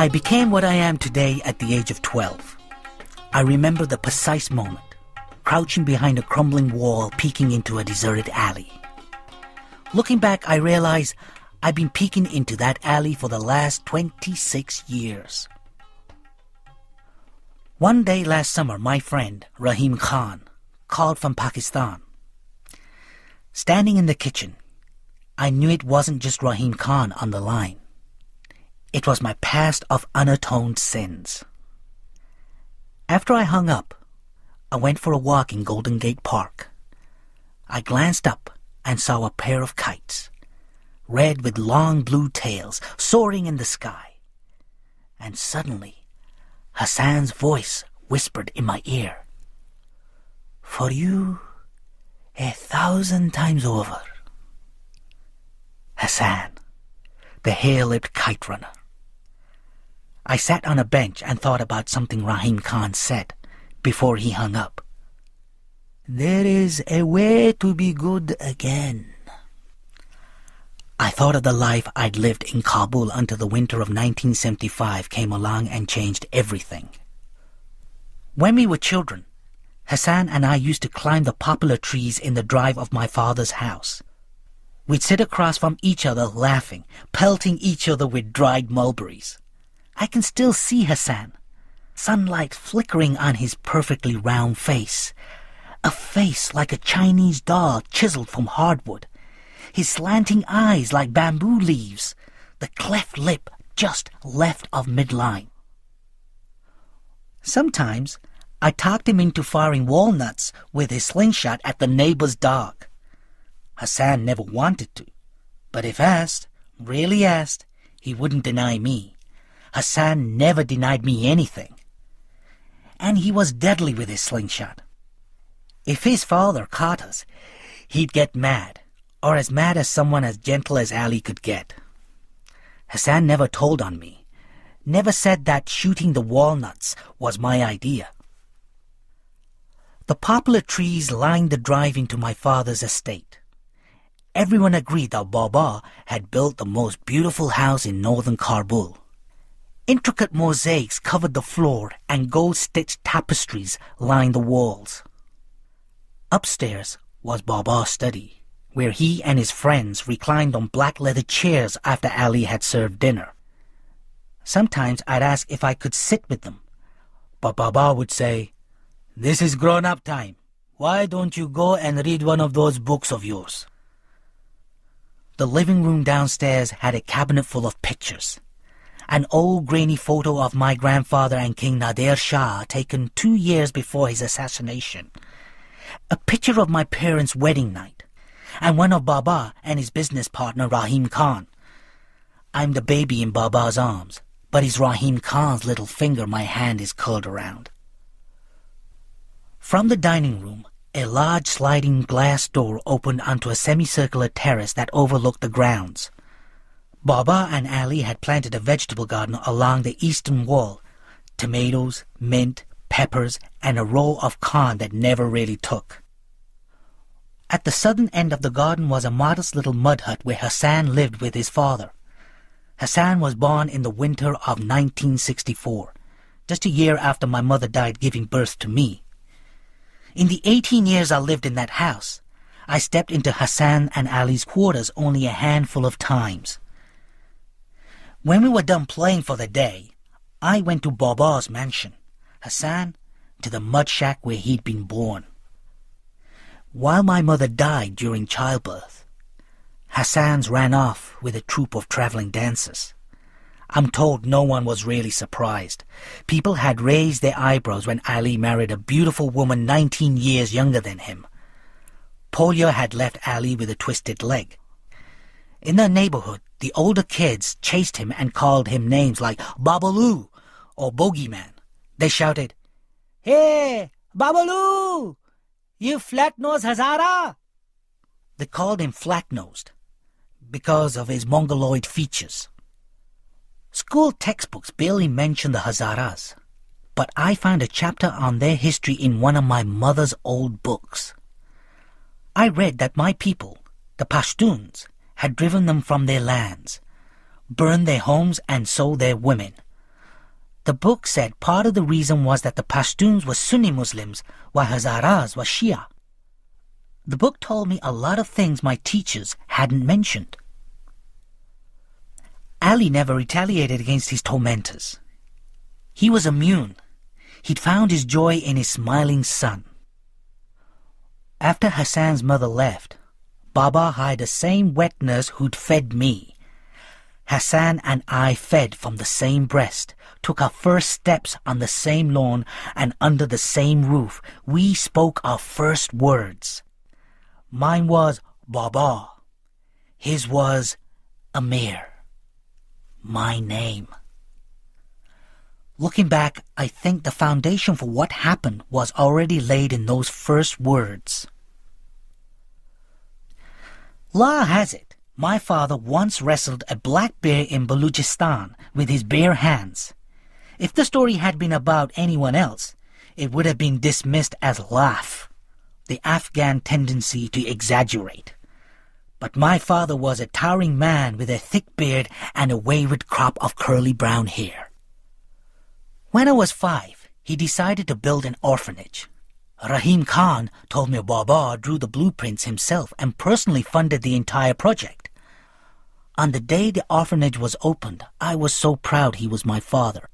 I became what I am today at the age of 12. I remember the precise moment, crouching behind a crumbling wall, peeking into a deserted alley. Looking back, I realize I've been peeking into that alley for the last 26 years. One day last summer, my friend, Rahim Khan, called from Pakistan. Standing in the kitchen, I knew it wasn't just Rahim Khan on the line. It was my past of unatoned sins. After I hung up, I went for a walk in Golden Gate Park. I glanced up and saw a pair of kites, red with long blue tails, soaring in the sky. And suddenly, Hassan's voice whispered in my ear, "For you, 1,000 times over." Hassan, the hare-lipped kite runner. I sat on a bench and thought about something Rahim Khan said before he hung up. "There is a way to be good again." I thought of the life I'd lived in Kabul until the winter of 1975 came along and changed everything. When we were children, Hassan and I used to climb the poplar trees in the drive of my father's house. We'd sit across from each other laughing, pelting each other with dried mulberries. I can still see Hassan, sunlight flickering on his perfectly round face, a face like a Chinese doll chiseled from hardwood, his slanting eyes like bamboo leaves, the cleft lip just left of midline. Sometimes I talked him into firing walnuts with his slingshot at the neighbor's dog. Hassan never wanted to, but if asked, really asked, he wouldn't deny me. Hassan never denied me anything. And he was deadly with his slingshot. If his father caught us, he'd get mad, or as mad as someone as gentle as Ali could get. Hassan never told on me, never said that shooting the walnuts was my idea. The poplar trees lined the drive into my father's estate. Everyone agreed that Baba had built the most beautiful house in northern Kabul. Intricate mosaics covered the floor and gold-stitched tapestries lined the walls. Upstairs was Baba's study, where he and his friends reclined on black leather chairs after Ali had served dinner. Sometimes I'd ask if I could sit with them, but Baba would say, "This is grown-up time. Why don't you go and read one of those books of yours?" The living room downstairs had a cabinet full of pictures. An old grainy photo of my grandfather and King Nader Shah taken 2 years before his assassination. A picture of my parents' wedding night, and one of Baba and his business partner Rahim Khan. I'm the baby in Baba's arms, but it's Rahim Khan's little finger my hand is curled around. From the dining room, a large sliding glass door opened onto a semicircular terrace that overlooked the grounds. Baba and Ali had planted a vegetable garden along the eastern wall, tomatoes, mint, peppers, and a row of corn that never really took. At the southern end of the garden was a modest little mud hut where Hassan lived with his father. Hassan was born in the winter of 1964, just a year after my mother died giving birth to me. In the 18 years I lived in that house, I stepped into Hassan and Ali's quarters only a handful of times. When we were done playing for the day, I went to Baba's mansion, Hassan to the mud shack where he'd been born. While my mother died during childbirth, Hassan's ran off with a troupe of traveling dancers. I'm told no one was really surprised. People had raised their eyebrows when Ali married a beautiful woman 19 years younger than him. Polio had left Ali with a twisted leg. In the neighborhood, the older kids chased him and called him names like Babaloo or Bogeyman. They shouted, "Hey, Babaloo! You flat-nosed Hazara!" They called him flat-nosed because of his mongoloid features. School textbooks barely mention the Hazaras, but I found a chapter on their history in one of my mother's old books. I read that my people, the Pashtuns, had driven them from their lands, burned their homes and sold their women, The book said part of the reason was that the Pashtuns were Sunni Muslims while Hazaras were Shia. The book told me a lot of things my teachers hadn't mentioned. Ali never retaliated against his tormentors. He was immune. He'd found his joy in his smiling son. After Hassan's mother left, Baba hired the same wet nurse who'd fed me. Hassan and I fed from the same breast, took our first steps on the same lawn, and under the same roof, we spoke our first words. Mine was Baba. His was Amir. My name. Looking back, I think the foundation for what happened was already laid in those first words. Law has it, my father once wrestled a black bear in Balochistan with his bare hands. If the story had been about anyone else, it would have been dismissed as laugh, the Afghan tendency to exaggerate. But my father was a towering man with a thick beard and a wayward crop of curly brown hair. When I was 5, he decided to build an orphanage. Rahim Khan told me Baba drew the blueprints himself and personally funded the entire project. On the day the orphanage was opened, I was so proud he was my father.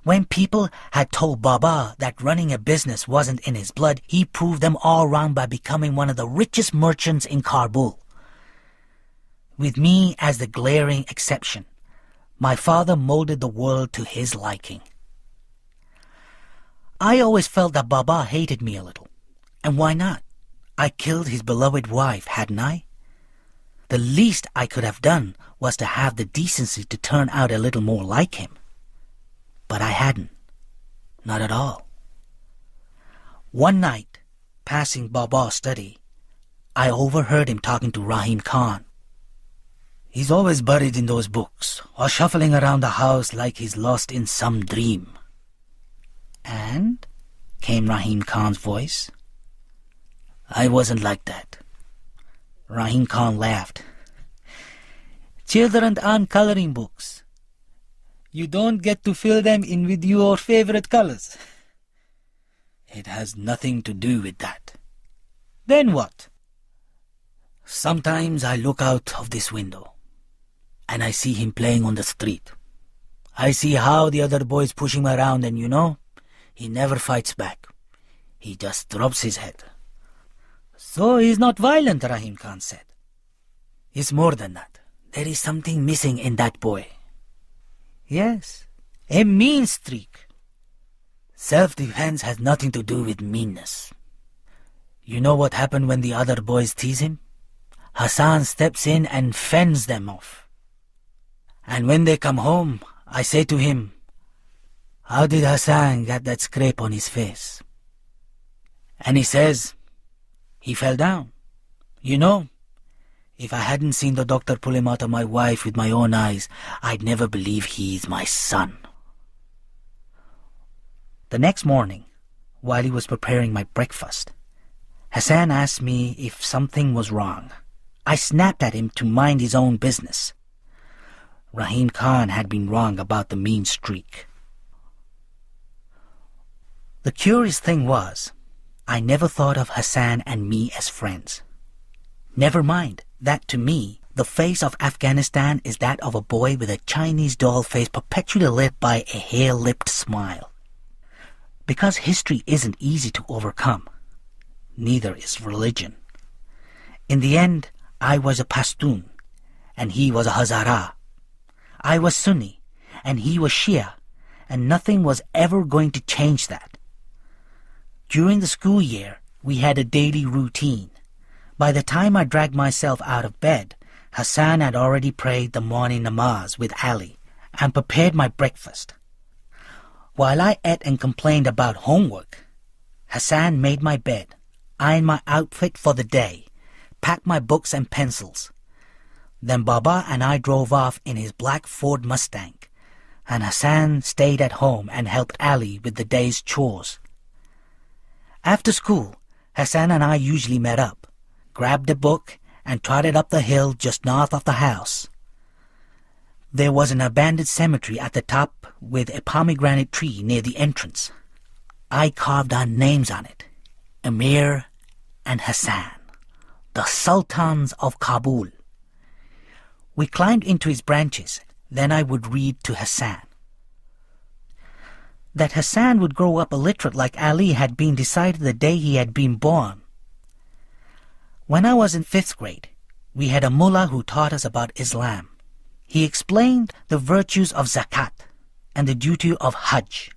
When people had told Baba that running a business wasn't in his blood, he proved them all wrong by becoming one of the richest merchants in Kabul. With me as the glaring exception, my father molded the world to his liking. I always felt that Baba hated me a little. And why not? I killed his beloved wife, hadn't I? The least I could have done was to have the decency to turn out a little more like him. But I hadn't. Not at all. One night, passing Baba's study, I overheard him talking to Rahim Khan. He's always buried in those books, or shuffling around the house like he's lost in some dream. And? Came Rahim Khan's voice. I wasn't like that. Rahim Khan laughed. Children aren't coloring books. You don't get to fill them in with your favorite colors. It has nothing to do with that. Then what? Sometimes I look out of this window, and I see him playing on the street. I see how the other boys push him around, and he never fights back. He just drops his head. So he's not violent, Rahim Khan said. It's more than that. There is something missing in that boy. Yes, a mean streak. Self-defense has nothing to do with meanness. You know what happened when the other boys tease him? Hassan steps in and fends them off. And when they come home, I say to him, "How did Hassan get that scrape on his face?" And he says, "He fell down. If I hadn't seen the doctor pull him out of my wife with my own eyes, I'd never believe he's my son." The next morning, while he was preparing my breakfast, Hassan asked me if something was wrong. I snapped at him to mind his own business. Rahim Khan had been wrong about the mean streak. The curious thing was, I never thought of Hassan and me as friends. Never mind that to me, the face of Afghanistan is that of a boy with a Chinese doll face perpetually lit by a hair-lipped smile. Because history isn't easy to overcome, neither is religion. In the end, I was a Pashtun, and he was a Hazara. I was Sunni, and he was Shia, and nothing was ever going to change that. During the school year, we had a daily routine. By the time I dragged myself out of bed, Hassan had already prayed the morning namaz with Ali and prepared my breakfast. While I ate and complained about homework, Hassan made my bed, ironed my outfit for the day, packed my books and pencils. Then Baba and I drove off in his black Ford Mustang, and Hassan stayed at home and helped Ali with the day's chores. After school, Hassan and I usually met up, grabbed a book, and trotted up the hill just north of the house. There was an abandoned cemetery at the top with a pomegranate tree near the entrance. I carved our names on it, Amir and Hassan, the Sultans of Kabul. We climbed into his branches, then I would read to Hassan. That Hassan would grow up illiterate like Ali had been decided the day he had been born. When I was in 5th grade, we had a mullah who taught us about Islam. He explained the virtues of zakat and the duty of hajj,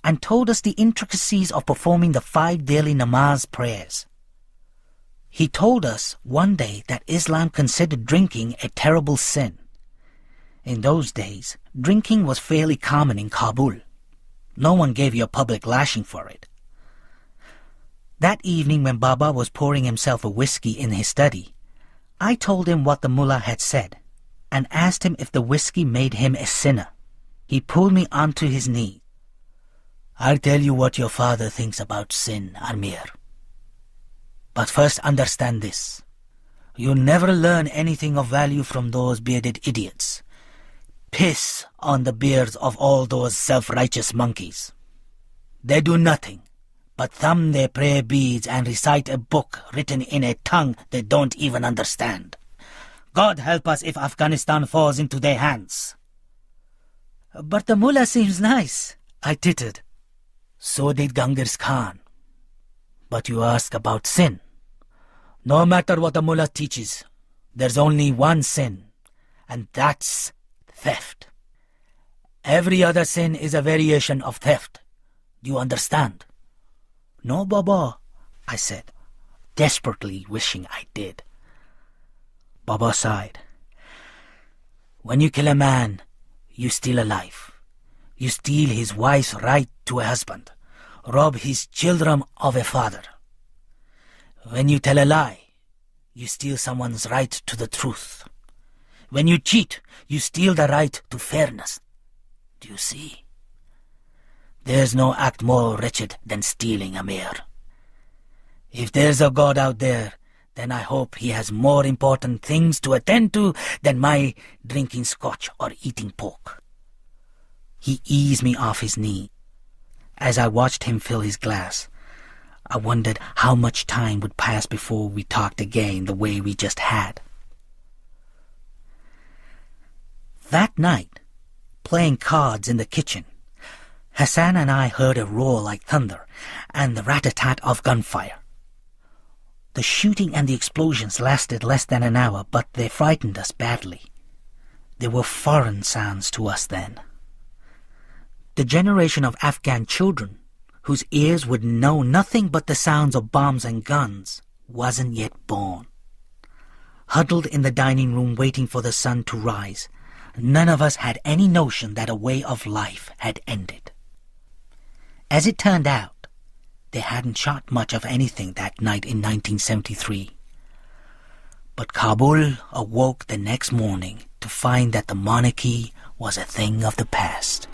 and told us the intricacies of performing the 5 daily namaz prayers. He told us one day that Islam considered drinking a terrible sin. In those days, drinking was fairly common in Kabul. No one gave you a public lashing for it. That evening when Baba was pouring himself a whiskey in his study, I told him what the mullah had said and asked him if the whiskey made him a sinner. He pulled me onto his knee. "I'll tell you what your father thinks about sin, Amir. But first understand this. You'll never learn anything of value from those bearded idiots. Piss on the beards of all those self-righteous monkeys. They do nothing but thumb their prayer beads and recite a book written in a tongue they don't even understand. God help us if Afghanistan falls into their hands." "But the mullah seems nice," I tittered. "So did Genghis Khan. But you ask about sin. No matter what the mullah teaches, there's only one sin, and that's theft. Every other sin is a variation of theft. Do you understand?" "No, Baba," I said, desperately wishing I did. Baba sighed. "When you kill a man, you steal a life. You steal his wife's right to a husband, rob his children of a father. When you tell a lie, you steal someone's right to the truth. When you cheat, you steal the right to fairness. Do you see? There's no act more wretched than stealing, Amir. If there's a God out there, then I hope he has more important things to attend to than my drinking scotch or eating pork." He eased me off his knee. As I watched him fill his glass, I wondered how much time would pass before we talked again the way we just had. That night, playing cards in the kitchen, Hassan and I heard a roar like thunder and the rat-a-tat of gunfire. The shooting and the explosions lasted less than an hour, but they frightened us badly. They were foreign sounds to us then. The generation of Afghan children, whose ears would know nothing but the sounds of bombs and guns, wasn't yet born. Huddled in the dining room waiting for the sun to rise, none of us had any notion that a way of life had ended. As it turned out, they hadn't shot much of anything that night in 1973. But Kabul awoke the next morning to find that the monarchy was a thing of the past.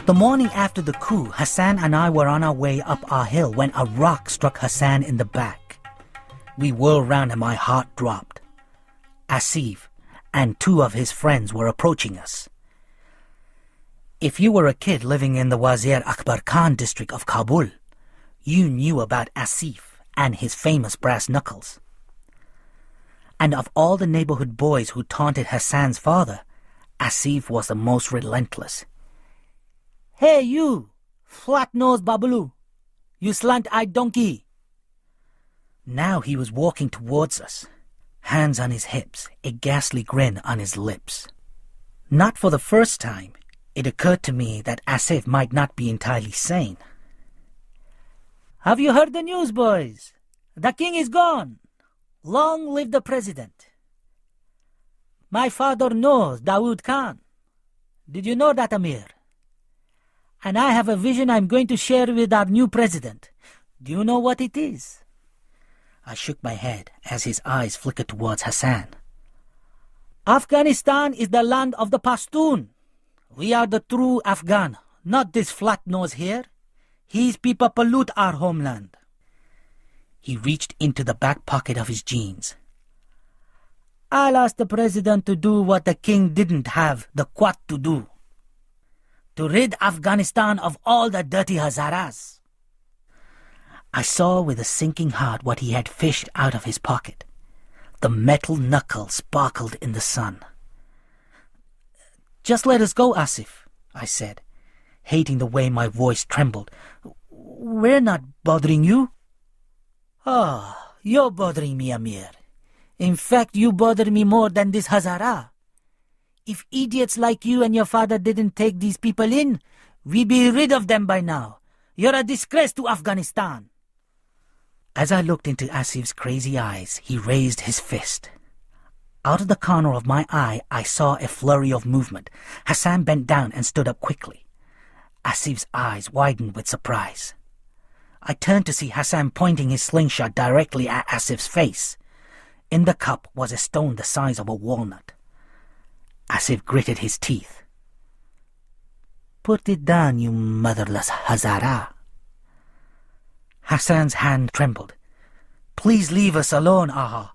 The morning after the coup, Hassan and I were on our way up our hill when a rock struck Hassan in the back. We whirled round and my heart dropped. Asif and 2 of his friends were approaching us. If you were a kid living in the Wazir Akbar Khan district of Kabul, you knew about Asif and his famous brass knuckles. And of all the neighborhood boys who taunted Hassan's father, Asif was the most relentless. "Hey you, flat-nosed babaloo, you slant-eyed donkey." Now he was walking towards us, hands on his hips, a ghastly grin on his lips. Not for the first time, it occurred to me that Asif might not be entirely sane. "Have you heard the news, boys? The king is gone. Long live the president. My father knows Dawood Khan. Did you know that, Amir? And I have a vision I'm going to share with our new president. Do you know what it is?" I shook my head as his eyes flickered towards Hassan. "Afghanistan is the land of the Pashtun. We are the true Afghan, not this flat nose here. His people pollute our homeland. He reached into the back pocket of his jeans. I'll ask the president to do what the king didn't have the Quat to do. To rid Afghanistan of all the dirty Hazaras. I saw with a sinking heart what he had fished out of his pocket. The metal knuckle sparkled in the sun. Just let us go, Asif, I said, hating the way my voice trembled. We're not bothering you. Ah, you're bothering me, Amir. In fact, you bother me more than this Hazara. If idiots like you and your father didn't take these people in, we'd be rid of them by now. You're a disgrace to Afghanistan. As I looked into Asif's crazy eyes, he raised his fist. Out of the corner of my eye, I saw a flurry of movement. Hassan bent down and stood up quickly. Asif's eyes widened with surprise. I turned to see Hassan pointing his slingshot directly at Asif's face. In the cup was a stone the size of a walnut. Asif gritted his teeth. Put it down, you motherless Hazara. Hassan's hand trembled. Please leave us alone, Aha.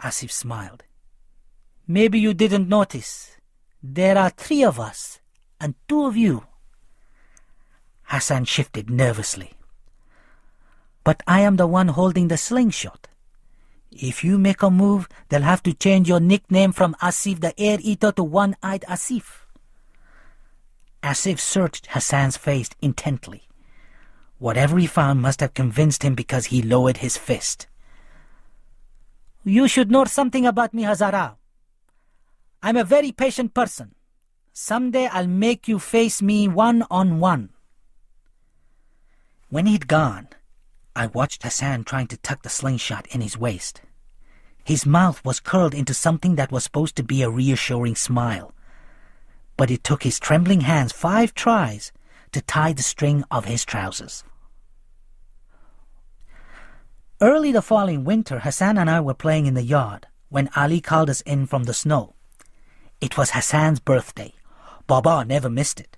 Asif smiled. Maybe you didn't notice. There are 3 of us, and 2 of you. Hassan shifted nervously. But I am the one holding the slingshot. If you make a move, they'll have to change your nickname from Asif the Air Eater to One-Eyed Asif. Asif searched Hassan's face intently. Whatever he found must have convinced him because he lowered his fist. You should know something about me, Hazara. I'm a very patient person. Someday I'll make you face me one-on-one. When he'd gone, I watched Hassan trying to tuck the slingshot in his waist. His mouth was curled into something that was supposed to be a reassuring smile. But it took his trembling hands 5 tries to tie the string of his trousers. Early the following winter, Hassan and I were playing in the yard when Ali called us in from the snow. It was Hassan's birthday. Baba never missed it.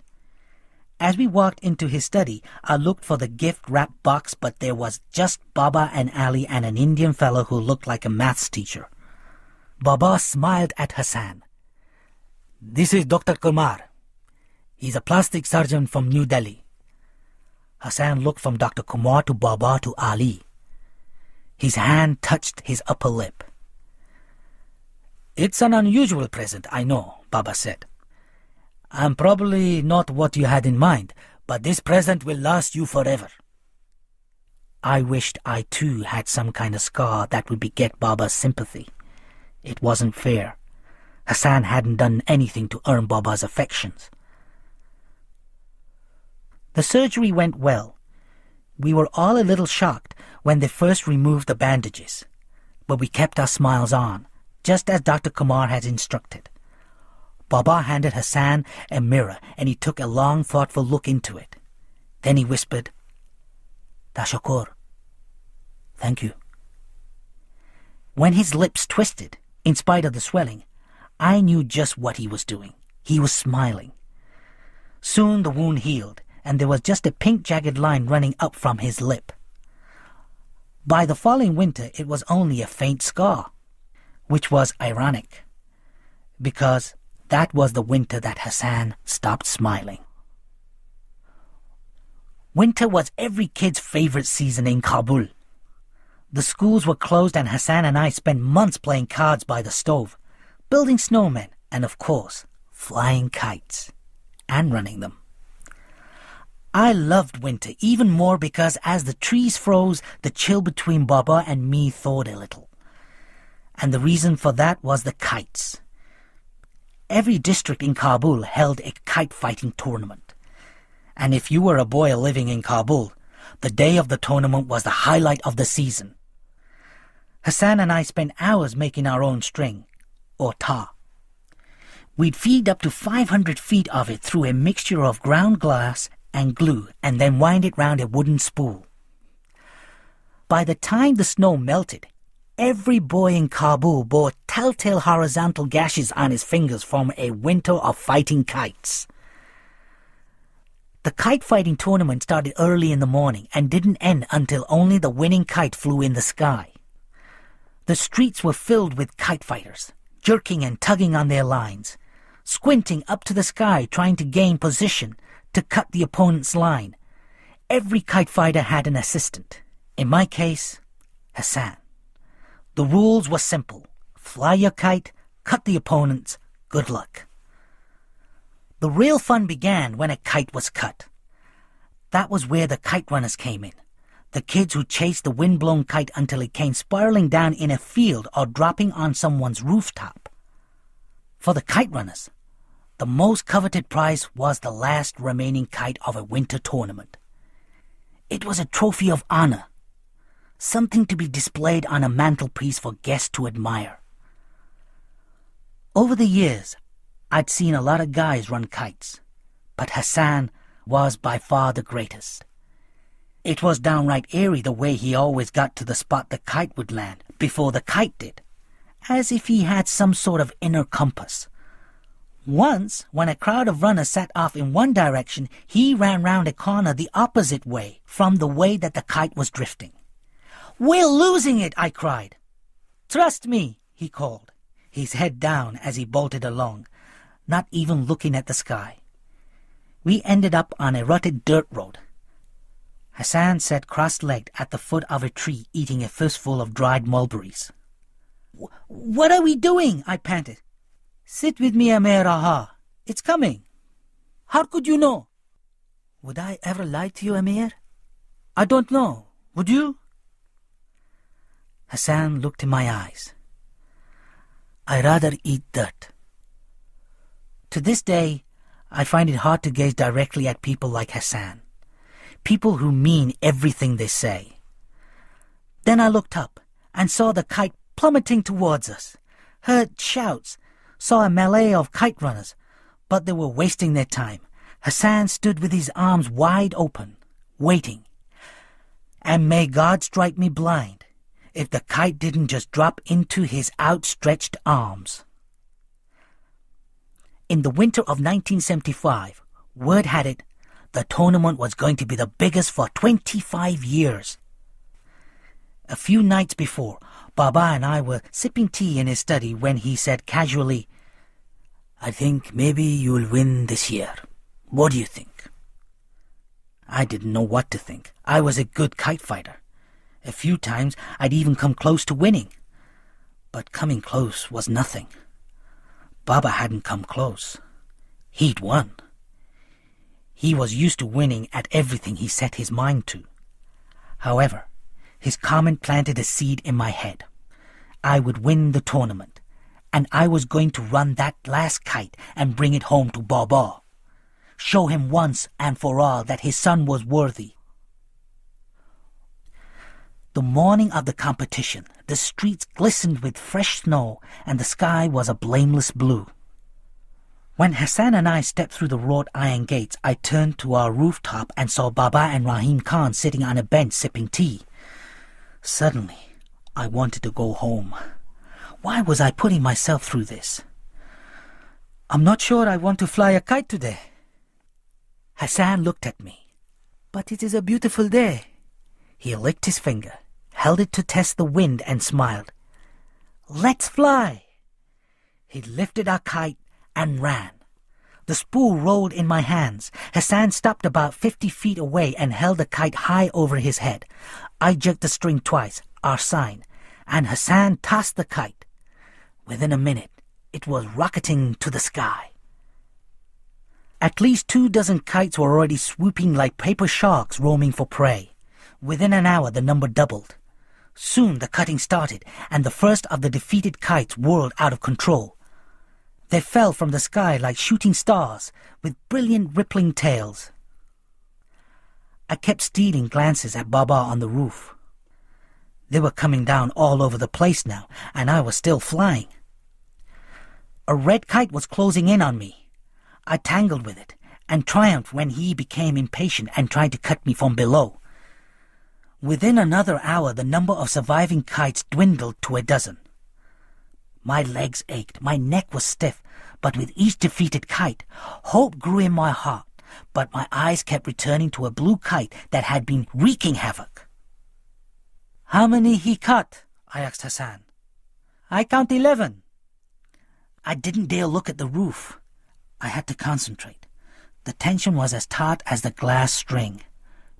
As we walked into his study, I looked for the gift-wrapped box, but there was just Baba and Ali and an Indian fellow who looked like a maths teacher. Baba smiled at Hassan. This is Dr. Kumar. He's a plastic surgeon from New Delhi. Hassan looked from Dr. Kumar to Baba to Ali. His hand touched his upper lip. It's an unusual present, I know, Baba said. I'm probably not what you had in mind, but this present will last you forever. I wished I too had some kind of scar that would beget Baba's sympathy. It wasn't fair. Hassan hadn't done anything to earn Baba's affections. The surgery went well. We were all a little shocked when they first removed the bandages, but we kept our smiles on, just as Dr. Kumar had instructed. Baba handed Hassan a mirror, and he took a long, thoughtful look into it. Then he whispered, Tashakur. Thank you. When his lips twisted, in spite of the swelling, I knew just what he was doing. He was smiling. Soon the wound healed, and there was just a pink jagged line running up from his lip. By the following winter, it was only a faint scar, which was ironic, because that was the winter that Hassan stopped smiling. Winter was every kid's favorite season in Kabul. The schools were closed and Hassan and I spent months playing cards by the stove, building snowmen, and of course, flying kites and running them. I loved winter even more because as the trees froze, the chill between Baba and me thawed a little. And the reason for that was the kites. Every district in Kabul held a kite fighting tournament. And if you were a boy living in Kabul, the day of the tournament was the highlight of the season. Hassan and I spent hours making our own string, or ta. We'd feed up to 500 feet of it through a mixture of ground glass and glue, and then wind it round a wooden spool. By the time the snow melted, every boy in Kabul bore telltale horizontal gashes on his fingers from a winter of fighting kites. The kite fighting tournament started early in the morning and didn't end until only the winning kite flew in the sky. The streets were filled with kite fighters, jerking and tugging on their lines, squinting up to the sky trying to gain position to cut the opponent's line. Every kite fighter had an assistant. In my case, Hassan. The rules were simple. Fly your kite, cut the opponent's, good luck. The real fun began when a kite was cut. That was where the kite runners came in. The kids who chased the wind-blown kite until it came spiraling down in a field or dropping on someone's rooftop. For the kite runners, the most coveted prize was the last remaining kite of a winter tournament. It was a trophy of honor, something to be displayed on a mantelpiece for guests to admire. Over the years, I'd seen a lot of guys run kites, but Hassan was by far the greatest. It was downright eerie the way he always got to the spot the kite would land before the kite did, as if he had some sort of inner compass. Once, when a crowd of runners set off in one direction, he ran round a corner the opposite way from the way that the kite was drifting. "We're losing it!" I cried. "Trust me," he called, his head down as he bolted along, not even looking at the sky. We ended up on a rutted dirt road. Hassan sat cross-legged at the foot of a tree eating a fistful of dried mulberries. "What are we doing?" I panted. "Sit with me, Amir Aha. It's coming." "How could you know?" "Would I ever lie to you, Amir?" "I don't know. Would you?" Hassan looked in my eyes. "I'd rather eat dirt." To this day, I find it hard to gaze directly at people like Hassan, people who mean everything they say. Then I looked up and saw the kite plummeting towards us, heard shouts, saw a melee of kite runners, but they were wasting their time. Hassan stood with his arms wide open, waiting. And may God strike me blind if the kite didn't just drop into his outstretched arms. In the winter of 1975, word had it the tournament was going to be the biggest for 25 years. A few nights before, Baba and I were sipping tea in his study when he said casually, "I think maybe you'll win this year. What do you think?" I didn't know what to think. I was a good kite fighter. A few times I'd even come close to winning. But coming close was nothing. Baba hadn't come close. He'd won. He was used to winning at everything he set his mind to. However, his comment planted a seed in my head. I would win the tournament, and I was going to run that last kite and bring it home to Baba. Show him once and for all that his son was worthy. The morning of the competition, the streets glistened with fresh snow and the sky was a blameless blue. When Hassan and I stepped through the wrought iron gates, I turned to our rooftop and saw Baba and Rahim Khan sitting on a bench sipping tea. Suddenly, I wanted to go home. Why was I putting myself through this? "I'm not sure I want to fly a kite today." Hassan looked at me. "But it is a beautiful day." He licked his finger, held it to test the wind and smiled. "Let's fly." He lifted our kite and ran. The spool rolled in my hands. Hassan stopped about 50 feet away and held the kite high over his head. I jerked the string twice, our sign, and Hassan tossed the kite. Within a minute, it was rocketing to the sky. At least 24 kites were already swooping like paper sharks roaming for prey. Within an hour, the number doubled. Soon the cutting started, and the first of the defeated kites whirled out of control. They fell from the sky like shooting stars, with brilliant rippling tails. I kept stealing glances at Baba on the roof. They were coming down all over the place now, and I was still flying. A red kite was closing in on me. I tangled with it, and triumphed when he became impatient and tried to cut me from below. Within another hour, the number of surviving kites dwindled to 12. My legs ached, my neck was stiff, but with each defeated kite, hope grew in my heart. but my eyes kept returning to a blue kite that had been wreaking havoc. "How many he cut?" I asked Hassan. "I count 11. I didn't dare look at the roof. I had to concentrate. The tension was as taut as the glass string.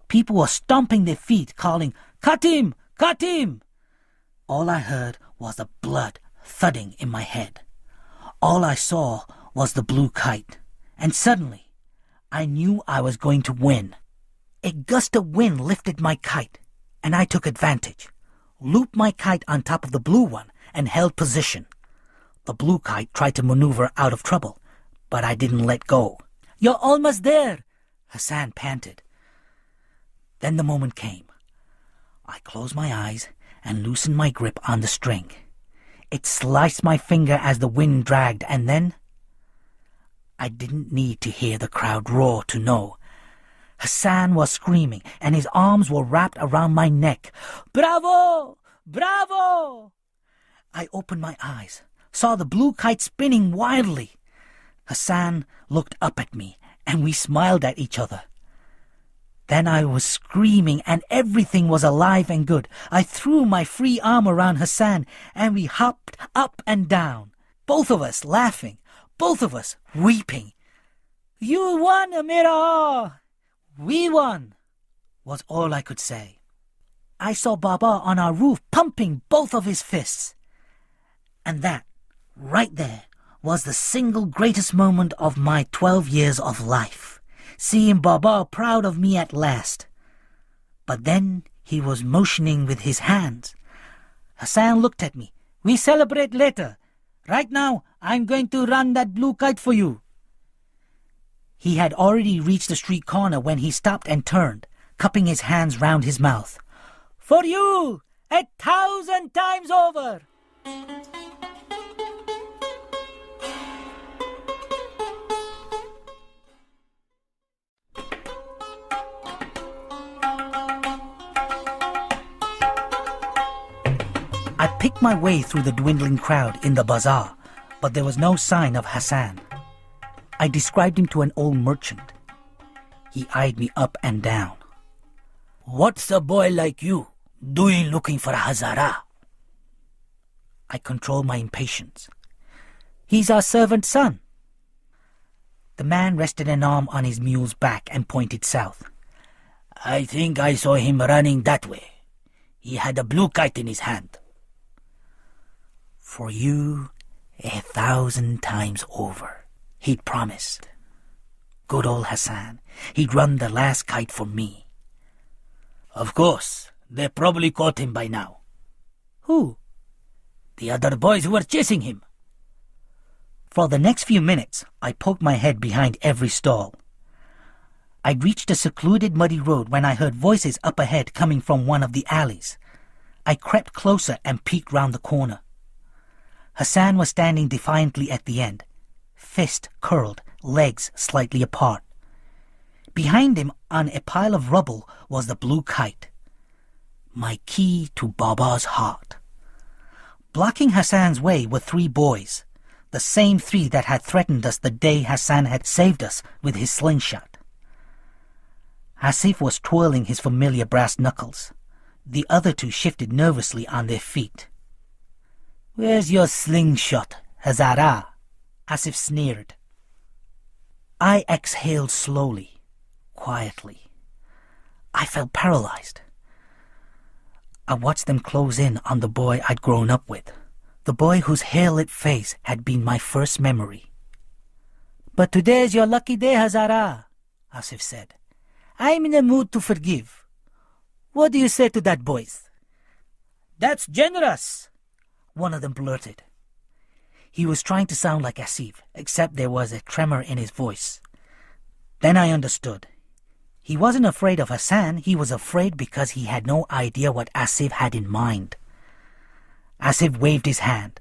People were stomping their feet, calling, "Cut him! Cut him!" All I heard was the blood thudding in my head. All I saw was the blue kite, and suddenly I knew I was going to win. A gust of wind lifted my kite, and I took advantage, looped my kite on top of the blue one, and held position. The blue kite tried to maneuver out of trouble, but I didn't let go. "You're almost there," Hassan panted. Then the moment came. I closed my eyes and loosened my grip on the string. It sliced my finger as the wind dragged, and then I didn't need to hear the crowd roar to know. Hassan was screaming, and his arms were wrapped around my neck. "Bravo! Bravo!" I opened my eyes, saw the blue kite spinning wildly. Hassan looked up at me, and we smiled at each other. Then I was screaming, and everything was alive and good. I threw my free arm around Hassan, and we hopped up and down, both of us laughing, both of us weeping. "You won, Amira! We won!" was all I could say. I saw Baba on our roof pumping both of his fists. And that, right there, was the single greatest moment of my 12 years of life. Seeing Baba proud of me at last. But then he was motioning with his hands. Hassan looked at me. "We celebrate later. Right now, I'm going to run that blue kite for you." He had already reached the street corner when he stopped and turned, cupping his hands round his mouth. "For you, 1,000 times over!" I picked my way through the dwindling crowd in the bazaar, but there was no sign of Hassan. I described him to an old merchant. He eyed me up and down. "What's a boy like you doing looking for Hazara?" I controlled my impatience. "He's our servant son." The man rested an arm on his mule's back and pointed south. "I think I saw him running that way. He had a blue kite in his hand." "For you, 1,000 times over," he'd promised. Good old Hassan. He'd run the last kite for me. "Of course, they probably caught him by now." "Who?" "The other boys who were chasing him." For the next few minutes, I poked my head behind every stall. I'd reached a secluded muddy road when I heard voices up ahead coming from one of the alleys. I crept closer and peeked round the corner. Hassan was standing defiantly at the end, fist curled, legs slightly apart. Behind him, on a pile of rubble, was the blue kite. My key to Baba's heart. Blocking Hassan's way were 3 boys, the same 3 that had threatened us the day Hassan had saved us with his slingshot. Asif was twirling his familiar brass knuckles. The other 2 shifted nervously on their feet. "Where's your slingshot, Hazara?" Asif sneered. I exhaled slowly, quietly. I felt paralyzed. I watched them close in on the boy I'd grown up with, the boy whose hair-lit face had been my first memory. "But today's your lucky day, Hazara," Asif said. "I'm in a mood to forgive. What do you say to that, boys?" "That's generous," one of them blurted. He was trying to sound like Asif, except there was a tremor in his voice. Then I understood. He wasn't afraid of Hassan, he was afraid because he had no idea what Asif had in mind. Asif waved his hand.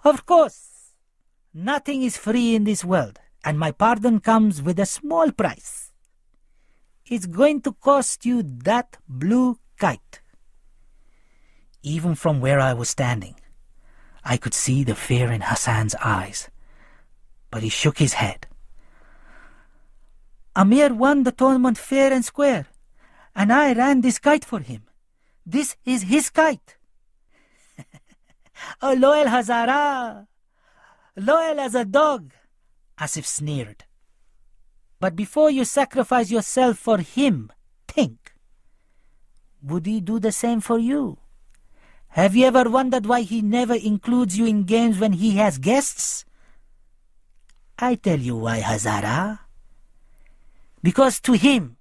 "Of course, nothing is free in this world, and my pardon comes with a small price. It's going to cost you that blue kite." Even from where I was standing, I could see the fear in Hassan's eyes, but he shook his head. Amir won the tournament fair and square, and I ran this kite for him. This is his kite. Oh, loyal Hazara! Loyal as a dog, Asif sneered. But before you sacrifice yourself for him, think. Would he do the same for you? Have you ever wondered why he never includes you in games when he has guests? I tell you why, Hazara. Because to him,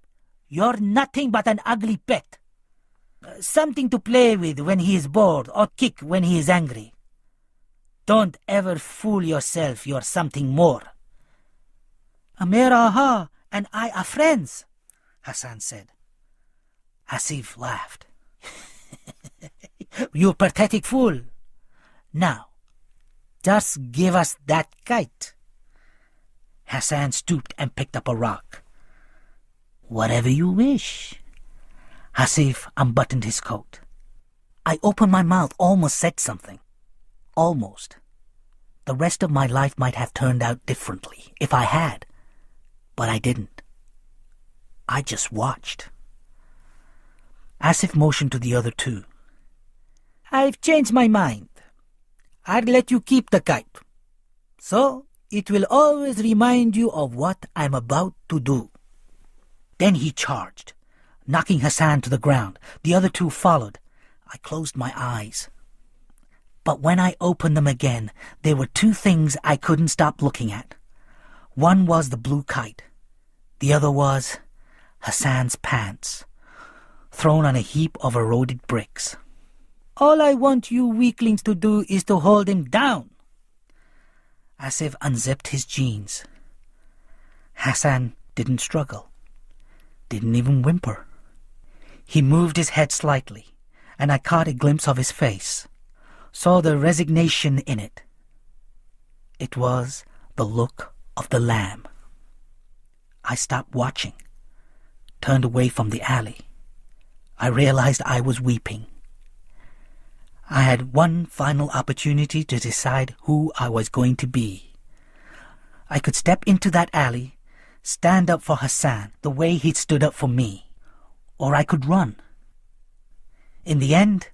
you're nothing but an ugly pet. Something to play with when he is bored or kick when he is angry. Don't ever fool yourself you're something more. Amir Aha and I are friends, Hassan said. Asif laughed. You pathetic fool. Now, just give us that kite. Hassan stooped and picked up a rock. Whatever you wish. Asif unbuttoned his coat. I opened my mouth, almost said something. Almost. The rest of my life might have turned out differently if I had. But I didn't. I just watched. Asif motioned to the other two. I've changed my mind. I'd let you keep the kite. So, it will always remind you of what I'm about to do. Then he charged, knocking Hassan to the ground. The other two followed. I closed my eyes. But when I opened them again, there were two things I couldn't stop looking at. One was the blue kite. The other was Hassan's pants, thrown on a heap of eroded bricks. All I want you weaklings to do is to hold him down. Asif unzipped his jeans. Hassan didn't struggle, didn't even whimper. He moved his head slightly, and I caught a glimpse of his face, saw the resignation in it. It was the look of the lamb. I stopped watching, turned away from the alley. I realized I was weeping. I had one final opportunity to decide who I was going to be. I could step into that alley, stand up for Hassan the way he'd stood up for me, or I could run. In the end,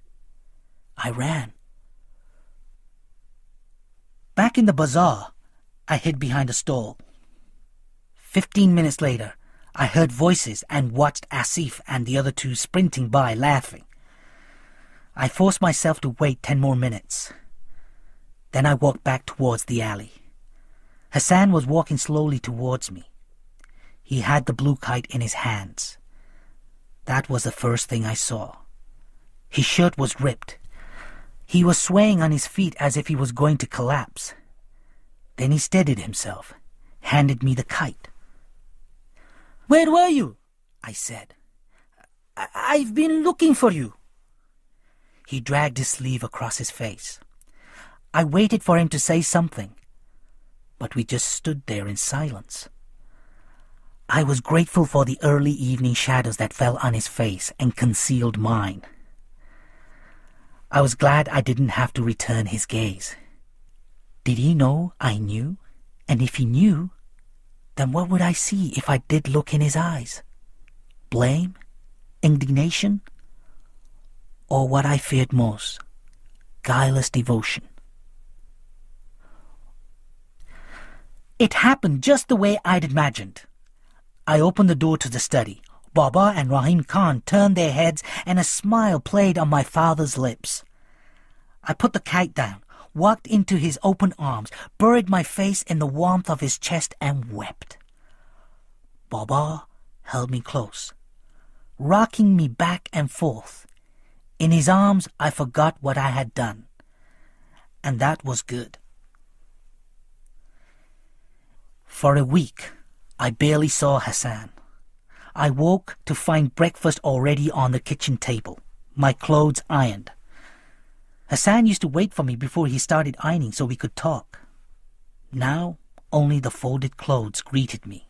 I ran. Back in the bazaar, I hid behind a stall. 15 minutes later, I heard voices and watched Asif and the other two sprinting by, laughing. I forced myself to wait 10 more minutes. Then I walked back towards the alley. Hassan was walking slowly towards me. He had the blue kite in his hands. That was the first thing I saw. His shirt was ripped. He was swaying on his feet as if he was going to collapse. Then he steadied himself, handed me the kite. "Where were you?" I said. I've been looking for you." He dragged his sleeve across his face. I waited for him to say something, but we just stood there in silence. I was grateful for the early evening shadows that fell on his face and concealed mine. I was glad I didn't have to return his gaze. Did he know I knew? And if he knew, then what would I see if I did look in his eyes? Blame? Indignation? Or what I feared most, guileless devotion? It happened just the way I'd imagined. I opened the door to the study. Baba and Rahim Khan turned their heads and a smile played on my father's lips. I put the kite down, walked into his open arms, buried my face in the warmth of his chest and wept. Baba held me close, rocking me back and forth. In his arms, I forgot what I had done, and that was good. For a week, I barely saw Hassan. I woke to find breakfast already on the kitchen table, my clothes ironed. Hassan used to wait for me before he started ironing so we could talk. Now, only the folded clothes greeted me,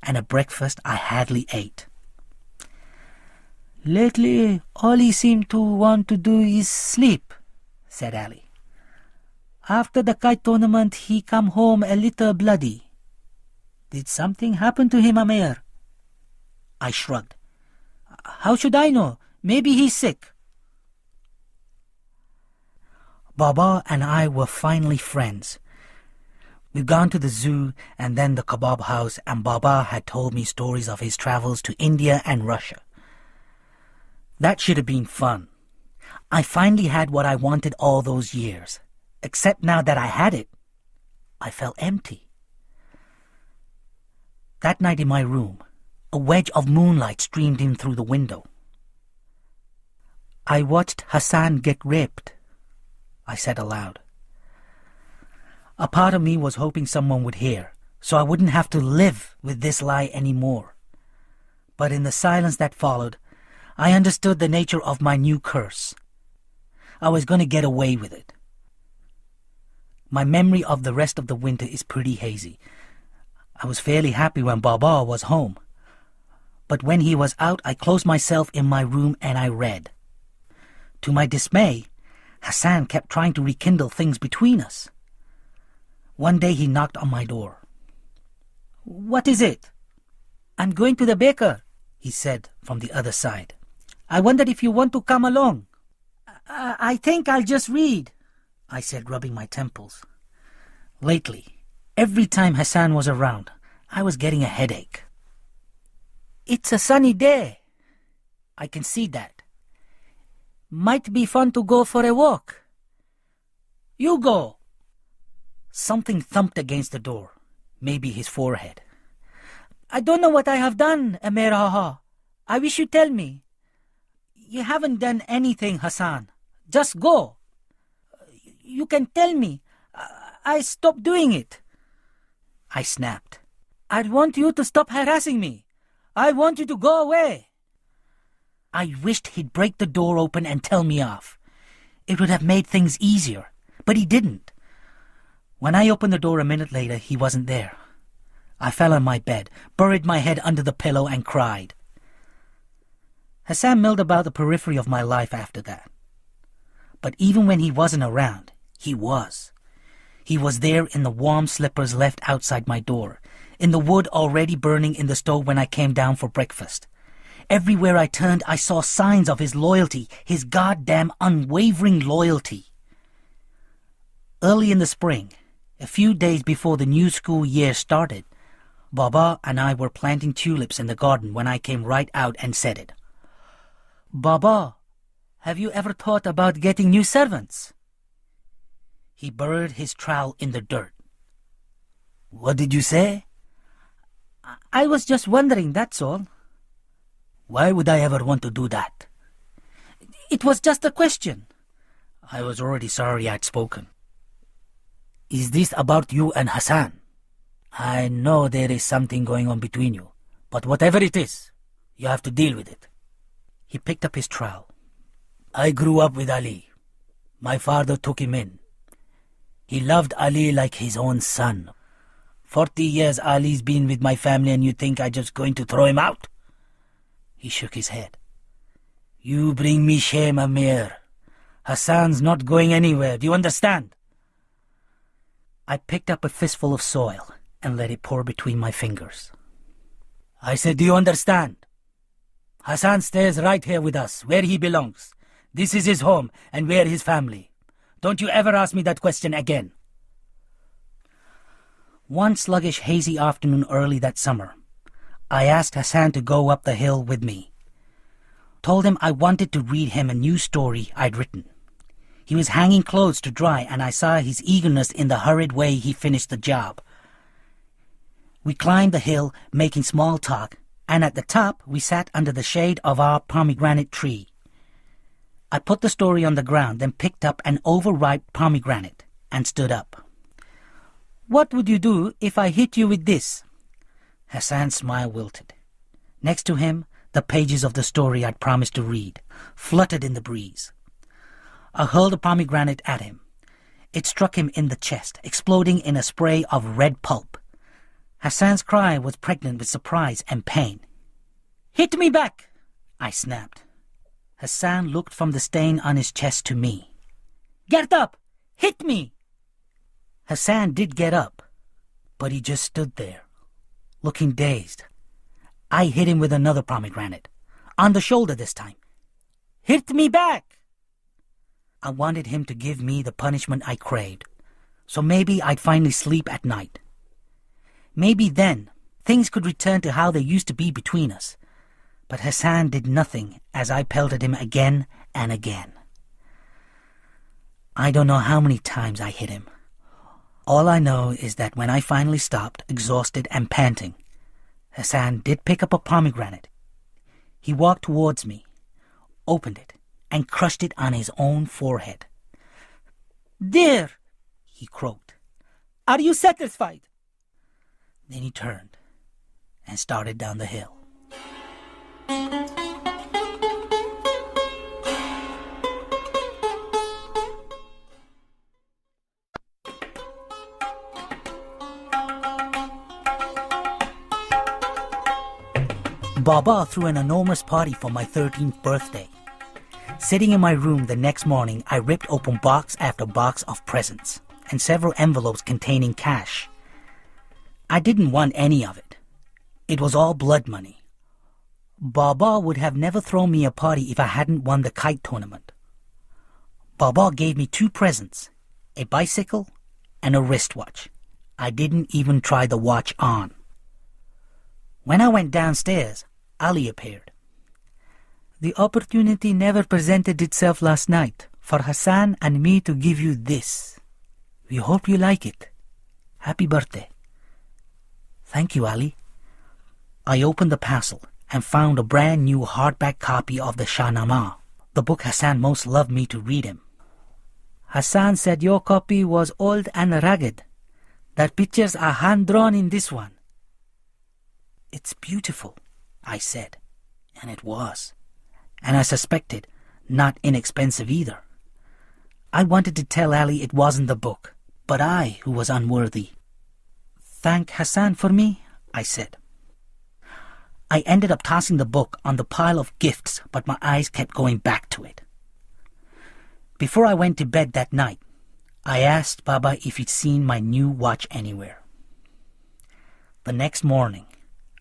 and a breakfast I hardly ate. "Lately, all he seemed to want to do is sleep," said Ali. "After the kite tournament, he come home a little bloody. Did something happen to him, Amer? I shrugged. How should I know? Maybe he's sick. Baba and I were finally friends. We'd gone to the zoo and then the kebab house, and Baba had told me stories of his travels to India and Russia. That should have been fun. I finally had what I wanted all those years. Except now that I had it, I felt empty. That night in my room, a wedge of moonlight streamed in through the window. I watched Hassan get raped, I said aloud. A part of me was hoping someone would hear, so I wouldn't have to live with this lie anymore. But in the silence that followed, I understood the nature of my new curse. I was going to get away with it. My memory of the rest of the winter is pretty hazy. I was fairly happy when Baba was home. But when he was out, I closed myself in my room and I read. To my dismay, Hassan kept trying to rekindle things between us. One day he knocked on my door. "What is it?" "I'm going to the baker," he said from the other side. "I wondered if you want to come along." I think I'll just read," I said, rubbing my temples. Lately, every time Hassan was around, I was getting a headache. "It's a sunny day." "I can see that." "Might be fun to go for a walk." "You go." Something thumped against the door, maybe his forehead. "I don't know what I have done, Amer Haha. I wish you'd tell me." "You haven't done anything, Hassan. Just go." "You can tell me. I stopped doing it." I snapped. "I want you to stop harassing me. I want you to go away." I wished he'd break the door open and tell me off. It would have made things easier, but he didn't. When I opened the door a minute later, he wasn't there. I fell on my bed, buried my head under the pillow, and cried. Hassan milled about the periphery of my life after that. But even when he wasn't around, he was. He was there in the warm slippers left outside my door, in the wood already burning in the stove when I came down for breakfast. Everywhere I turned, I saw signs of his loyalty, his goddamn unwavering loyalty. Early in the spring, a few days before the new school year started, Baba and I were planting tulips in the garden when I came right out and said it. "Baba, have you ever thought about getting new servants?" He buried his trowel in the dirt. "What did you say?" I was just wondering, that's all." "Why would I ever want to do that?" "It was just a question." I was already sorry I'd spoken. "Is this about you and Hassan? I know there is something going on between you, but whatever it is, you have to deal with it." He picked up his trowel. "I grew up with Ali. My father took him in. He loved Ali like his own son. 40 years Ali's been with my family, and you think I'm just going to throw him out?" He shook his head. "You bring me shame, Amir. Hassan's not going anywhere. Do you understand?" I picked up a fistful of soil and let it pour between my fingers. I said, "Do you understand? Hassan stays right here with us, where he belongs. This is his home, and we're his family. Don't you ever ask me that question again." One sluggish, hazy afternoon early that summer, I asked Hassan to go up the hill with me. Told him I wanted to read him a new story I'd written. He was hanging clothes to dry, and I saw his eagerness in the hurried way he finished the job. We climbed the hill, making small talk, and at the top we sat under the shade of our pomegranate tree. I put the story on the ground, then picked up an overripe pomegranate and stood up. "What would you do if I hit you with this?" Hassan's smile wilted. Next to him, the pages of the story I'd promised to read fluttered in the breeze. I hurled a pomegranate at him. It struck him in the chest, exploding in a spray of red pulp. Hassan's cry was pregnant with surprise and pain. "Hit me back!" I snapped. Hassan looked from the stain on his chest to me. "Get up! Hit me!" Hassan did get up, but he just stood there, looking dazed. I hit him with another pomegranate, on the shoulder this time. "Hit me back!" I wanted him to give me the punishment I craved, so maybe I'd finally sleep at night. Maybe then things could return to how they used to be between us. But Hassan did nothing as I pelted him again and again. I don't know how many times I hit him. All I know is that when I finally stopped, exhausted and panting, Hassan did pick up a pomegranate. He walked towards me, opened it, and crushed it on his own forehead. "There," he croaked. "Are you satisfied?" Then he turned and started down the hill. Baba threw an enormous party for my 13th birthday. Sitting in my room the next morning, I ripped open box after box of presents and several envelopes containing cash. I didn't want any of it. It was all blood money. Baba would have never thrown me a party if I hadn't won the kite tournament. Baba gave me 2 presents, a bicycle and a wristwatch. I didn't even try the watch on. When I went downstairs, Ali appeared. "The opportunity never presented itself last night for Hassan and me to give you this. We hope you like it. Happy birthday." "Thank you, Ali." I opened the parcel and found a brand new hardback copy of the Shahnameh, the book Hassan most loved me to read him. "Hassan said your copy was old and ragged, that pictures are hand-drawn in this one." "It's beautiful," I said, and it was. And I suspected not inexpensive either. I wanted to tell Ali it wasn't the book, but I who was unworthy. "Thank Hassan for me," I said. I ended up tossing the book on the pile of gifts, but my eyes kept going back to it. Before I went to bed that night, I asked Baba if he'd seen my new watch anywhere. The next morning,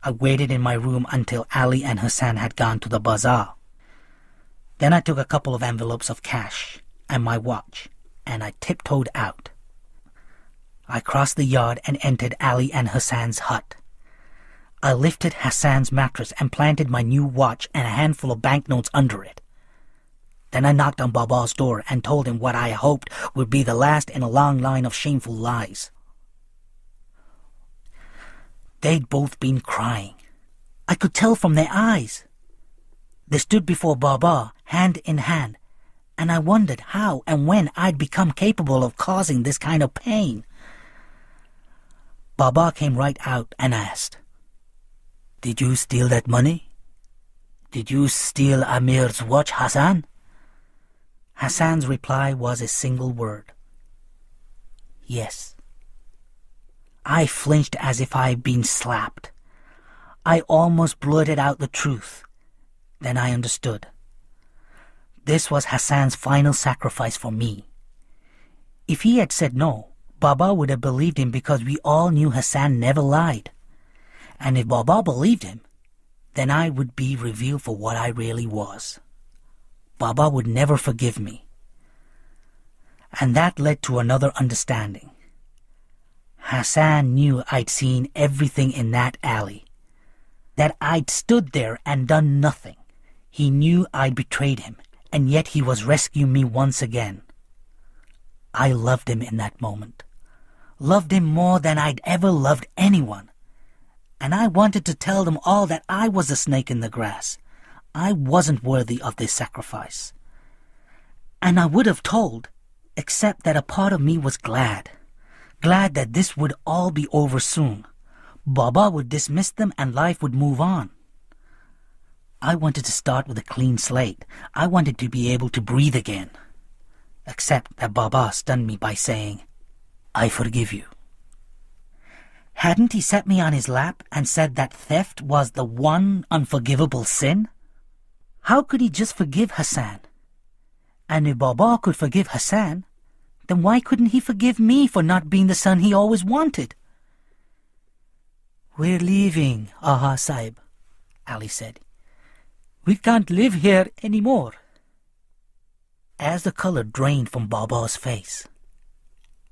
I waited in my room until Ali and Hassan had gone to the bazaar. Then I took a couple of envelopes of cash and my watch, and I tiptoed out. I crossed the yard and entered Ali and Hassan's hut. I lifted Hassan's mattress and planted my new watch and a handful of banknotes under it. Then I knocked on Baba's door and told him what I hoped would be the last in a long line of shameful lies. They'd both been crying. I could tell from their eyes. They stood before Baba, hand in hand, and I wondered how and when I'd become capable of causing this kind of pain. Baba came right out and asked, "Did you steal that money? Did you steal Amir's watch, Hassan?" Hassan's reply was a single word. "Yes." I flinched as if I'd been slapped. I almost blurted out the truth. Then I understood. This was Hassan's final sacrifice for me. If he had said no, Baba would have believed him because we all knew Hassan never lied. And if Baba believed him, then I would be revealed for what I really was. Baba would never forgive me. And that led to another understanding. Hassan knew I'd seen everything in that alley, that I'd stood there and done nothing. He knew I'd betrayed him, and yet he was rescuing me once again. I loved him in that moment, loved him more than I'd ever loved anyone. And I wanted to tell them all that I was a snake in the grass. I wasn't worthy of this sacrifice. And I would have told, except that a part of me was glad that this would all be over soon. Baba would dismiss them and life would move on. I wanted to start with a clean slate. I wanted to be able to breathe again. Except that Baba stunned me by saying, "I forgive you." Hadn't he set me on his lap and said that theft was the one unforgivable sin? How could he just forgive Hassan? And if Baba could forgive Hassan, then why couldn't he forgive me for not being the son he always wanted? "We're leaving, Aha Sahib," Ali said. "We can't live here anymore." As the color drained from Baba's face,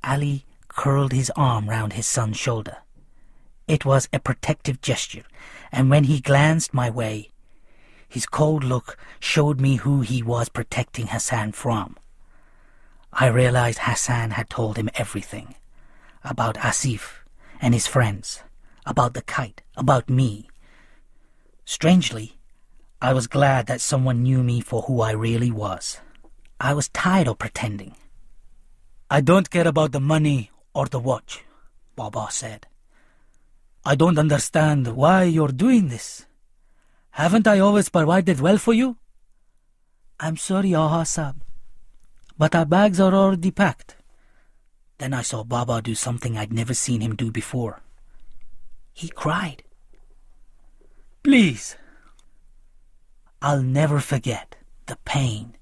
Ali curled his arm round his son's shoulder. It was a protective gesture, and when he glanced my way, his cold look showed me who he was protecting Hassan from. I realized Hassan had told him everything. About Asif and his friends, about the kite, about me. Strangely, I was glad that someone knew me for who I really was. I was tired of pretending. "I don't care about the money or the watch," Baba said. "I don't understand why you're doing this. Haven't I always provided well for you?" "I'm sorry, Aha Sahib, but our bags are already packed." Then I saw Baba do something I'd never seen him do before. He cried. "Please." I'll never forget the pain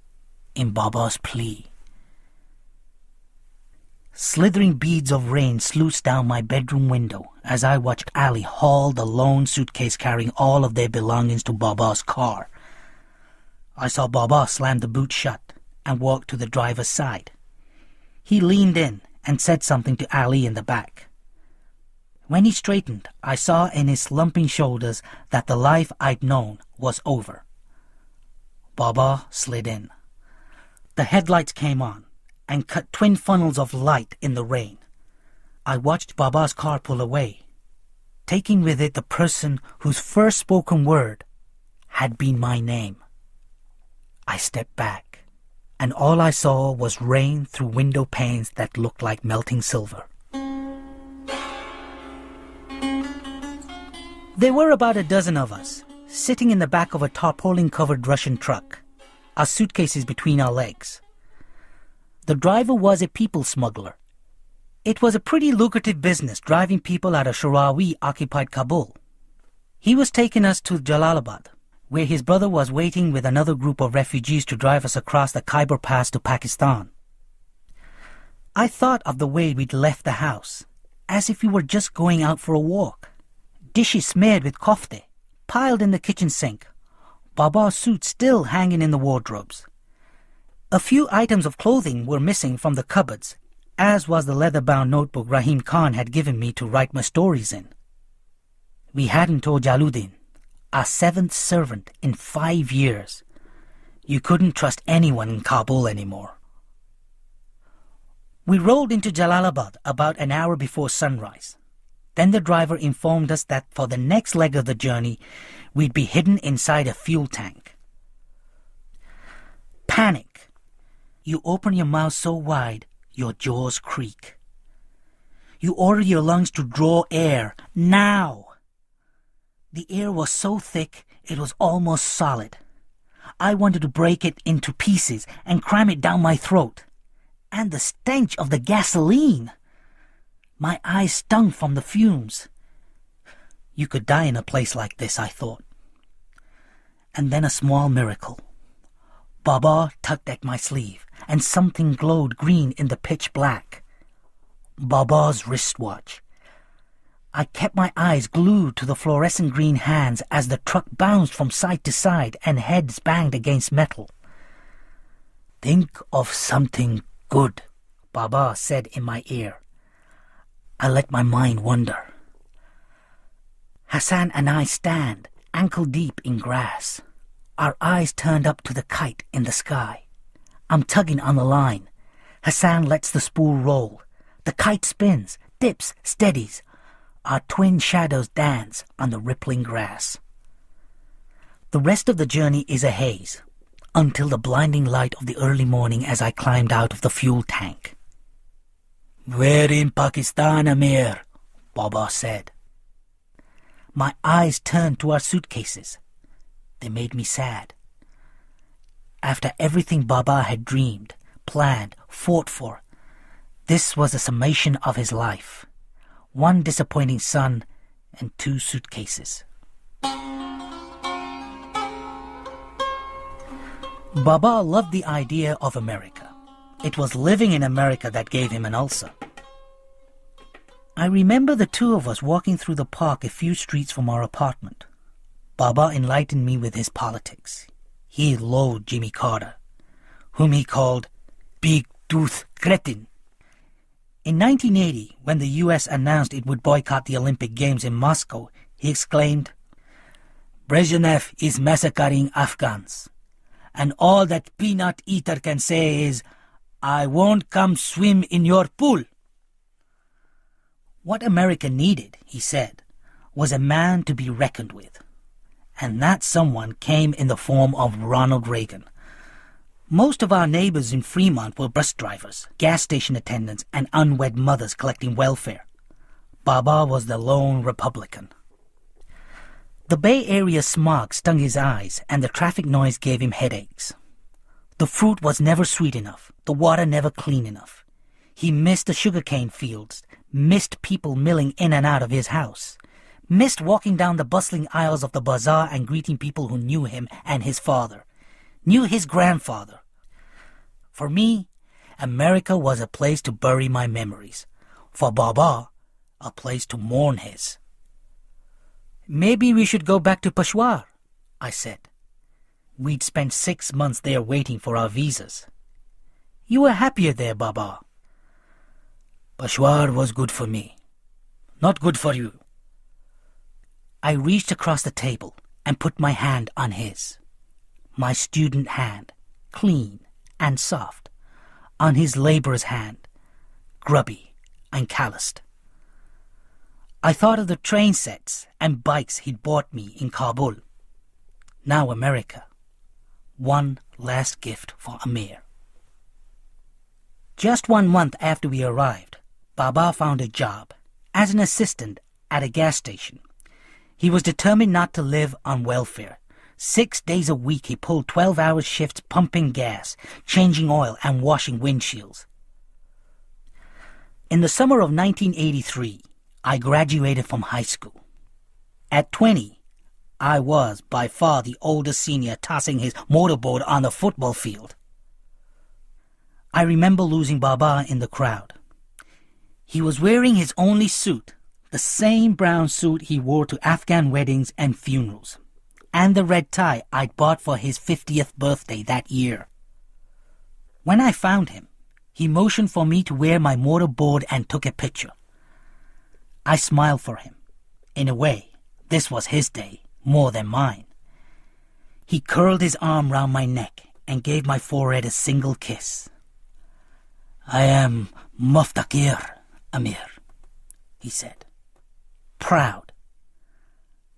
in Baba's plea. Slithering beads of rain sluiced down my bedroom window as I watched Ali haul the lone suitcase carrying all of their belongings to Baba's car. I saw Baba slam the boot shut and walk to the driver's side. He leaned in and said something to Ali in the back. When he straightened, I saw in his slumping shoulders that the life I'd known was over. Baba slid in. The headlights came on and cut twin funnels of light in the rain. I watched Baba's car pull away, taking with it the person whose first spoken word had been my name. I stepped back, and all I saw was rain through window panes that looked like melting silver. There were about a dozen of us, sitting in the back of a tarpaulin-covered Russian truck, our suitcases between our legs. The driver was a people smuggler. It was a pretty lucrative business driving people out of Shirawi-occupied Kabul. He was taking us to Jalalabad, where his brother was waiting with another group of refugees to drive us across the Khyber Pass to Pakistan. I thought of the way we'd left the house, as if we were just going out for a walk. Dishes smeared with kofte, piled in the kitchen sink, Baba's suit still hanging in the wardrobes. A few items of clothing were missing from the cupboards, as was the leather-bound notebook Rahim Khan had given me to write my stories in. We hadn't told Jaluddin, our 7th servant in 5 years. You couldn't trust anyone in Kabul anymore. We rolled into Jalalabad about an hour before sunrise. Then the driver informed us that for the next leg of the journey, we'd be hidden inside a fuel tank. Panic. You open your mouth so wide, your jaws creak. You order your lungs to draw air, now! The air was so thick, it was almost solid. I wanted to break it into pieces and cram it down my throat. And the stench of the gasoline! My eyes stung from the fumes. You could die in a place like this, I thought. And then a small miracle. Baba tugged at my sleeve, and something glowed green in the pitch black. Baba's wristwatch. I kept my eyes glued to the fluorescent green hands as the truck bounced from side to side and heads banged against metal. "Think of something good," Baba said in my ear. I let my mind wander. Hassan and I stand, ankle deep in grass, our eyes turned up to the kite in the sky. I'm tugging on the line. Hassan lets the spool roll. The kite spins, dips, steadies. Our twin shadows dance on the rippling grass. The rest of the journey is a haze, until the blinding light of the early morning as I climbed out of the fuel tank. "We're in Pakistan, Amir," Baba said. My eyes turned to our suitcases. They made me sad. After everything Baba had dreamed, planned, fought for, this was a summation of his life. 1 disappointing son and 2 suitcases. Baba loved the idea of America. It was living in America that gave him an ulcer. I remember the two of us walking through the park a few streets from our apartment. Baba enlightened me with his politics. He loathed Jimmy Carter, whom he called Big Tooth Cretin. In 1980, when the U.S. announced it would boycott the Olympic Games in Moscow, he exclaimed, "Brezhnev is massacring Afghans, and all that peanut eater can say is, 'I won't come swim in your pool.'" What America needed, he said, was a man to be reckoned with. And that someone came in the form of Ronald Reagan. Most of our neighbors in Fremont were bus drivers, gas station attendants, and unwed mothers collecting welfare. Baba was the lone Republican. The Bay Area smog stung his eyes, and the traffic noise gave him headaches. The fruit was never sweet enough, the water never clean enough. He missed the sugarcane fields, missed people milling in and out of his house, missed walking down the bustling aisles of the bazaar and greeting people who knew him and his father, knew his grandfather. For me, America was a place to bury my memories. For Baba, a place to mourn his. "Maybe we should go back to Peshawar," I said. We'd spent 6 months there waiting for our visas. "You were happier there, Baba." "Peshawar was good for me. Not good for you." I reached across the table and put my hand on his. My student hand, clean and soft, on his laborer's hand, grubby and calloused. I thought of the train sets and bikes he'd bought me in Kabul. Now America. One last gift for Amir. Just 1 month after we arrived, Baba found a job as an assistant at a gas station. He was determined not to live on welfare. 6 days a week he pulled 12-hour shifts pumping gas, changing oil, and washing windshields. In the summer of 1983, I graduated from high school. At 20, I was by far the oldest senior tossing his motorboard on the football field. I remember losing Baba in the crowd. He was wearing his only suit, the same brown suit he wore to Afghan weddings and funerals, and the red tie I'd bought for his 50th birthday that year. When I found him, he motioned for me to wear my motorboard and took a picture. I smiled for him. In a way, this was his day, more than mine. He curled his arm round my neck and gave my forehead a single kiss. "I am Muftakir, Amir," he said. Proud.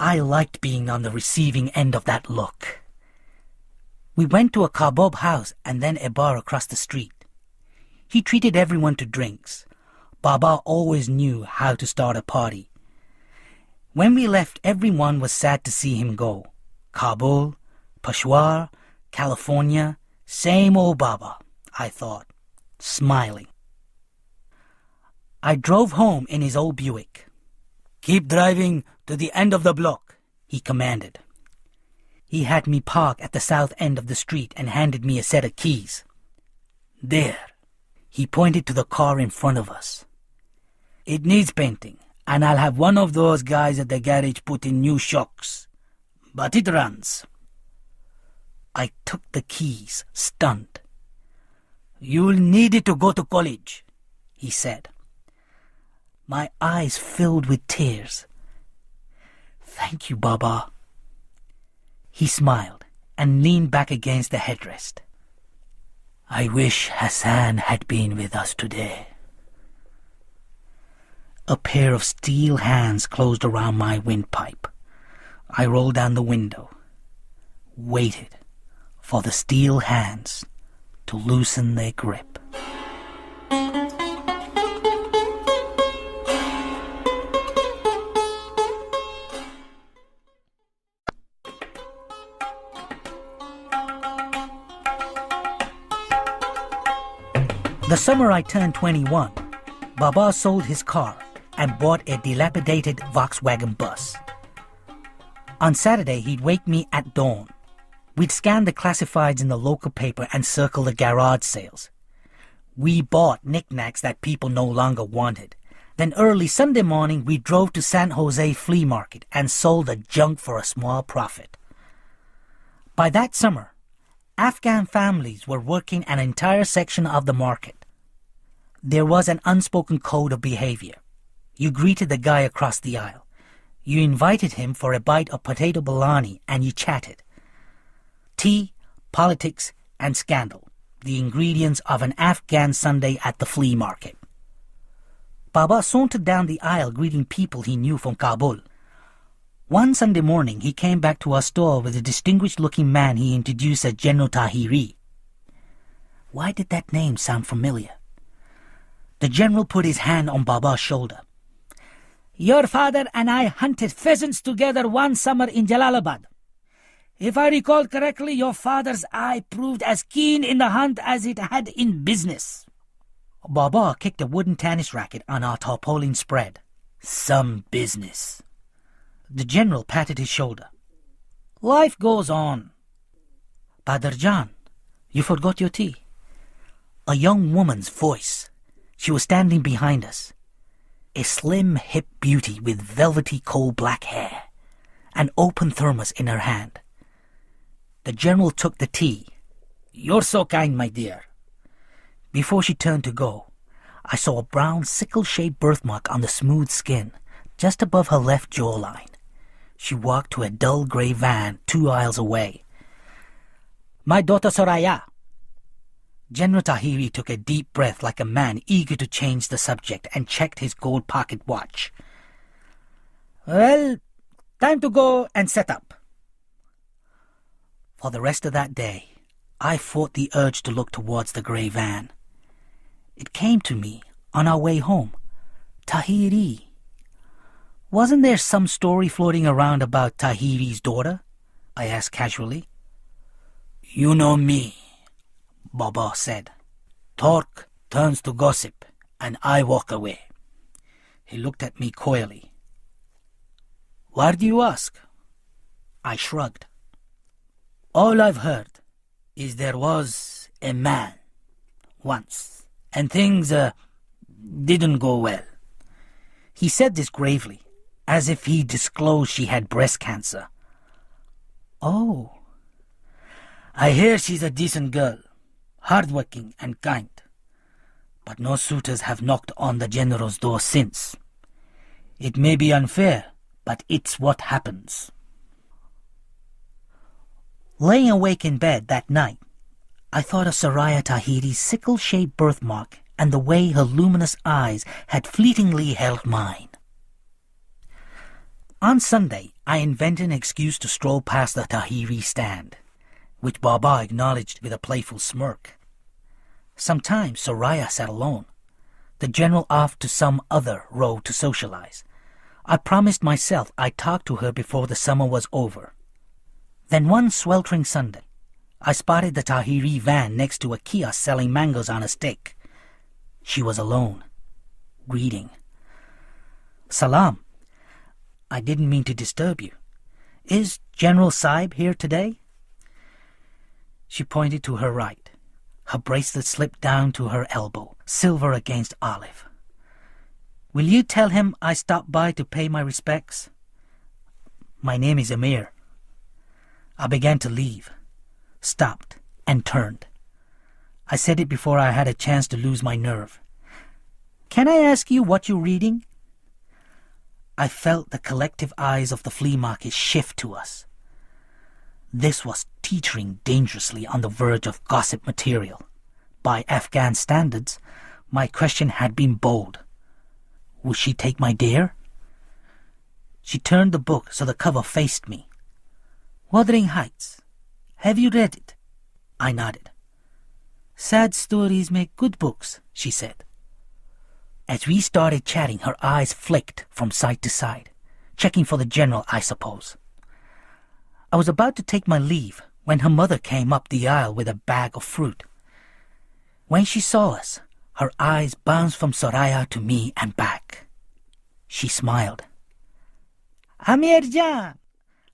I liked being on the receiving end of that look. We went to a kabob house and then a bar across the street. He treated everyone to drinks. Baba always knew how to start a party. When we left, everyone was sad to see him go. Kabul, Peshawar, California, same old Baba, I thought, smiling. I drove home in his old Buick. "Keep driving to the end of the block," he commanded. He had me park at the south end of the street and handed me a set of keys. "There," he pointed to the car in front of us. "It needs painting, and I'll have one of those guys at the garage put in new shocks. But it runs." I took the keys, stunned. "You'll need it to go to college," he said. My eyes filled with tears. "Thank you, Baba." He smiled and leaned back against the headrest. "I wish Hassan had been with us today." A pair of steel hands closed around my windpipe. I rolled down the window, waited for the steel hands to loosen their grip. The summer I turned 21, Baba sold his car and bought a dilapidated Volkswagen bus. On Saturday, he'd wake me at dawn. We'd scan the classifieds in the local paper and circle the garage sales. We bought knickknacks that people no longer wanted, Then early Sunday morning we drove to San Jose flea market and sold the junk for a small profit. By that summer, Afghan families were working an entire section of the market. There was an unspoken code of behavior. You greeted the guy across the aisle. You invited him for a bite of potato bologna and you chatted. Tea, politics, and scandal, the ingredients of an Afghan Sunday at the flea market. Baba sauntered down the aisle greeting people he knew from Kabul. One Sunday morning he came back to our store with a distinguished-looking man he introduced as General Tahiri. Why did that name sound familiar? The general put his hand on Baba's shoulder. Your father and I hunted pheasants together one summer in Jalalabad. If I recall correctly, your father's eye proved as keen in the hunt as it had in business. Baba kicked a wooden tennis racket on our tarpaulin spread. Some business. The general patted his shoulder. Life goes on. Badarjan, you forgot your tea. A young woman's voice. She was standing behind us. A slim, hip beauty with velvety coal-black hair. An open thermos in her hand. The general took the tea. You're so kind, my dear. Before she turned to go, I saw a brown sickle-shaped birthmark on the smooth skin, just above her left jawline. She walked to a dull grey van 2 aisles away. My daughter Soraya. General Tahiri took a deep breath like a man eager to change the subject and checked his gold pocket watch. Well, time to go and set up. For the rest of that day, I fought the urge to look towards the grey van. It came to me on our way home. Tahiri. Wasn't there some story floating around about Tahiri's daughter? I asked casually. You know me, Baba said. Talk turns to gossip, and I walk away. He looked at me coyly. Why do you ask? I shrugged. All I've heard is there was a man once, and things didn't go well. He said this gravely, as if he disclosed she had breast cancer. Oh. I hear she's a decent girl, hardworking and kind. But no suitors have knocked on the general's door since. It may be unfair, but it's what happens. Laying awake in bed that night, I thought of Soraya Tahiri's sickle-shaped birthmark and the way her luminous eyes had fleetingly held mine. On Sunday, I invented an excuse to stroll past the Tahiri stand, which Baba acknowledged with a playful smirk. Sometimes Soraya sat alone, the general off to some other road to socialize. I promised myself I'd talk to her before the summer was over. Then one sweltering Sunday, I spotted the Tahiri van next to a kiosk selling mangoes on a stick. She was alone, reading. Salam. I didn't mean to disturb you. Is General Saib here today? She pointed to her right. Her bracelet slipped down to her elbow, silver against olive. Will you tell him I stopped by to pay my respects? My name is Amir. I began to leave, stopped, and turned. I said it before I had a chance to lose my nerve. Can I ask you what you're reading? I felt the collective eyes of the flea market shift to us. This was teetering dangerously on the verge of gossip material. By Afghan standards, my question had been bold. Would she take my dare? She turned the book so the cover faced me. Wuthering Heights. Have you read it? I nodded. Sad stories make good books, she said. As we started chatting, her eyes flicked from side to side, checking for the general, I suppose. I was about to take my leave when her mother came up the aisle with a bag of fruit. When she saw us, her eyes bounced from Soraya to me and back. She smiled. Amirjan,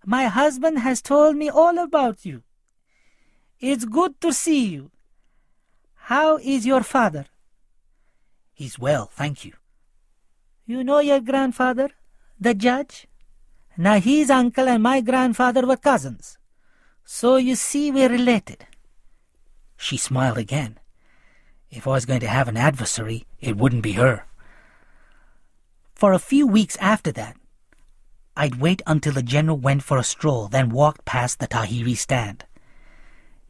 my husband has told me all about you. It's good to see you. How is your father? He's well, thank you. You know your grandfather, the judge? Now his uncle and my grandfather were cousins. So you see we're related. She smiled again. If I was going to have an adversary, it wouldn't be her. For a few weeks after that, I'd wait until the general went for a stroll, then walked past the Tahiri stand.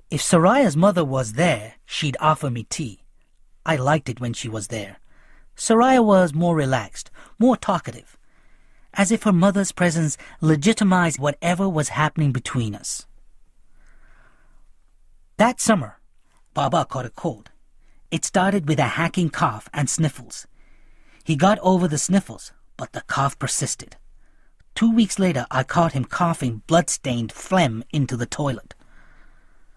If Soraya's mother was there, she'd offer me tea. I liked it when she was there. Soraya was more relaxed, more talkative, as if her mother's presence legitimized whatever was happening between us. That summer, Baba caught a cold. It started with a hacking cough and sniffles. He got over the sniffles, but the cough persisted. 2 weeks later, I caught him coughing blood-stained phlegm into the toilet.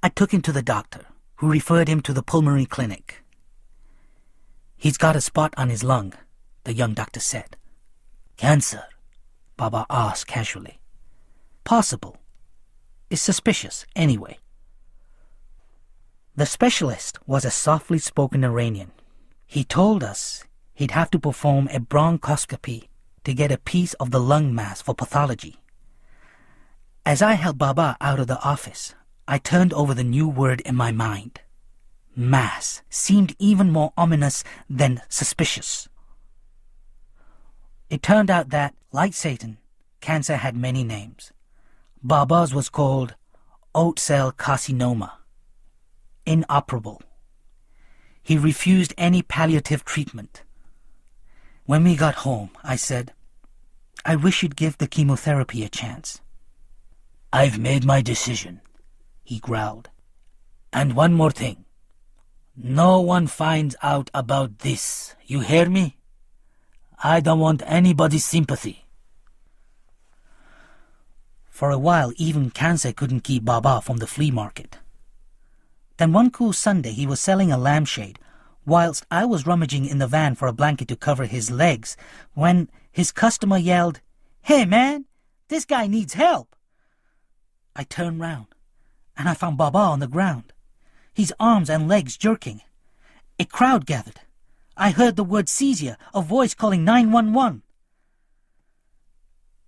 I took him to the doctor, who referred him to the pulmonary clinic. He's got a spot on his lung, the young doctor said. Cancer? Baba asked casually. Possible. It's suspicious, anyway. The specialist was a softly spoken Iranian. He told us he'd have to perform a bronchoscopy to get a piece of the lung mass for pathology. As I helped Baba out of the office, I turned over the new word in my mind. Mass seemed even more ominous than suspicious. It turned out that, like Satan, cancer had many names. Baba's was called oat cell carcinoma. Inoperable. He refused any palliative treatment. When we got home, I said, I wish you'd give the chemotherapy a chance. I've made my decision, he growled. And one more thing. No one finds out about this. You hear me? I don't want anybody's sympathy. For a while, even cancer couldn't keep Baba from the flea market. Then one cool Sunday, he was selling a lampshade, whilst I was rummaging in the van for a blanket to cover his legs, when his customer yelled, Hey man, this guy needs help. I turned round, and I found Baba on the ground, his arms and legs jerking. A crowd gathered. I heard the word seizure, a voice calling 911.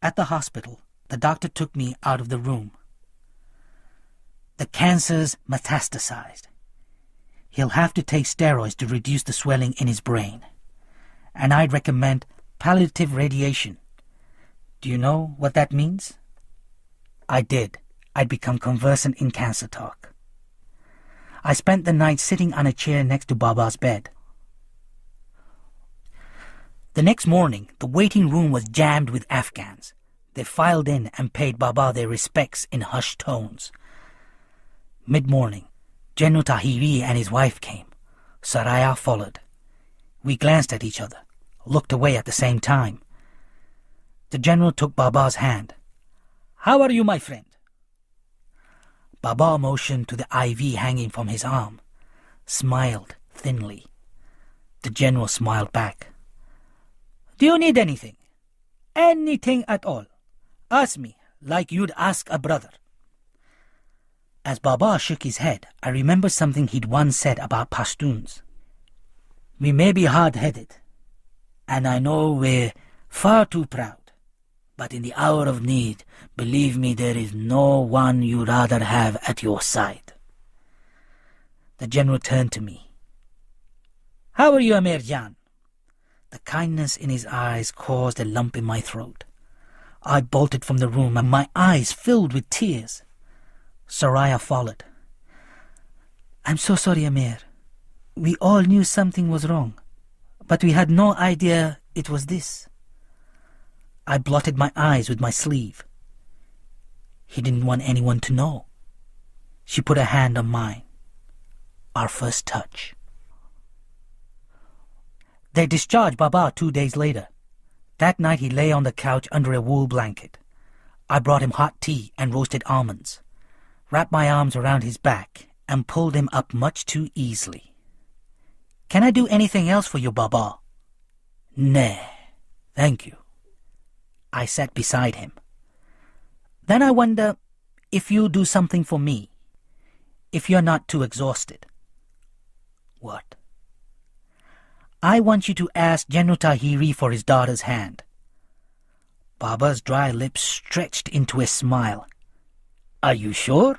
At the hospital, the doctor took me out of the room. The cancer's metastasized. He'll have to take steroids to reduce the swelling in his brain. And I'd recommend palliative radiation. Do you know what that means? I did. I'd become conversant in cancer talk. I spent the night sitting on a chair next to Baba's bed. The next morning, the waiting room was jammed with Afghans. They filed in and paid Baba their respects in hushed tones. Mid-morning, General Tahiri and his wife came. Soraya followed. We glanced at each other, looked away at the same time. The general took Baba's hand. How are you, my friend? Baba motioned to the IV hanging from his arm, smiled thinly. The general smiled back. Do you need anything? Anything at all? Ask me, like you'd ask a brother. As Baba shook his head, I remembered something he'd once said about Pashtuns. We may be hard-headed, and I know we're far too proud, but in the hour of need, believe me, there is no one you'd rather have at your side. The general turned to me. How are you, Amir Jan? The kindness in his eyes caused a lump in my throat. I bolted from the room, and my eyes filled with tears. Soraya followed. I'm so sorry, Amir. We all knew something was wrong, but we had no idea it was this. I blotted my eyes with my sleeve. He didn't want anyone to know. She put a hand on mine. Our first touch. They discharged Baba 2 days later. That night he lay on the couch under a wool blanket. I brought him hot tea and roasted almonds, wrapped my arms around his back, and pulled him up much too easily. Can I do anything else for you, Baba? Nah, thank you. I sat beside him. Then I wonder if you'll do something for me, if you're not too exhausted. What? I want you to ask General Tahiri for his daughter's hand. Baba's dry lips stretched into a smile. Are you sure?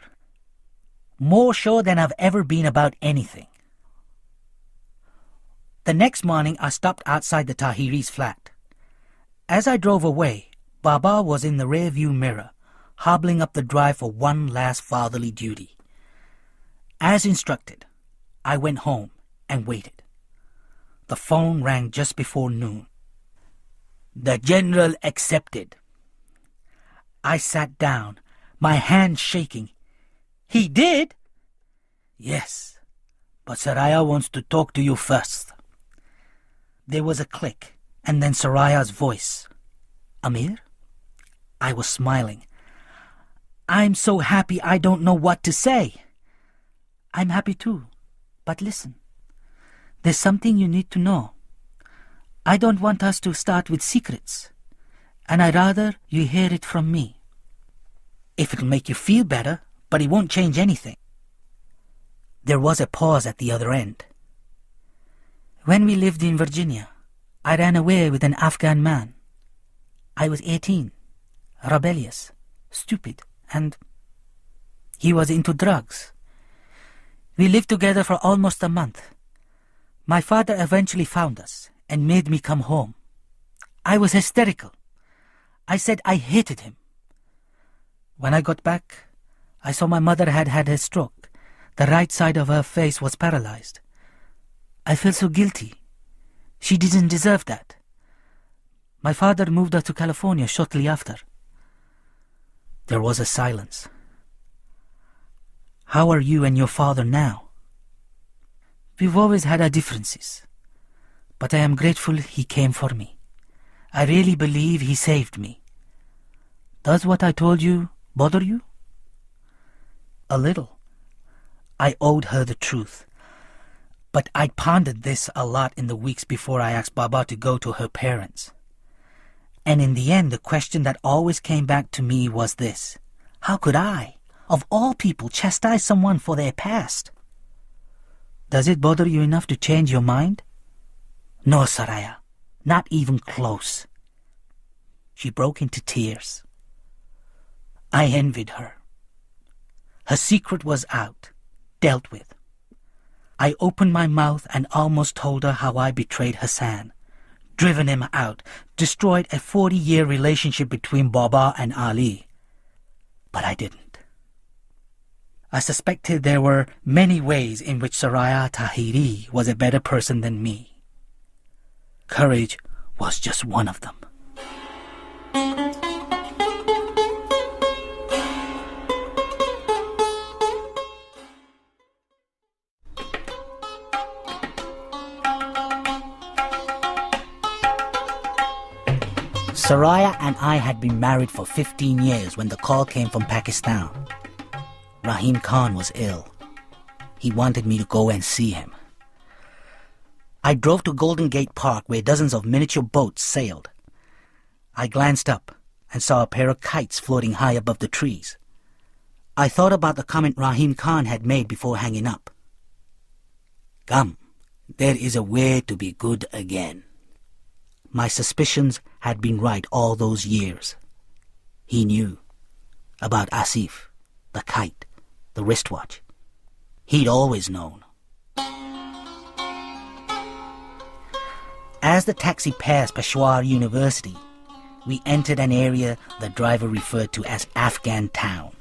More sure than I've ever been about anything. The next morning I stopped outside the Tahiri's flat. As I drove away, Baba was in the rear-view mirror, hobbling up the drive for one last fatherly duty. As instructed, I went home and waited. The phone rang just before noon. The general accepted. I sat down, my hand shaking. He did? Yes, but Saraya wants to talk to you first. There was a click, and then Saraya's voice. Amir? I was smiling. I'm so happy I don't know what to say. I'm happy too, but listen. There's something you need to know. I don't want us to start with secrets, and I'd rather you hear it from me. If it'll make you feel better, but it won't change anything. There was a pause at the other end. When we lived in Virginia, I ran away with an Afghan man. I was 18, rebellious, stupid, and he was into drugs. We lived together for almost a month. My father eventually found us and made me come home. I was hysterical. I said I hated him. When I got back, I saw my mother had had a stroke. The right side of her face was paralyzed. I felt so guilty. She didn't deserve that. My father moved her to California shortly after. There was a silence. How are you and your father now? We've always had our differences, but I am grateful he came for me. I really believe he saved me. Does what I told you bother you? A little. I owed her the truth. But I'd pondered this a lot in the weeks before I asked Baba to go to her parents. And in the end, the question that always came back to me was this. How could I, of all people, chastise someone for their past? Does it bother you enough to change your mind? No, Saraya, not even close. She broke into tears. I envied her. Her secret was out, dealt with. I opened my mouth and almost told her how I betrayed Hassan, driven him out, destroyed a 40-year relationship between Baba and Ali. But I didn't. I suspected there were many ways in which Saraya Tahiri was a better person than me. Courage was just one of them. Saraya and I had been married for 15 years when the call came from Pakistan. Rahim Khan was ill. He wanted me to go and see him. I drove to Golden Gate Park where dozens of miniature boats sailed. I glanced up and saw a pair of kites floating high above the trees. I thought about the comment Rahim Khan had made before hanging up. Come, there is a way to be good again. My suspicions had been right all those years. He knew about Asif, the kite, the wristwatch. He'd always known. As the taxi passed Peshawar University, we entered an area the driver referred to as Afghan Town.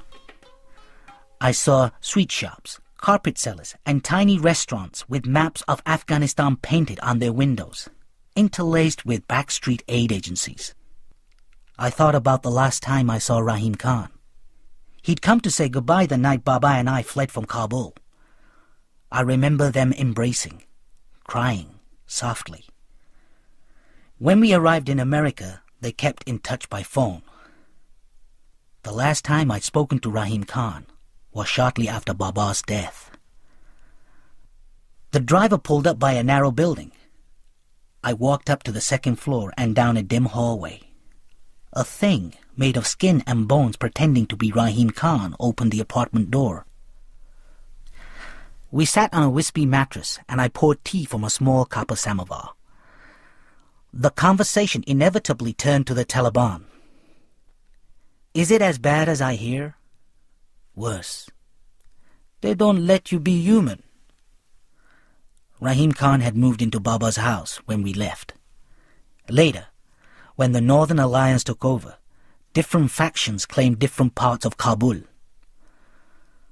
I saw sweet shops, carpet sellers, and tiny restaurants with maps of Afghanistan painted on their windows, interlaced with backstreet aid agencies. I thought about the last time I saw Rahim Khan. He'd come to say goodbye the night Baba and I fled from Kabul. I remember them embracing, crying softly. When we arrived in America, they kept in touch by phone. The last time I'd spoken to Rahim Khan was shortly after Baba's death. The driver pulled up by a narrow building. I walked up to the second floor and down a dim hallway. A thing made of skin and bones pretending to be Rahim Khan opened the apartment door. We sat on a wispy mattress and I poured tea from a small copper samovar. The conversation inevitably turned to the Taliban. Is it as bad as I hear? Worse. They don't let you be human. Rahim Khan had moved into Baba's house when we left. Later, when the Northern Alliance took over, different factions claimed different parts of Kabul.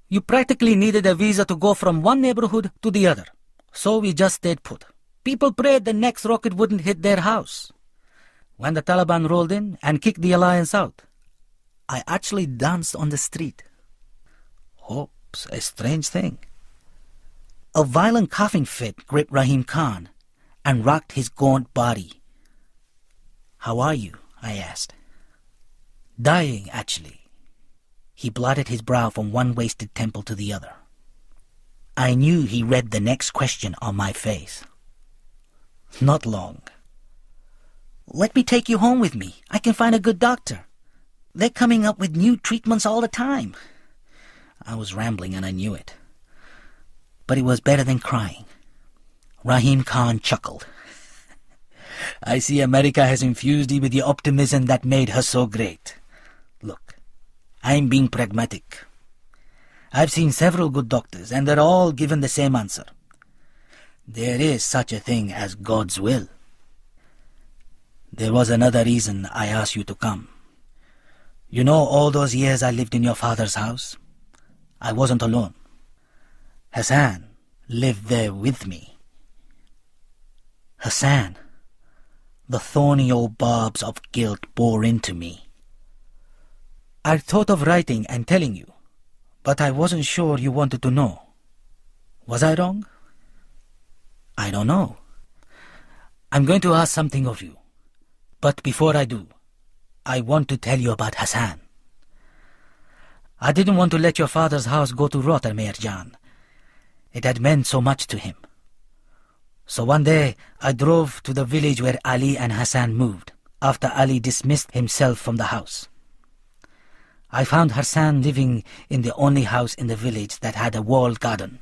You practically needed a visa to go from one neighborhood to the other, so we just stayed put. People prayed the next rocket wouldn't hit their house. When the Taliban rolled in and kicked the alliance out, I actually danced on the street. Hope's a strange thing. A violent coughing fit gripped Rahim Khan and rocked his gaunt body. How are you? I asked. Dying, actually. He blotted his brow from one wasted temple to the other. I knew he read the next question on my face. Not long. Let me take you home with me. I can find a good doctor. They're coming up with new treatments all the time. I was rambling and I knew it. But it was better than crying. Rahim Khan chuckled. I see America has infused you with the optimism that made her so great. Look, I'm being pragmatic. I've seen several good doctors, and they're all given the same answer. There is such a thing as God's will. There was another reason I asked you to come. You know all those years I lived in your father's house? I wasn't alone. Hassan lived there with me. Hassan, the thorny old barbs of guilt bore into me. I thought of writing and telling you, but I wasn't sure you wanted to know. Was I wrong? I don't know. I'm going to ask something of you. But before I do, I want to tell you about Hassan. I didn't want to let your father's house go to rot, Amir Jan. It had meant so much to him. So one day, I drove to the village where Ali and Hassan moved, after Ali dismissed himself from the house. I found Hassan living in the only house in the village that had a walled garden.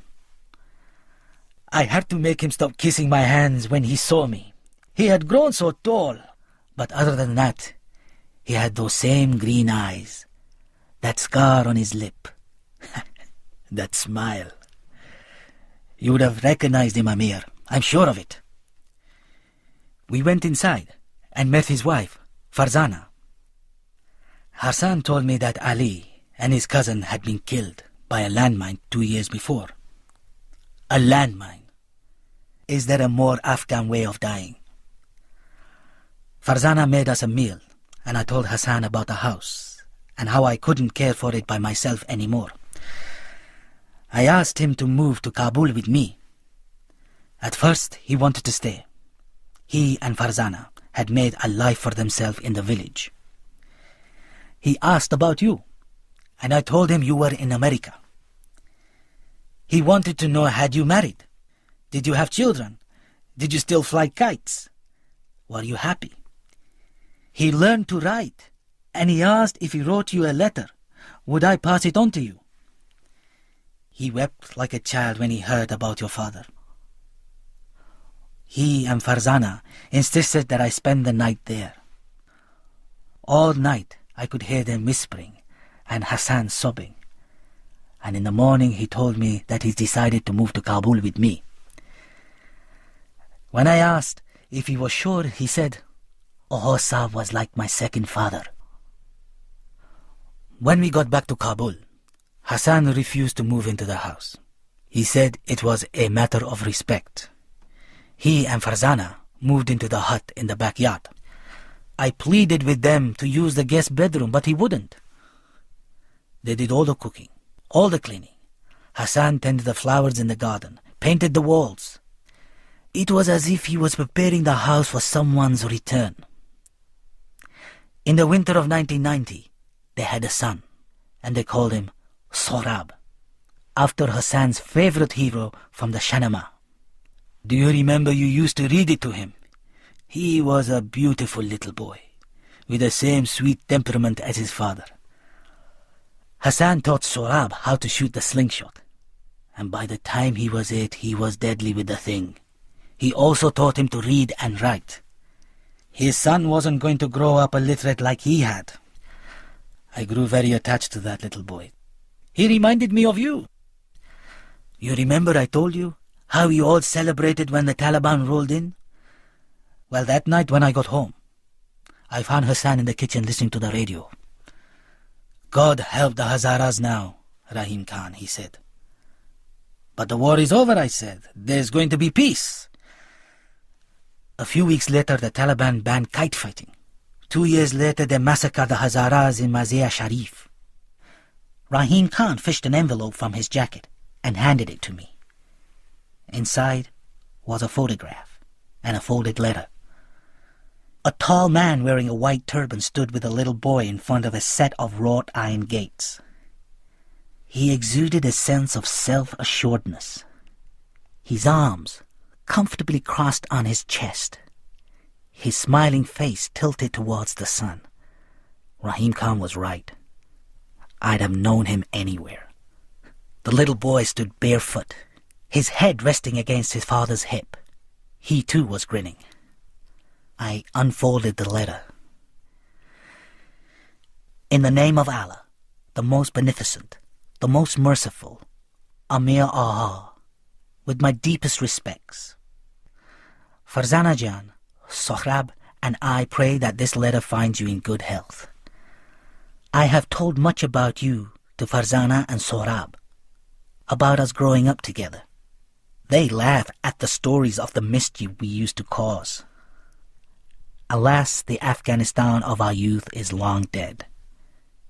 I had to make him stop kissing my hands when he saw me. He had grown so tall, but other than that, he had those same green eyes, that scar on his lip, that smile. You would have recognized him, Amir. I'm sure of it. We went inside and met his wife, Farzana. Hassan told me that Ali and his cousin had been killed by a landmine 2 years before. A landmine. Is there a more Afghan way of dying? Farzana made us a meal, and I told Hassan about the house and how I couldn't care for it by myself anymore. I asked him to move to Kabul with me. At first, he wanted to stay. He and Farzana had made a life for themselves in the village. He asked about you, and I told him you were in America. He wanted to know, had you married? Did you have children? Did you still fly kites? Were you happy? He learned to write, and he asked if he wrote you a letter, would I pass it on to you? He wept like a child when he heard about your father. He and Farzana insisted that I spend the night there. All night I could hear them whispering and Hassan sobbing. And in the morning he told me that he's decided to move to Kabul with me. When I asked if he was sure, he said, Ohosab was like my second father. When we got back to Kabul, Hassan refused to move into the house. He said it was a matter of respect. He and Farzana moved into the hut in the backyard. I pleaded with them to use the guest bedroom, but he wouldn't. They did all the cooking, all the cleaning. Hassan tended the flowers in the garden, painted the walls. It was as if he was preparing the house for someone's return. In the winter of 1990, they had a son, and they called him Sorab, after Hassan's favorite hero from the Shahnameh. Do you remember you used to read it to him? He was a beautiful little boy, with the same sweet temperament as his father. Hassan taught Sorab how to shoot the slingshot, and by the time he was 8, he was deadly with the thing. He also taught him to read and write. His son wasn't going to grow up illiterate like he had. I grew very attached to that little boy. He reminded me of you. You remember I told you how you all celebrated when the Taliban rolled in? Well, that night when I got home, I found Hassan in the kitchen listening to the radio. God help the Hazaras now, Rahim Khan, he said. But the war is over, I said. There's going to be peace. A few weeks later, the Taliban banned kite fighting. 2 years later, they massacred the Hazaras in Mazar Sharif. Rahim Khan fished an envelope from his jacket and handed it to me. Inside was a photograph and a folded letter. A tall man wearing a white turban stood with a little boy in front of a set of wrought iron gates. He exuded a sense of self-assuredness. His arms comfortably crossed on his chest. His smiling face tilted towards the sun. Rahim Khan was right. I'd have known him anywhere. The little boy stood barefoot, his head resting against his father's hip. He too was grinning. I unfolded the letter. In the name of Allah, the most beneficent, the most merciful, Amir Aha, with my deepest respects. Farzana Jan, Sohrab, and I pray that this letter finds you in good health. I have told much about you to Farzana and Sohrab, about us growing up together. They laugh at the stories of the mischief we used to cause. Alas, the Afghanistan of our youth is long dead.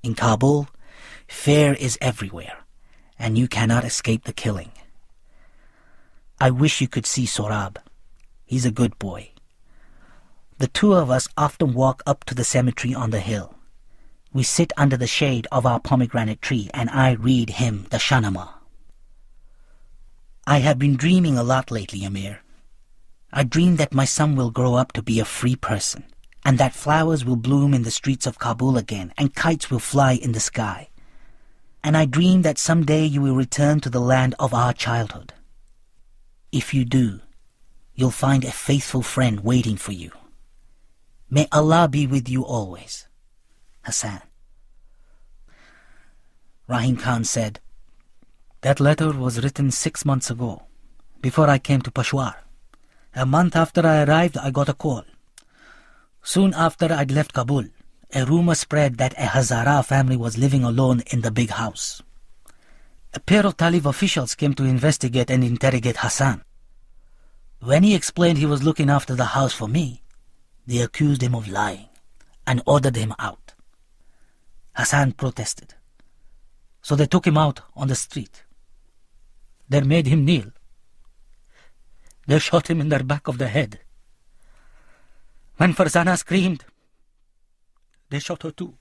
In Kabul, fear is everywhere, and you cannot escape the killing. I wish you could see Sohrab. He's a good boy. The two of us often walk up to the cemetery on the hill. We sit under the shade of our pomegranate tree, and I read him the Shahnameh. I have been dreaming a lot lately, Amir. I dream that my son will grow up to be a free person, and that flowers will bloom in the streets of Kabul again, and kites will fly in the sky. And I dream that someday you will return to the land of our childhood. If you do, you'll find a faithful friend waiting for you. May Allah be with you always. Hassan. Rahim Khan said, that letter was written 6 months ago, before I came to Peshawar. A month after I arrived, I got a call. Soon after I'd left Kabul, a rumor spread that a Hazara family was living alone in the big house. A pair of Talib officials came to investigate and interrogate Hassan. When he explained he was looking after the house for me, they accused him of lying and ordered him out. Hassan protested. So they took him out on the street. They made him kneel. They shot him in the back of the head. When Farzana screamed, they shot her too.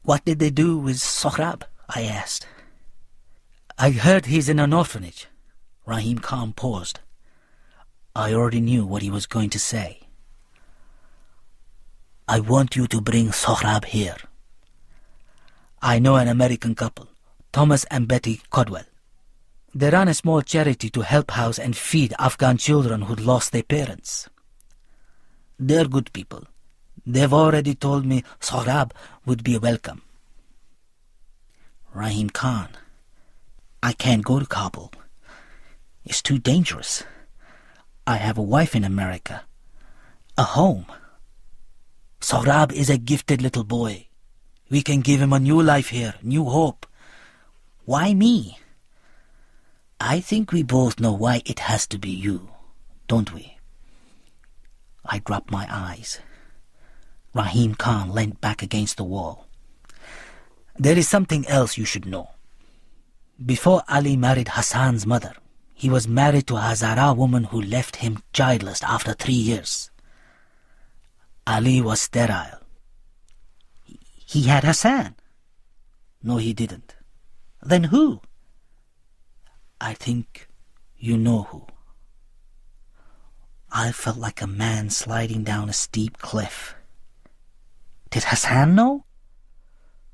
What did they do with Sohrab? I asked. I heard he's in an orphanage. Rahim Khan paused. I already knew what he was going to say. I want you to bring Sohrab here. I know an American couple, Thomas and Betty Codwell. They run a small charity to help house and feed Afghan children who'd lost their parents. They're good people. They've already told me Sohrab would be welcome. Rahim Khan, I can't go to Kabul. It's too dangerous. I have a wife in America, a home. Sohrab is a gifted little boy. We can give him a new life here, new hope. Why me? I think we both know why it has to be you, don't we? I dropped my eyes. Rahim Khan leant back against the wall. There is something else you should know. Before Ali married Hassan's mother, he was married to a Hazara woman who left him childless after 3 years. Ali was sterile. He had Hassan. No, he didn't. Then who? I think you know who. I felt like a man sliding down a steep cliff. Did Hassan know?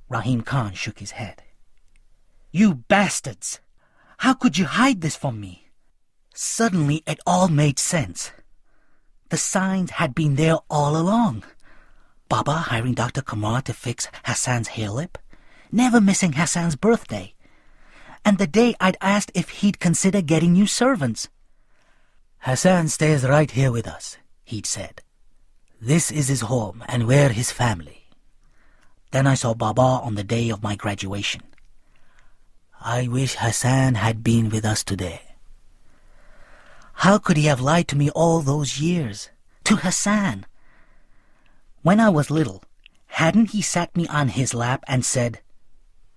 Rahim Khan shook his head. You bastards! How could you hide this from me? Suddenly it all made sense. The signs had been there all along. Baba hiring Dr. Kamar to fix Hassan's hair lip, never missing Hassan's birthday, and the day I'd asked if he'd consider getting new servants. "Hassan stays right here with us," he'd said. "This is his home, and we're his family." Then I saw Baba on the day of my graduation. I wish Hassan had been with us today. How could he have lied to me all those years? To Hassan? When I was little, hadn't he sat me on his lap and said,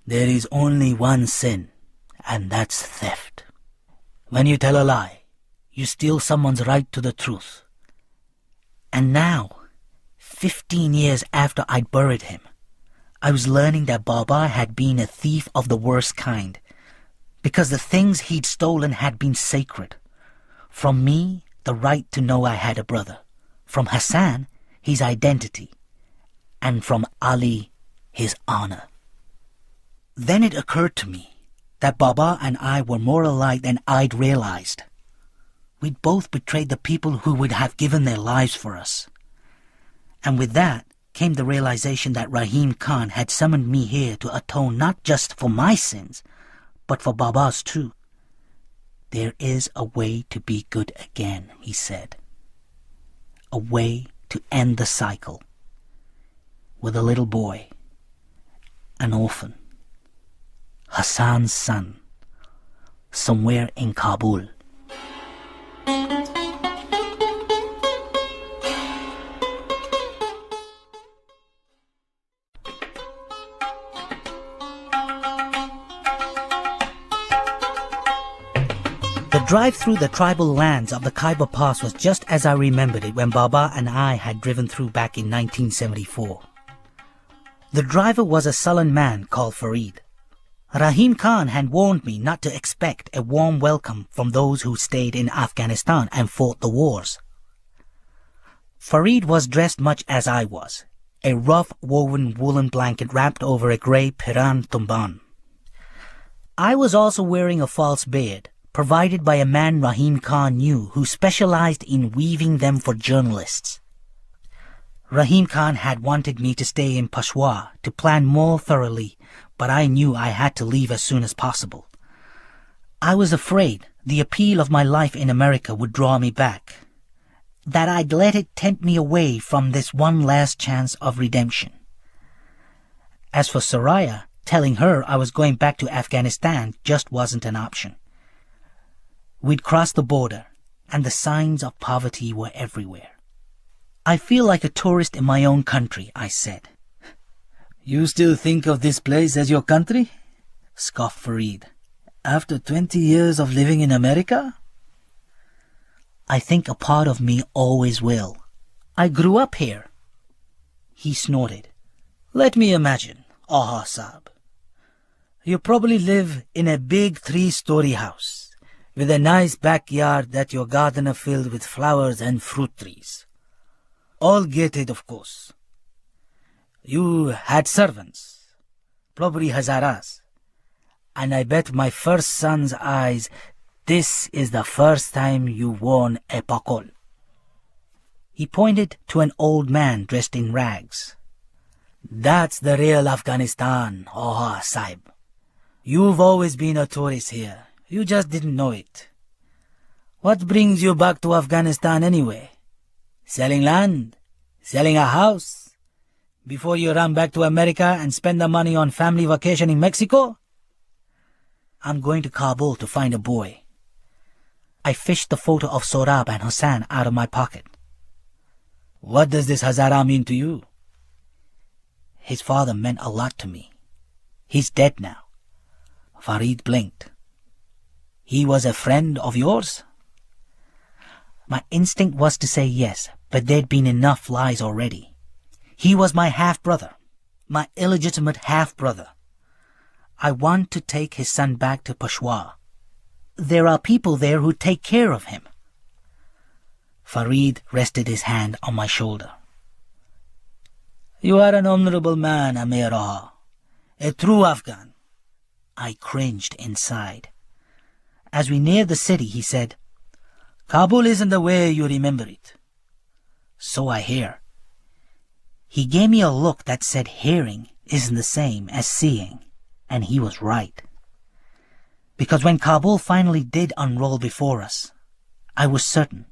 "There is only one sin, and that's theft. When you tell a lie, you steal someone's right to the truth." And now, 15 years after I'd buried him, I was learning that Baba had been a thief of the worst kind, because the things he'd stolen had been sacred. From me, the right to know I had a brother. From Hassan, his identity. And from Ali, his honor. Then it occurred to me that Baba and I were more alike than I'd realized. We'd both betrayed the people who would have given their lives for us. And with that came the realization that Rahim Khan had summoned me here to atone not just for my sins, but for Baba's too. "There is a way to be good again," he said. "A way to end the cycle." With a little boy, an orphan, Hassan's son, somewhere in Kabul. The drive through the tribal lands of the Khyber Pass was just as I remembered it when Baba and I had driven through back in 1974. The driver was a sullen man called Farid. Rahim Khan had warned me not to expect a warm welcome from those who stayed in Afghanistan and fought the wars. Farid was dressed much as I was, a rough woven woolen blanket wrapped over a grey Piran tumban. I was also wearing a false beard, provided by a man Rahim Khan knew who specialized in weaving them for journalists. Rahim Khan had wanted me to stay in Peshawar to plan more thoroughly, but I knew I had to leave as soon as possible. I was afraid the appeal of my life in America would draw me back, that I'd let it tempt me away from this one last chance of redemption. As for Soraya, telling her I was going back to Afghanistan just wasn't an option. We'd crossed the border, and the signs of poverty were everywhere. "I feel like a tourist in my own country," I said. "You still think of this place as your country?" scoffed Farid. "After 20 years of living in America?" "I think a part of me always will. I grew up here." He snorted. "Let me imagine, Aha Saab. You probably live in a big 3-story house, with a nice backyard that your gardener filled with flowers and fruit trees. All gated, of course. You had servants, probably Hazaras, and I bet my first son's eyes this is the first time you worn a pakol." He pointed to an old man dressed in rags. "That's the real Afghanistan, Aha Sahib. You've always been a tourist here. You just didn't know it. What brings you back to Afghanistan anyway? Selling land? Selling a house? Before you run back to America and spend the money on family vacation in Mexico?" "I'm going to Kabul to find a boy." I fished the photo of Sorab and Hassan out of my pocket. "What does this Hazara mean to you?" "His father meant a lot to me. He's dead now." Farid blinked. "He was a friend of yours?" My instinct was to say yes, but there'd been enough lies already. He was my half-brother, my illegitimate half-brother. I want to take his son back to Peshawar. There are people there who take care of him. Farid rested his hand on my shoulder. "You are an honorable man, Amir Aha, a true Afghan." I cringed inside. As we neared the city, he said, "Kabul isn't the way you remember it. So I hear. He gave me a look that said hearing isn't the same as seeing, and he was right. Because when Kabul finally did unroll before us, I was certain,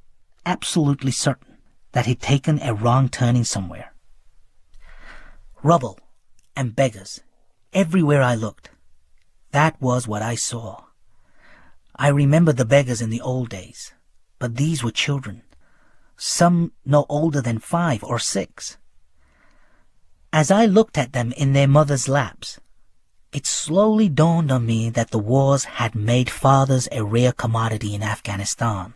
absolutely certain, that he'd taken a wrong turning somewhere. Rubble and beggars, everywhere I looked. That was what I saw. I remembered the beggars in the old days, but these were children, some no older than 5 or 6. As I looked at them in their mothers' laps, it slowly dawned on me that the wars had made fathers a rare commodity in Afghanistan.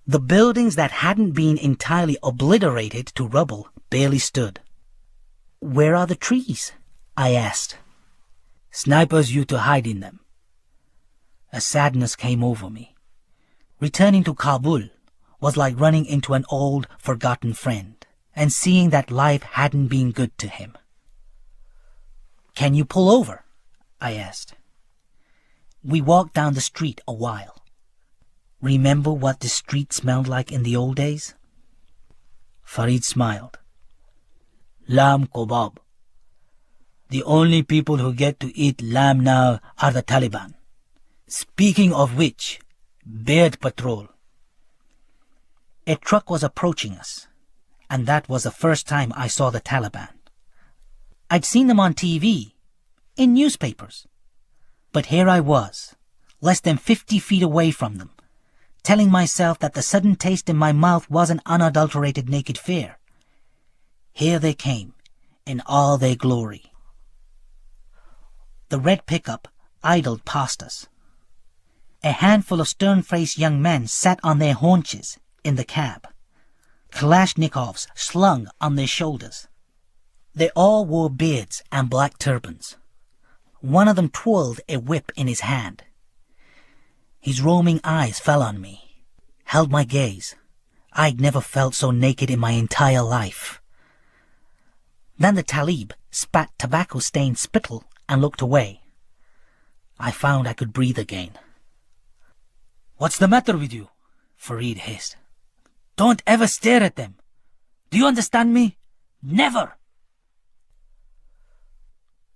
The buildings that hadn't been entirely obliterated to rubble barely stood. "Where are the trees?" I asked. "Snipers used to hide in them." A sadness came over me. Returning to Kabul was like running into an old, forgotten friend and seeing that life hadn't been good to him. "Can you pull over?" I asked. We walked down the street a while. Remember what the street smelled like in the old days? Farid smiled. "Lamb kebab. The only people who get to eat lamb now are the Taliban. Speaking of which, Beard Patrol." A truck was approaching us, and that was the first time I saw the Taliban. I'd seen them on TV, in newspapers. But here I was, less than 50 feet away from them, telling myself that the sudden taste in my mouth wasn't unadulterated naked fear. Here they came, in all their glory. The red pickup idled past us. A handful of stern-faced young men sat on their haunches in the cab, Kalashnikovs slung on their shoulders. They all wore beards and black turbans. One of them twirled a whip in his hand. His roaming eyes fell on me, held my gaze. I'd never felt so naked in my entire life. Then the Talib spat tobacco-stained spittle and looked away. I found I could breathe again. "What's the matter with you?" Farid hissed. "Don't ever stare at them. Do you understand me? Never!"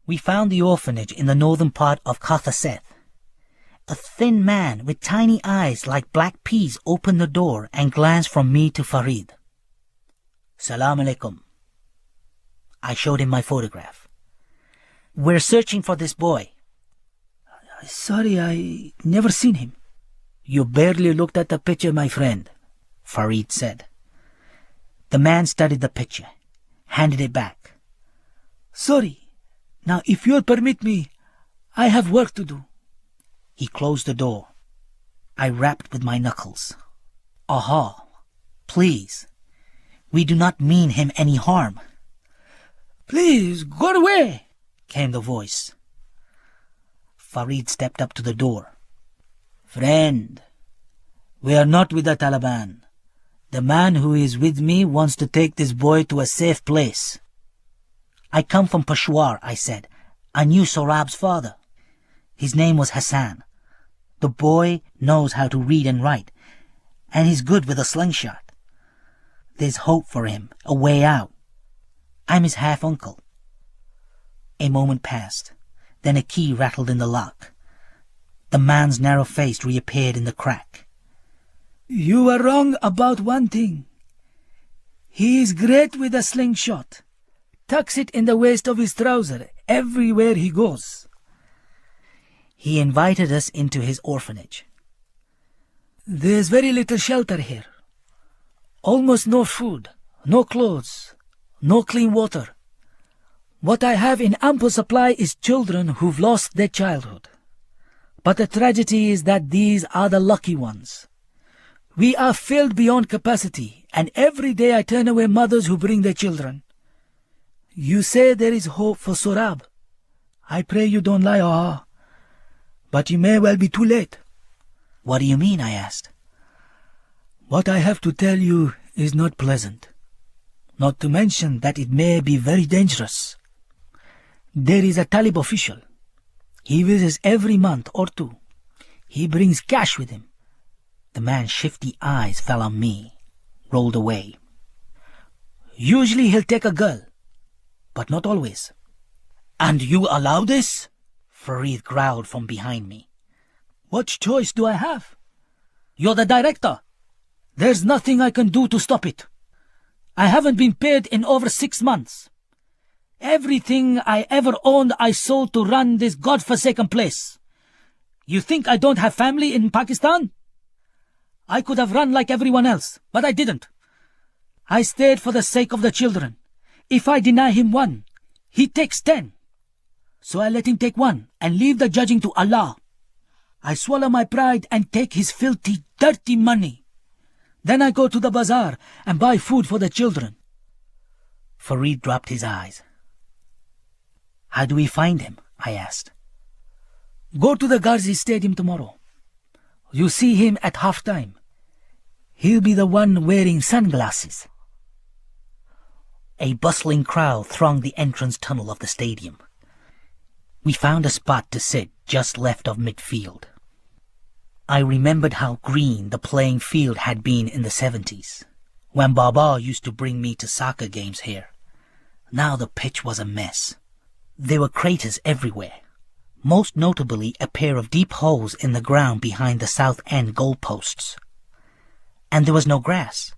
We found the orphanage in the northern part of Khathaseth. A thin man with tiny eyes like black peas opened the door and glanced from me to Farid. "Salam alaikum." I showed him my photograph. "We're searching for this boy." "Sorry, I never seen him." "You barely looked at the picture, my friend," Farid said. The man studied the picture, handed it back. "Sorry. Now, if you'll permit me, I have work to do." He closed the door. I rapped with my knuckles. "Aha, please. We do not mean him any harm." "Please, go away," came the voice. Farid stepped up to the door. "Friend, we are not with the Taliban. The man who is with me wants to take this boy to a safe place." "I come from Peshawar," I said. "I knew Sorab's father. His name was Hassan. The boy knows how to read and write, and he's good with a slingshot. There's hope for him, a way out. I'm his half-uncle." A moment passed. Then a key rattled in the lock. The man's narrow face reappeared in the crack. "You are wrong about one thing. He is great with a slingshot. Tucks it in the waist of his trouser everywhere he goes." He invited us into his orphanage. "There's very little shelter here. Almost no food, no clothes, no clean water. What I have in ample supply is children who've lost their childhood. But the tragedy is that these are the lucky ones. We are filled beyond capacity, and every day I turn away mothers who bring their children. You say there is hope for Sorab. I pray you don't lie, but you may well be too late." "What do you mean?" I asked. "What I have to tell you is not pleasant, not to mention that it may be very dangerous. There is a Talib official. He visits every month or two. He brings cash with him." The man's shifty eyes fell on me. rolled away. Usually he'll take a girl, but not always. And you allow this? Farid growled from behind me. What choice do I have? You're the director. There's nothing I can do to stop it. I haven't been paid in over 6 months. Everything I ever owned I sold to run this godforsaken place. You think I don't have family in Pakistan? I could have run like everyone else, but I didn't. I stayed for the sake of the children. If I deny him one, he takes 10. So I let him take one and leave the judging to Allah. I swallow my pride and take his filthy, dirty money. Then I go to the bazaar and buy food for the children. Farid dropped his eyes. How do we find him? I asked. Go to the Ghazi Stadium tomorrow. You see him at half-time. He'll be the one wearing sunglasses. A bustling crowd thronged the entrance tunnel of the stadium. We found a spot to sit just left of midfield. I remembered how green the playing field had been in the 70s, when Baba used to bring me to soccer games here. Now the pitch was a mess. There were craters everywhere, most notably a pair of deep holes in the ground behind the south end goalposts. And there was no grass.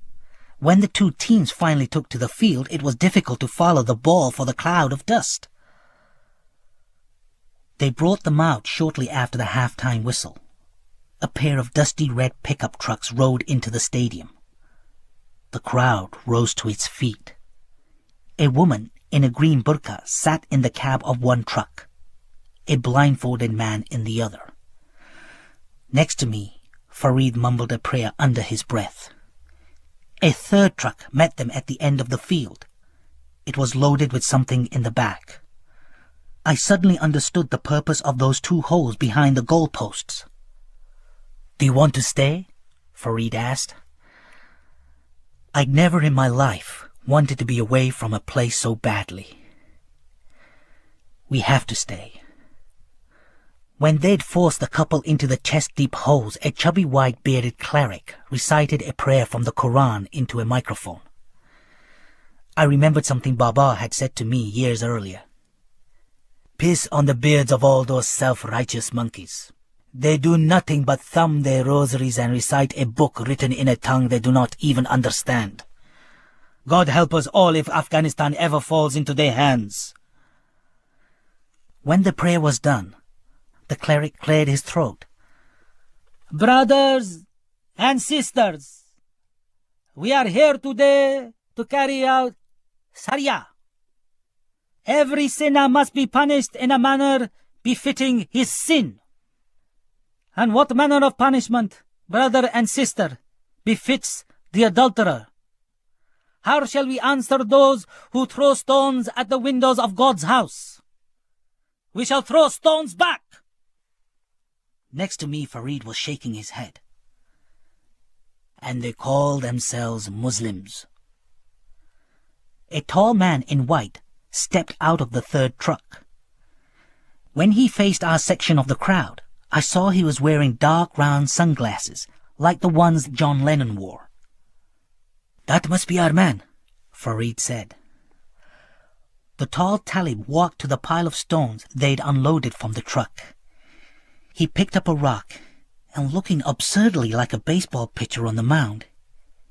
When the two teams finally took to the field, it was difficult to follow the ball for the cloud of dust. They brought them out shortly after the half-time whistle. A pair of dusty red pickup trucks rode into the stadium. The crowd rose to its feet. A woman in a green burqa sat in the cab of one truck, a blindfolded man in the other. Next to me, Farid mumbled a prayer under his breath. A third truck met them at the end of the field. It was loaded with something in the back. I suddenly understood the purpose of those two holes behind the goalposts. Do you want to stay? Farid asked. I'd never in my life wanted to be away from a place so badly. We have to stay. When they'd forced the couple into the chest-deep holes, a chubby white-bearded cleric recited a prayer from the Quran into a microphone. I remembered something Baba had said to me years earlier. Piss on the beards of all those self-righteous monkeys. They do nothing but thumb their rosaries and recite a book written in a tongue they do not even understand. God help us all if Afghanistan ever falls into their hands. When the prayer was done, the cleric cleared his throat. Brothers and sisters, we are here today to carry out Sharia. Every sinner must be punished in a manner befitting his sin. And what manner of punishment, brother and sister, befits the adulterer? How shall we answer those who throw stones at the windows of God's house? We shall throw stones back. Next to me, Farid was shaking his head. And they call themselves Muslims. A tall man in white stepped out of the third truck. When he faced our section of the crowd, I saw he was wearing dark round sunglasses, like the ones John Lennon wore. That must be our man, Farid said. The tall talib walked to the pile of stones they'd unloaded from the truck. He picked up a rock, and looking absurdly like a baseball pitcher on the mound,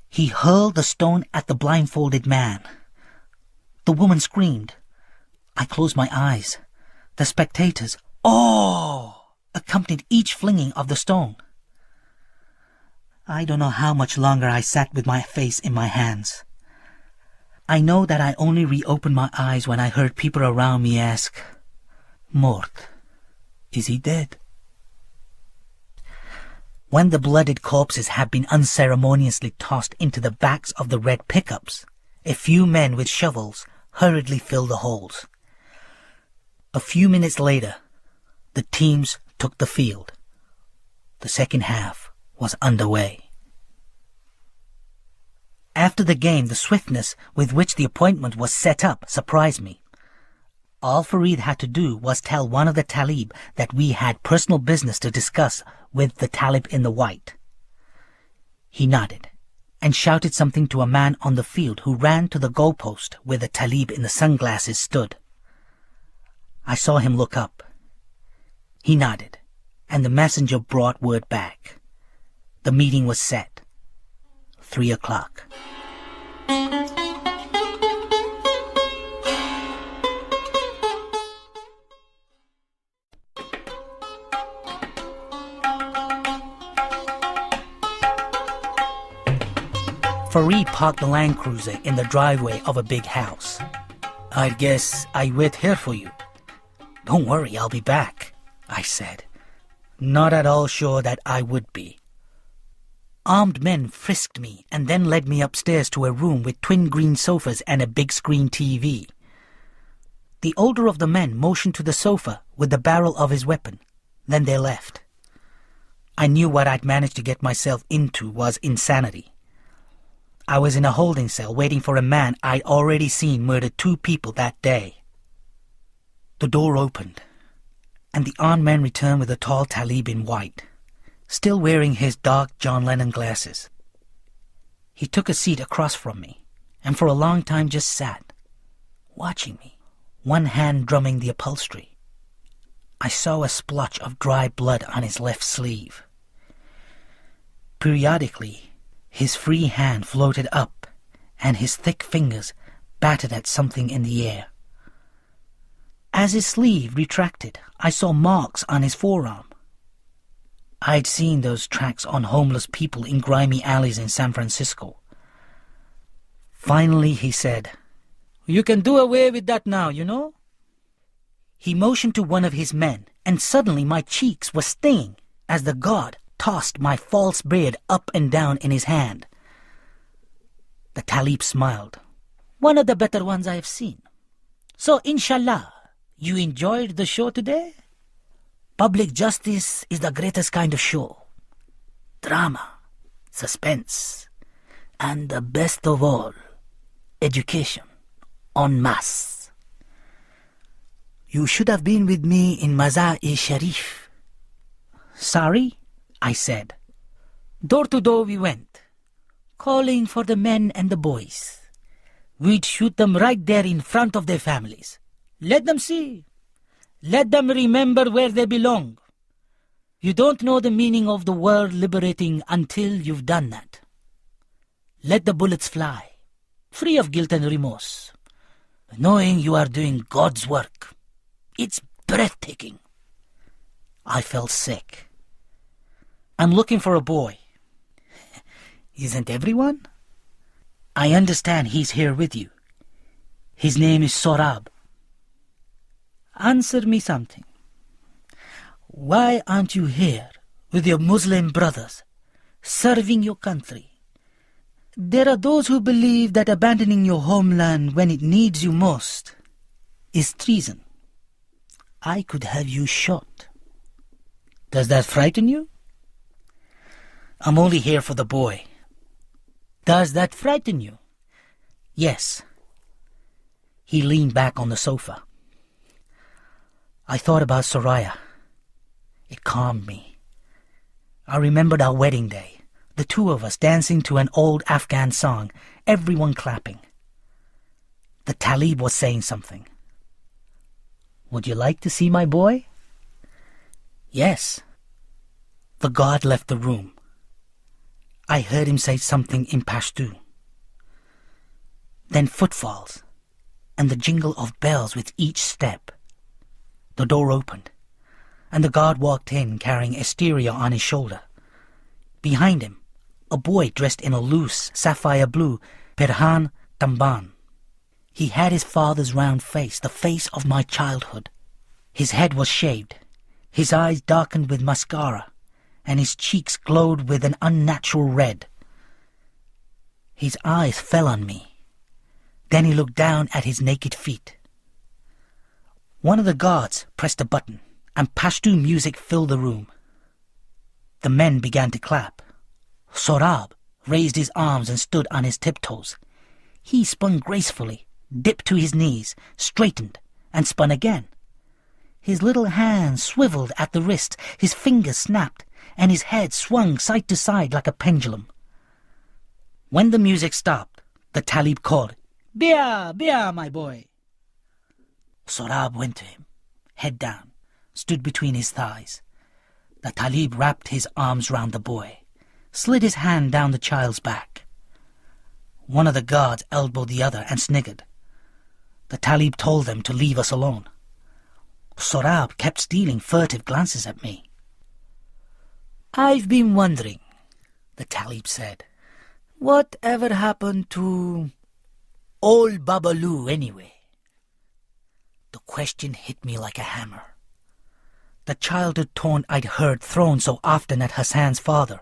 he hurled the stone at the blindfolded man. The woman screamed. I closed my eyes. The spectators, "Oh!" accompanied each flinging of the stone. I don't know how much longer I sat with my face in my hands. I know that I only reopened my eyes when I heard people around me ask, "Mort, is he dead?" When the blooded corpses had been unceremoniously tossed into the backs of the red pickups, a few men with shovels hurriedly filled the holes. A few minutes later, the teams took the field. The second half was underway. After the game, the swiftness with which the appointment was set up surprised me. All Farid had to do was tell one of the talib that we had personal business to discuss with the talib in the white. He nodded, and shouted something to a man on the field who ran to the goalpost where the talib in the sunglasses stood. I saw him look up. He nodded, and the messenger brought word back. The meeting was set. 3 o'clock. Fareed parked the Land Cruiser in the driveway of a big house. "I guess I wait here for you." "Don't worry, I'll be back," I said, not at all sure that I would be. Armed men frisked me and then led me upstairs to a room with twin green sofas and a big screen TV. The older of the men motioned to the sofa with the barrel of his weapon. Then they left. I knew what I'd managed to get myself into was insanity. I was in a holding cell waiting for a man I'd already seen murder 2 people that day. The door opened, and the armed man returned with a tall talib in white, still wearing his dark John Lennon glasses. He took a seat across from me, and for a long time just sat, watching me, one hand drumming the upholstery. I saw a splotch of dry blood on his left sleeve. Periodically, his free hand floated up, and his thick fingers battered at something in the air. As his sleeve retracted, I saw marks on his forearm. I'd seen those tracks on homeless people in grimy alleys in San Francisco. Finally, he said, "You can do away with that now, you know." He motioned to one of his men, and suddenly my cheeks were stinging as the guard tossed my false beard up and down in his hand. The talib smiled. "One of the better ones I have seen. So, inshallah, you enjoyed the show today? Public justice is the greatest kind of show. Drama, suspense, and the best of all, education, en masse. You should have been with me in Mazar-e-Sharif." "Sorry?" I said. Door to door we went, calling for the men and the boys. We'd shoot them right there in front of their families. Let them see. Let them remember where they belong. You don't know the meaning of the word liberating until you've done that. Let the bullets fly, free of guilt and remorse, knowing you are doing God's work. It's breathtaking." I felt sick. "I'm looking for a boy." "Isn't everyone?" "I understand he's here with you. His name is Sorab." "Answer me something. Why aren't you here with your Muslim brothers, serving your country? There are those who believe that abandoning your homeland when it needs you most is treason. I could have you shot. Does that frighten you?" "I'm only here for the boy." "Does that frighten you?" "Yes." He leaned back on the sofa. I thought about Soraya. It calmed me. I remembered our wedding day, the 2 of us dancing to an old Afghan song, everyone clapping. The talib was saying something. "Would you like to see my boy?" "Yes." The guard left the room. I heard him say something in Pashto. Then footfalls, and the jingle of bells with each step. The door opened, and the guard walked in carrying Asteria on his shoulder. Behind him, a boy dressed in a loose sapphire blue Pirhan Tamban. He had his father's round face, the face of my childhood. His head was shaved, his eyes darkened with mascara, and his cheeks glowed with an unnatural red. His eyes fell on me. Then he looked down at his naked feet. One of the guards pressed a button, and Pashto music filled the room. The men began to clap. Sorab raised his arms and stood on his tiptoes. He spun gracefully, dipped to his knees, straightened, and spun again. His little hands swiveled at the wrist, his fingers snapped, and his head swung side to side like a pendulum. When the music stopped, the Talib called, "Bia, Bia, my boy." Sorab went to him, head down, stood between his thighs. The Talib wrapped his arms round the boy, slid his hand down the child's back. One of the guards elbowed the other and sniggered. The Talib told them to leave us alone. Sorab kept stealing furtive glances at me. "I've been wondering," the Talib said, "whatever happened to old Babalu anyway?" The question hit me like a hammer. The childhood taunt I'd heard thrown so often at Hassan's father.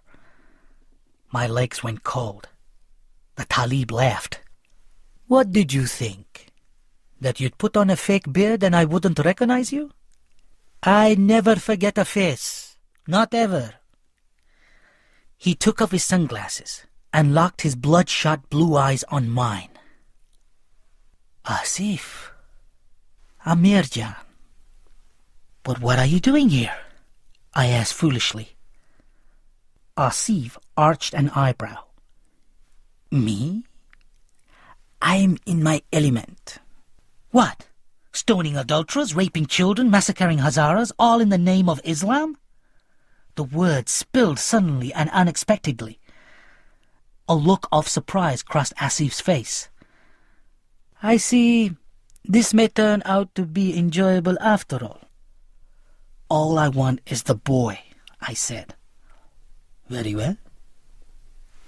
My legs went cold. The Talib laughed. "What did you think? That you'd put on a fake beard and I wouldn't recognize you? I never forget a face. Not ever." He took off his sunglasses and locked his bloodshot blue eyes on mine. "Asif, Amirjan, but what are you doing here?" I asked foolishly. Asif arched an eyebrow. "Me? I'm in my element." "What? Stoning adulterers, raping children, massacring Hazaras, all in the name of Islam?" The words spilled suddenly and unexpectedly. A look of surprise crossed Asif's face. "I see this may turn out to be enjoyable after all." "All I want is the boy," I said. "Very well.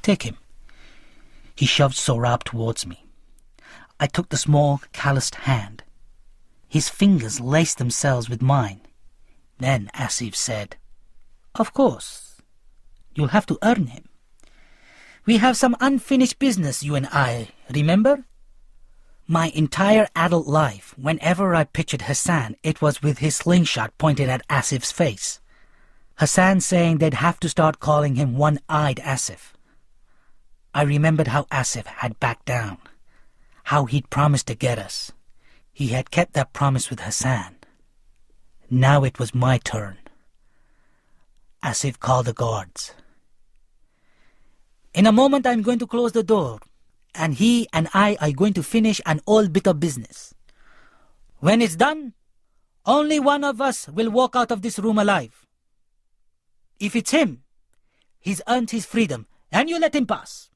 Take him." He shoved Sorab towards me. I took the small, calloused hand. His fingers laced themselves with mine. Then Asif said, "Of course, you'll have to earn him. We have some unfinished business, you and I, remember?" My entire adult life, whenever I pictured Hassan, it was with his slingshot pointed at Asif's face. Hassan saying they'd have to start calling him One-Eyed Asif. I remembered how Asif had backed down, how he'd promised to get us. He had kept that promise with Hassan. Now it was my turn. Asif called the guards. "In a moment I'm going to close the door, and he and I are going to finish an old bit of business. When it's done, only one of us will walk out of this room alive. If it's him, he's earned his freedom, and you let him pass."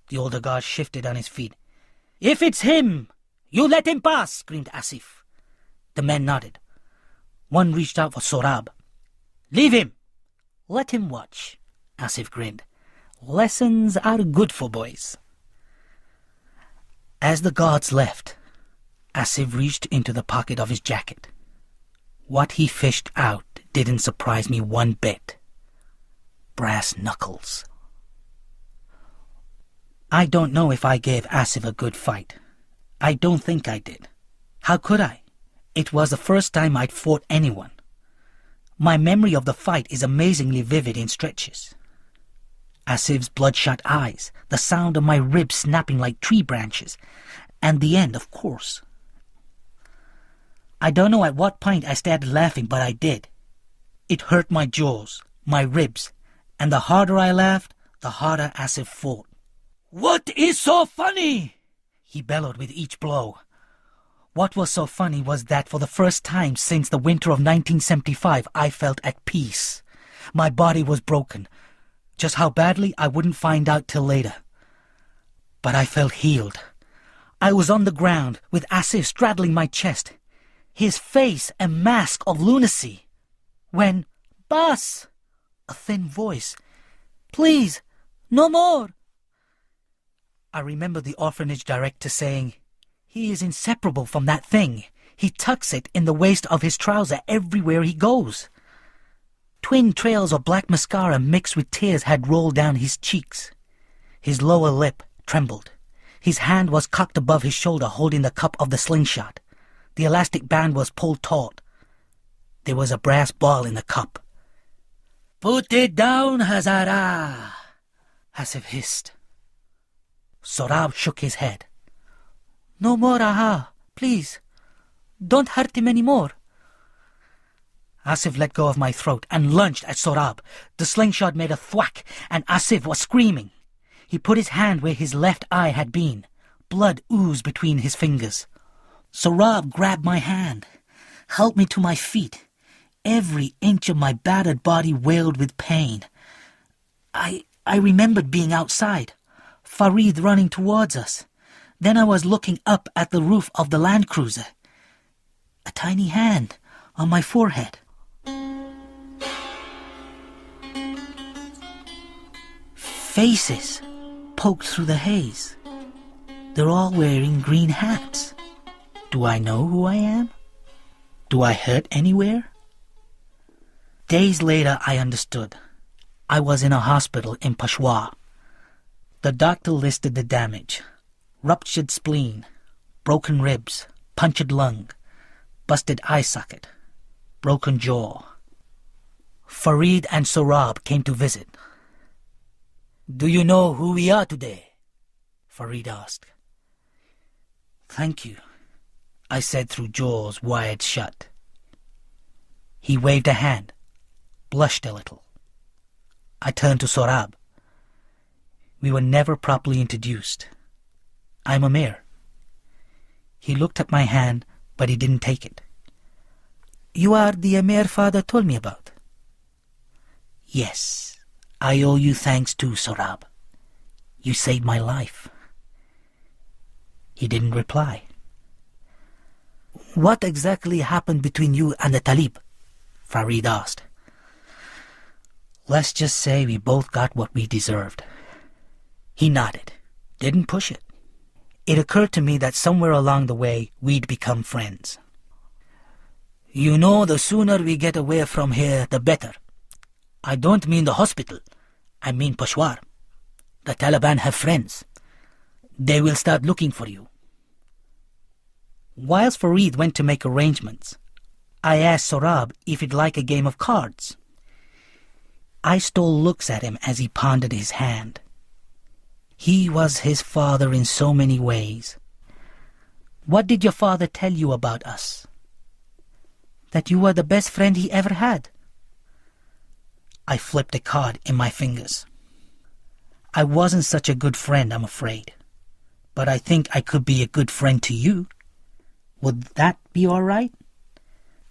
The older guard shifted on his feet. "If it's him, you let him pass," screamed Asif. The men nodded. One reached out for Sorab. "Leave him. Let him watch." Asif grinned. "Lessons are good for boys." As the guards left, Asif reached into the pocket of his jacket. What he fished out didn't surprise me one bit. Brass knuckles. I don't know if I gave Asif a good fight. I don't think I did. How could I? It was the first time I'd fought anyone. My memory of the fight is amazingly vivid in stretches. Asif's bloodshot eyes, the sound of my ribs snapping like tree branches, and the end, of course. I don't know at what point I started laughing, but I did. It hurt my jaws, my ribs, and the harder I laughed, the harder Asif fought. "What is so funny?" he bellowed with each blow. What was so funny was that for the first time since the winter of 1975, I felt at peace. My body was broken. Just how badly, I wouldn't find out till later. But I felt healed. I was on the ground, with Asif straddling my chest, his face a mask of lunacy. When, "Boss!" a thin voice, "Please, no more!" I remember the orphanage director saying, "He is inseparable from that thing. He tucks it in the waist of his trouser everywhere he goes." Twin trails of black mascara mixed with tears had rolled down his cheeks. His lower lip trembled. His hand was cocked above his shoulder holding the cup of the slingshot. The elastic band was pulled taut. There was a brass ball in the cup. "Put it down, Hazara!" Asif hissed. Sorab shook his head. "No more, Aha, please. Don't hurt him any more." Asif let go of my throat and lunged at Sorab. The slingshot made a thwack, and Asif was screaming. He put his hand where his left eye had been. Blood oozed between his fingers. Sohrab grabbed my hand, helped me to my feet. Every inch of my battered body wailed with pain. I remembered being outside, Farid running towards us. Then I was looking up at the roof of the Land Cruiser. A tiny hand on my forehead. Faces poked through the haze. They're all wearing green hats. Do I know who I am? Do I hurt anywhere? Days later, I understood. I was in a hospital in Peshawar. The doctor listed the damage. Ruptured spleen, broken ribs, punctured lung, busted eye socket, broken jaw. Farid and Sohrab came to visit. "Do you know who we are today?" Farid asked. "Thank you," I said through jaws wired shut. He waved a hand, blushed a little. I turned to Sohrab. We were never properly introduced. "I'm Amir." He looked at my hand, but he didn't take it. "You are the Amir father told me about." "Yes, I owe you thanks too, Sohrab. You saved my life." He didn't reply. "What exactly happened between you and the Talib?" Farid asked. "Let's just say we both got what we deserved." He nodded, didn't push it. It occurred to me that somewhere along the way we'd become friends. "You know, the sooner we get away from here, the better. I don't mean the hospital. I mean Peshawar. The Taliban have friends. They will start looking for you." Whilst Farid went to make arrangements, I asked Sohrab if he'd like a game of cards. I stole looks at him as he pondered his hand. He was his father in so many ways. "What did your father tell you about us?" "That you were the best friend he ever had." I flipped a card in my fingers. "I wasn't such a good friend, I'm afraid. But I think I could be a good friend to you. Would that be all right?"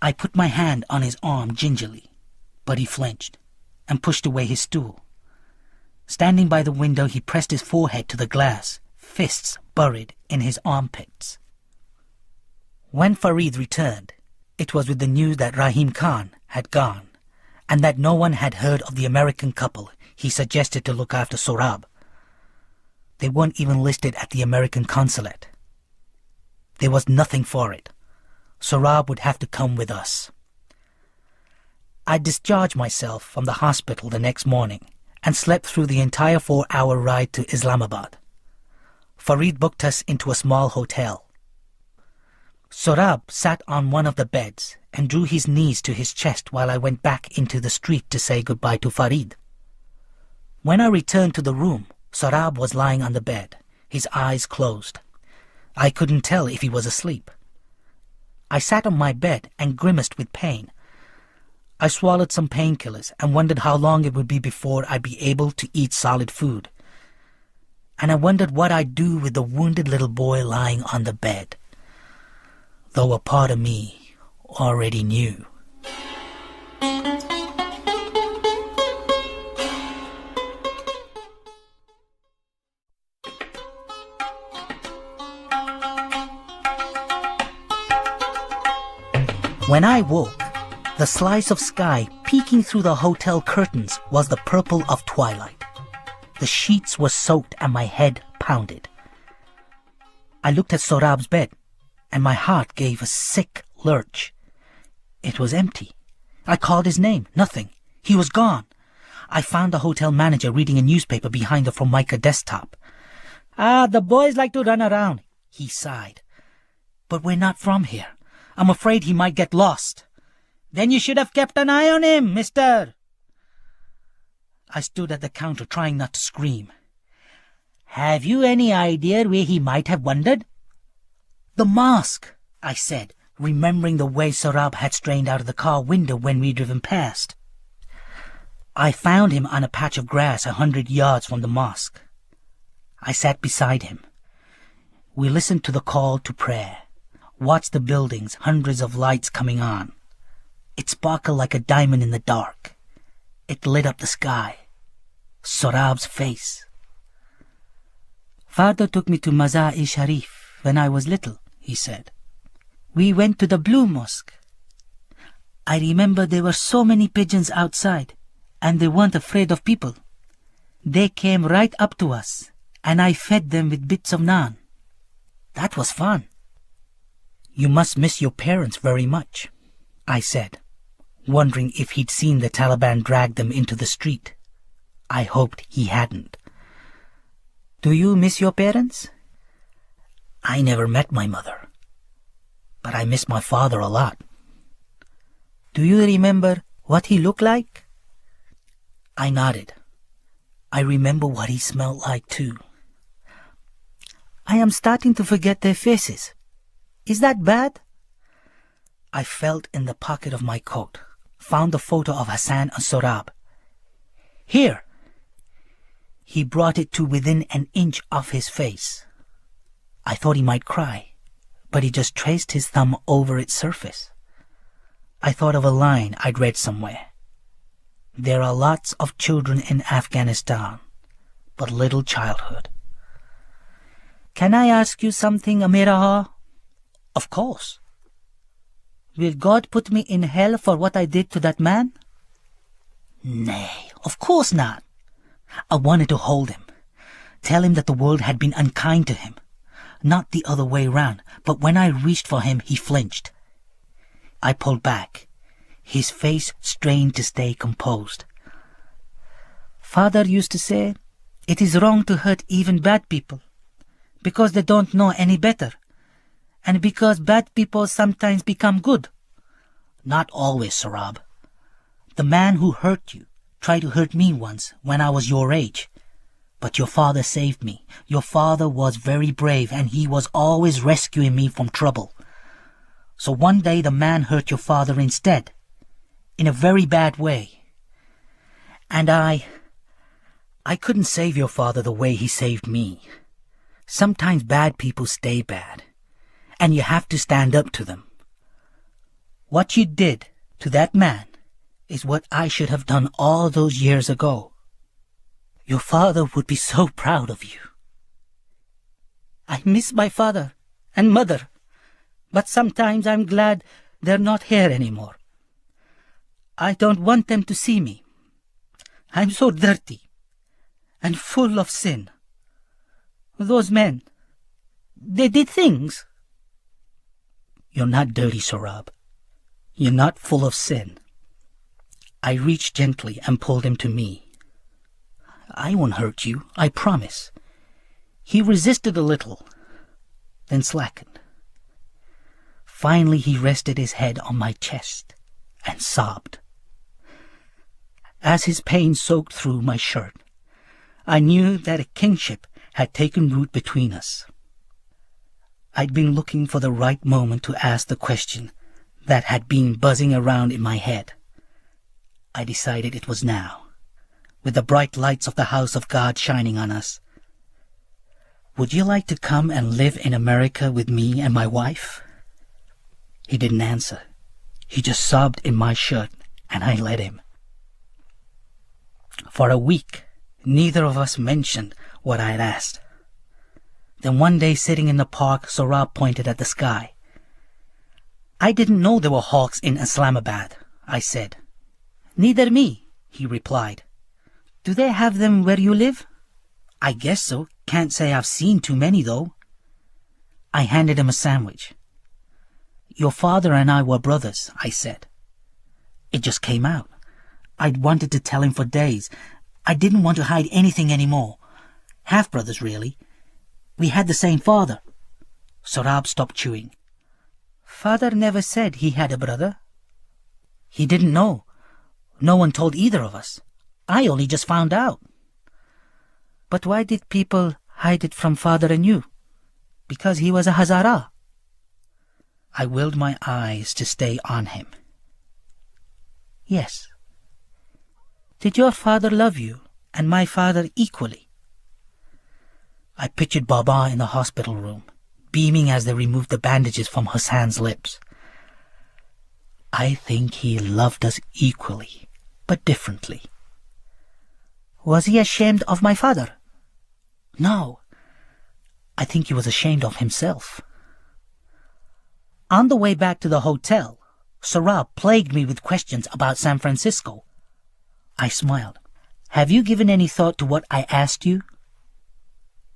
I put my hand on his arm gingerly, but he flinched and pushed away his stool. Standing by the window, he pressed his forehead to the glass, fists buried in his armpits. When Farid returned, it was with the news that Rahim Khan had gone, and that no one had heard of the American couple he suggested to look after Sohrab. They weren't even listed at the American consulate. There was nothing for it. Sohrab would have to come with us. I discharged myself from the hospital the next morning and slept through the entire 4-hour ride to Islamabad. Farid booked us into a small hotel. Sohrab sat on one of the beds and drew his knees to his chest while I went back into the street to say goodbye to Farid. When I returned to the room, Sohrab was lying on the bed, his eyes closed. I couldn't tell if he was asleep. I sat on my bed and grimaced with pain. I swallowed some painkillers and wondered how long it would be before I'd be able to eat solid food. And I wondered what I'd do with the wounded little boy lying on the bed, though a part of me already knew. When I woke, the slice of sky peeking through the hotel curtains was the purple of twilight. The sheets were soaked and my head pounded. I looked at Sohrab's bed, and my heart gave a sick lurch. It was empty. I called his name. Nothing. He was gone. I found the hotel manager reading a newspaper behind the Formica desktop. The boys like to run around," he sighed. "But we're not from here. I'm afraid he might get lost." "Then you should have kept an eye on him, mister." I stood at the counter trying not to scream. "Have you any idea where he might have wandered?" "The mosque," I said, remembering the way Sohrab had strained out of the car window when we'd driven past. "I found him on a patch of grass 100 yards from the mosque. I sat beside him. We listened to the call to prayer, watched the buildings, hundreds of lights coming on. It sparkled like a diamond in the dark. It lit up the sky. Sorab's face. "Father took me to Mazar-e-Sharif when I was little," he said. "We went to the Blue Mosque. I remember there were so many pigeons outside, and they weren't afraid of people. They came right up to us, and I fed them with bits of naan. That was fun." "You must miss your parents very much," I said, wondering if he'd seen the Taliban drag them into the street. I hoped he hadn't. "Do you miss your parents?" "I never met my mother, but I miss my father a lot." "Do you remember what he looked like?" I nodded. I remember what he smelled like, too. "I am starting to forget their faces. Is that bad?" I felt in the pocket of my coat, found the photo of Hassan and Sorab. "Here!" He brought it to within an inch of his face. I thought he might cry, but he just traced his thumb over its surface. I thought of a line I'd read somewhere. "There are lots of children in Afghanistan, but little childhood." "Can I ask you something, Amiraha?" "Of course." "Will God put me in hell for what I did to that man?" "Nay, of course not." I wanted to hold him, tell him that the world had been unkind to him, not the other way round, but when I reached for him, he flinched. I pulled back. His face strained to stay composed. "Father used to say, it is wrong to hurt even bad people, because they don't know any better, and because bad people sometimes become good." "Not always, Sorab. The man who hurt you tried to hurt me once when I was your age. But your father saved me. Your father was very brave, and he was always rescuing me from trouble. So one day the man hurt your father instead, in a very bad way. And I couldn't save your father the way he saved me. Sometimes bad people stay bad, and you have to stand up to them. What you did to that man is what I should have done all those years ago. Your father would be so proud of you." "I miss my father and mother, but sometimes I'm glad they're not here anymore. I don't want them to see me. I'm so dirty and full of sin. Those men, they did things." "You're not dirty, Sorab. You're not full of sin." I reached gently and pulled him to me. "I won't hurt you, I promise." He resisted a little, then slackened. Finally he rested his head on my chest and sobbed. As his pain soaked through my shirt, I knew that a kinship had taken root between us. I'd been looking for the right moment to ask the question that had been buzzing around in my head. I decided it was now, with the bright lights of the house of God shining on us. "Would you like to come and live in America with me and my wife?" He didn't answer. He just sobbed in my shirt, and I let him. For a week, neither of us mentioned what I had asked. Then one day, sitting in the park, Sorab pointed at the sky. "I didn't know there were hawks in Islamabad," I said. "Neither me," he replied. "Do they have them where you live?" "I guess so. Can't say I've seen too many, though." I handed him a sandwich. "Your father and I were brothers," I said. It just came out. I'd wanted to tell him for days. I didn't want to hide anything anymore. Half-brothers, really. We had the same father. Sorab stopped chewing. "Father never said he had a brother." "He didn't know. No one told either of us. I only just found out." "But why did people hide it from father and you? Because he was a Hazara?" I willed my eyes to stay on him. "Yes." "Did your father love you and my father equally?" I pictured Baba in the hospital room, beaming as they removed the bandages from Hassan's lips. I think he loved us equally, but differently. Was he ashamed of my father? No. I think he was ashamed of himself. On the way back to the hotel, Sarab plagued me with questions about San Francisco. I smiled. Have you given any thought to what I asked you?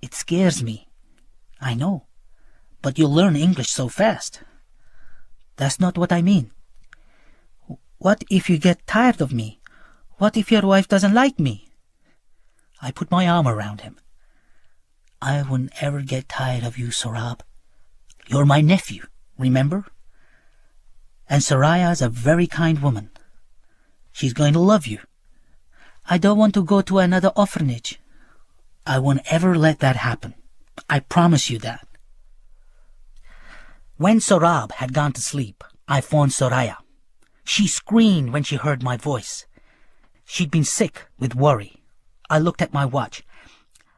It scares me. I know. But you'll learn English so fast. That's not what I mean. What if you get tired of me? What if your wife doesn't like me? I put my arm around him. I wouldn't ever get tired of you, Sarab. You're my nephew, remember? And Soraya's a very kind woman. She's going to love you. I don't want to go to another orphanage. I won't ever let that happen. I promise you that. When Sarab had gone to sleep, I phoned Soraya. She screamed when she heard my voice. She'd been sick with worry. I looked at my watch.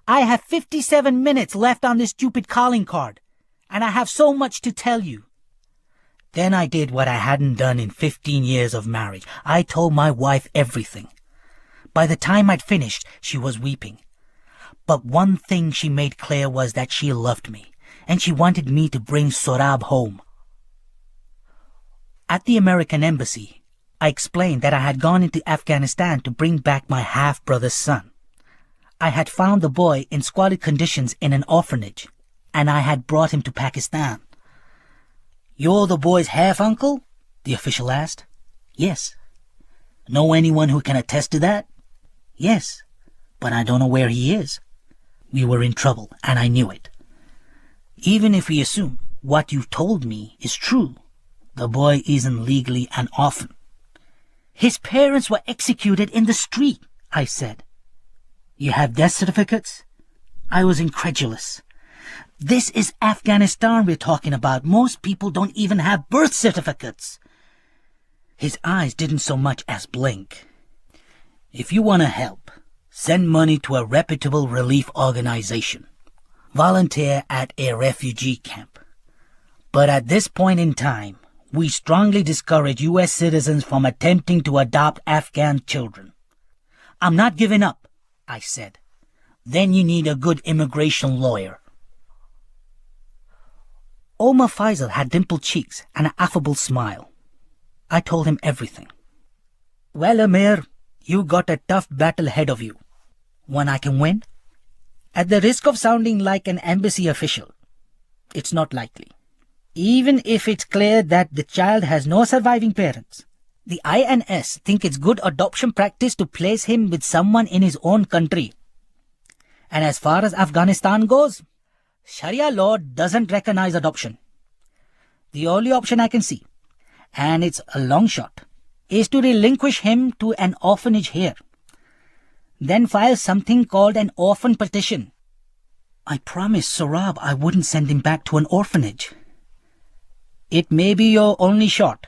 I have 57 minutes left on this stupid calling card, and I have so much to tell you. Then I did what I hadn't done in 15 years of marriage. I told my wife everything. By the time I'd finished, she was weeping. But one thing she made clear was that she loved me, and she wanted me to bring Sorab home. At the American embassy, I explained that I had gone into Afghanistan to bring back my half-brother's son. I had found the boy in squalid conditions in an orphanage, and I had brought him to Pakistan. You're the boy's half-uncle? The official asked. Yes. Know anyone who can attest to that? Yes, but I don't know where he is. We were in trouble, and I knew it. Even if we assume what you've told me is true, the boy isn't legally an orphan. His parents were executed in the street, I said. You have death certificates? I was incredulous. This is Afghanistan we're talking about. Most people don't even have birth certificates. His eyes didn't so much as blink. If you want to help, send money to a reputable relief organization. Volunteer at a refugee camp. But at this point in time, we strongly discourage U.S. citizens from attempting to adopt Afghan children. I'm not giving up, I said. Then you need a good immigration lawyer. Omar Faisal had dimpled cheeks and an affable smile. I told him everything. Well, Amir, you got a tough battle ahead of you. One I can win? At the risk of sounding like an embassy official, it's not likely. Even if it's clear that the child has no surviving parents, the INS think it's good adoption practice to place him with someone in his own country. And as far as Afghanistan goes, Sharia law doesn't recognize adoption. The only option I can see, and it's a long shot, is to relinquish him to an orphanage here. Then file something called an orphan petition. I promised Sorab I wouldn't send him back to an orphanage. It may be your only shot.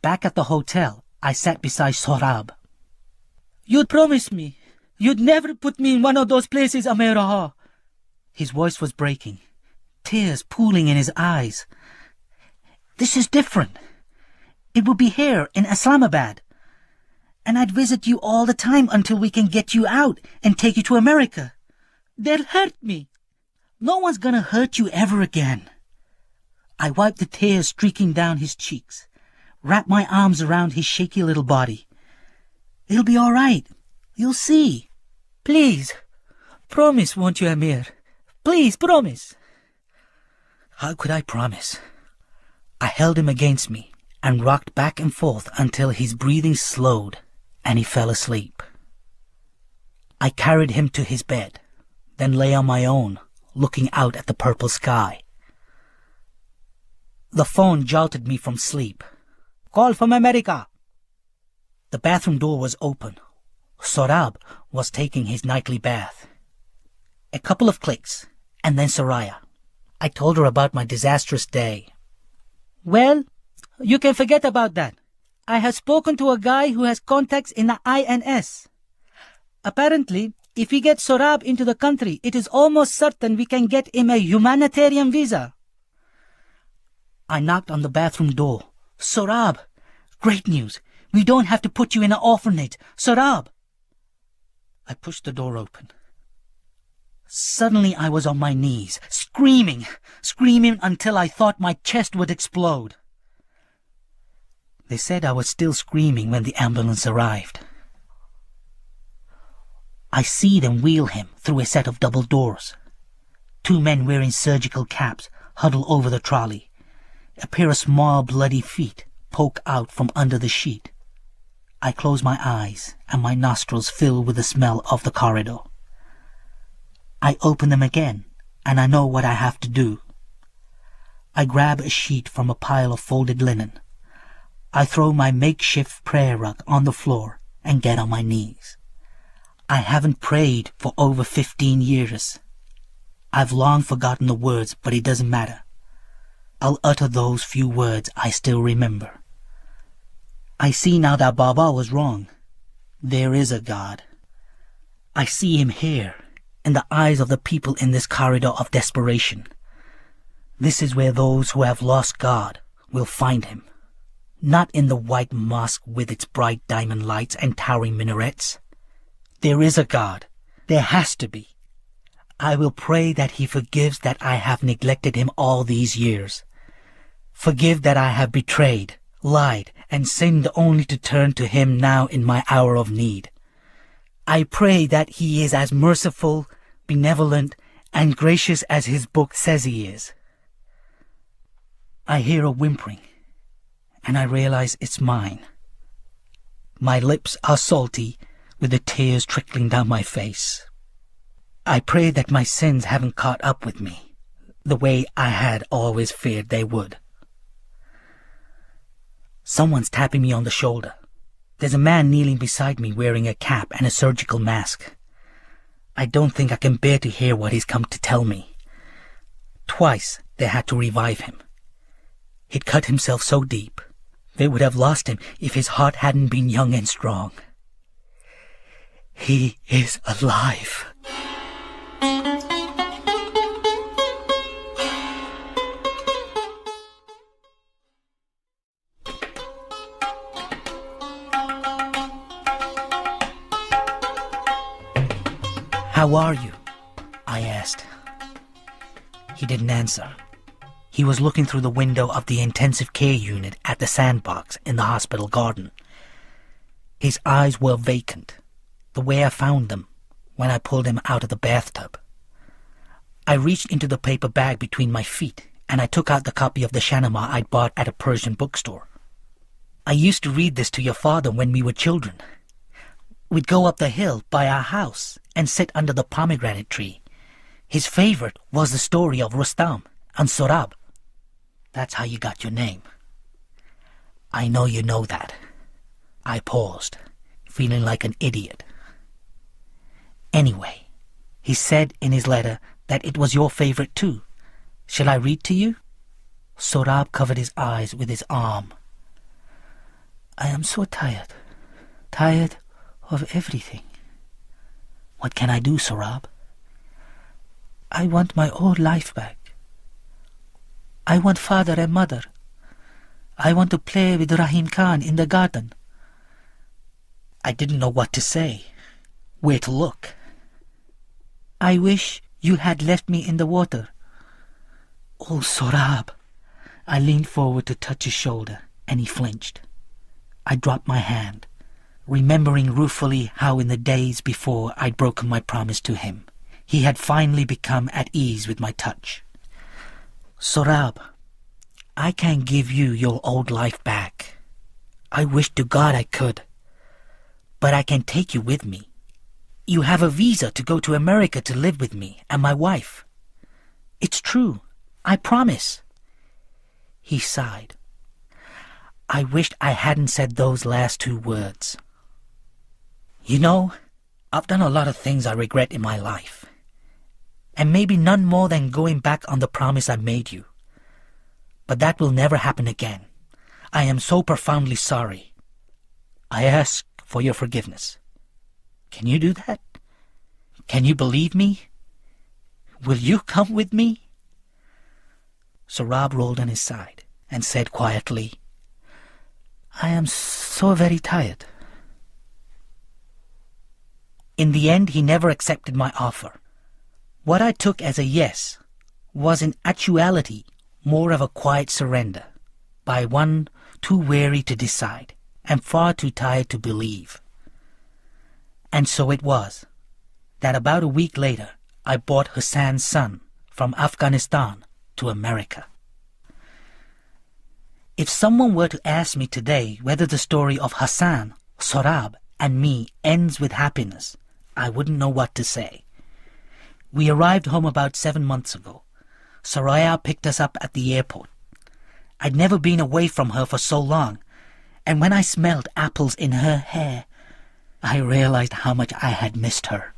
Back at the hotel, I sat beside Sorab. You'd promised me. You'd never put me in one of those places, Amir. His voice was breaking, tears pooling in his eyes. This is different. It would be here in Islamabad. And I'd visit you all the time until we can get you out and take you to America. They'll hurt me. No one's gonna hurt you ever again. I wiped the tears streaking down his cheeks, wrapped my arms around his shaky little body. It'll be all right. You'll see. Please, promise, won't you, Amir? Please, promise. How could I promise? I held him against me and rocked back and forth until his breathing slowed and he fell asleep. I carried him to his bed, then lay on my own, looking out at the purple sky. The phone jolted me from sleep. Call from America. The bathroom door was open. Sorab was taking his nightly bath. A couple of clicks, and then Soraya. I told her about my disastrous day. Well, you can forget about that. I have spoken to a guy who has contacts in the INS. Apparently, If we get Sorab into the country, it is almost certain we can get him a humanitarian visa. I knocked on the bathroom door. Sorab! Great news! We don't have to put you in an orphanage. Sorab! I pushed the door open. Suddenly I was on my knees, screaming until I thought my chest would explode. They said I was still screaming when the ambulance arrived. I see them wheel him through a set of double doors. 2 men wearing surgical caps huddle over the trolley. A pair of small bloody feet poke out from under the sheet. I close my eyes and my nostrils fill with the smell of the corridor. I open them again and I know what I have to do. I grab a sheet from a pile of folded linen. I throw my makeshift prayer rug on the floor and get on my knees. I haven't prayed for over 15 years. I've long forgotten the words, but it doesn't matter. I'll utter those few words I still remember. I see now that Baba was wrong. There is a God. I see him here, in the eyes of the people in this corridor of desperation. This is where those who have lost God will find him. Not in the white mosque with its bright diamond lights and towering minarets. There is a God. There has to be. I will pray that he forgives that I have neglected him all these years. Forgive that I have betrayed, lied, and sinned only to turn to him now in my hour of need. I pray that he is as merciful, benevolent, and gracious as his book says he is. I hear a whimpering, and I realize it's mine. My lips are salty, with the tears trickling down my face. I pray that my sins haven't caught up with me, the way I had always feared they would. Someone's tapping me on the shoulder. There's a man kneeling beside me wearing a cap and a surgical mask. I don't think I can bear to hear what he's come to tell me. Twice they had to revive him. He'd cut himself so deep, they would have lost him if his heart hadn't been young and strong. He is alive. How are you? I asked. He didn't answer. He was looking through the window of the intensive care unit at the sandbox in the hospital garden. His eyes were vacant, the way I found them when I pulled him out of the bathtub. I reached into the paper bag between my feet and I took out the copy of the Shahnameh I'd bought at a Persian bookstore. I used to read this to your father when we were children. We'd go up the hill by our house and sit under the pomegranate tree. His favorite was the story of Rustam and Sorab. That's how you got your name. I know you know that. I paused, feeling like an idiot. Anyway, he said in his letter that it was your favorite too. Shall I read to you? Sorab covered his eyes with his arm. I am so tired. Tired of everything. What can I do, Sorab? I want my old life back. I want father and mother. I want to play with Rahim Khan in the garden. I didn't know what to say, where to look. I wish you had left me in the water. Oh, Sorab. I leaned forward to touch his shoulder, and he flinched. I dropped my hand, remembering ruefully how in the days before I'd broken my promise to him, he had finally become at ease with my touch. Sorab, I can't give you your old life back. I wish to God I could. But I can take you with me. You have a visa to go to America to live with me and my wife. It's true. I promise. He sighed. I wished I hadn't said those last 2 words. You know, I've done a lot of things I regret in my life. And maybe none more than going back on the promise I made you. But that will never happen again. I am so profoundly sorry. I ask for your forgiveness. Can you do that? Can you believe me? Will you come with me?" Sohrab rolled on his side and said quietly, "I am so very tired." In the end, he never accepted my offer. What I took as a yes was in actuality more of a quiet surrender by one too weary to decide and far too tired to believe. And so it was that about a week later I brought Hassan's son from Afghanistan to America. If someone were to ask me today whether the story of Hassan, Sohrab, and me ends with happiness, I wouldn't know what to say. We arrived home about 7 months ago. Soraya picked us up at the airport. I'd never been away from her for so long, and when I smelled apples in her hair, I realized how much I had missed her.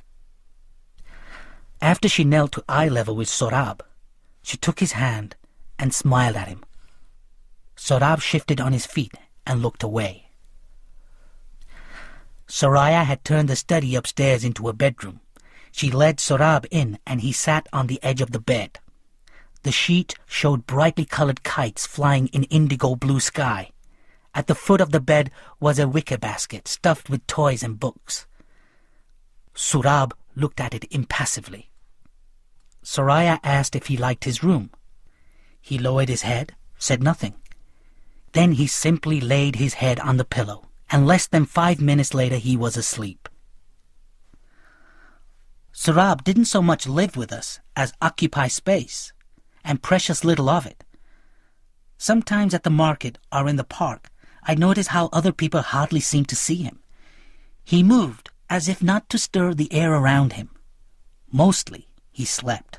After she knelt to eye level with Sohrab, she took his hand and smiled at him. Sohrab shifted on his feet and looked away. Soraya had turned the study upstairs into a bedroom. She led Sohrab in and he sat on the edge of the bed. The sheet showed brightly colored kites flying in indigo blue sky. At the foot of the bed was a wicker basket stuffed with toys and books. Sohrab looked at it impassively. Soraya asked if he liked his room. He lowered his head, said nothing. Then he simply laid his head on the pillow, and less than 5 minutes later he was asleep. Sohrab didn't so much live with us as occupy space, and precious little of it. Sometimes at the market or in the park, I noticed how other people hardly seemed to see him. He moved as if not to stir the air around him. Mostly, he slept.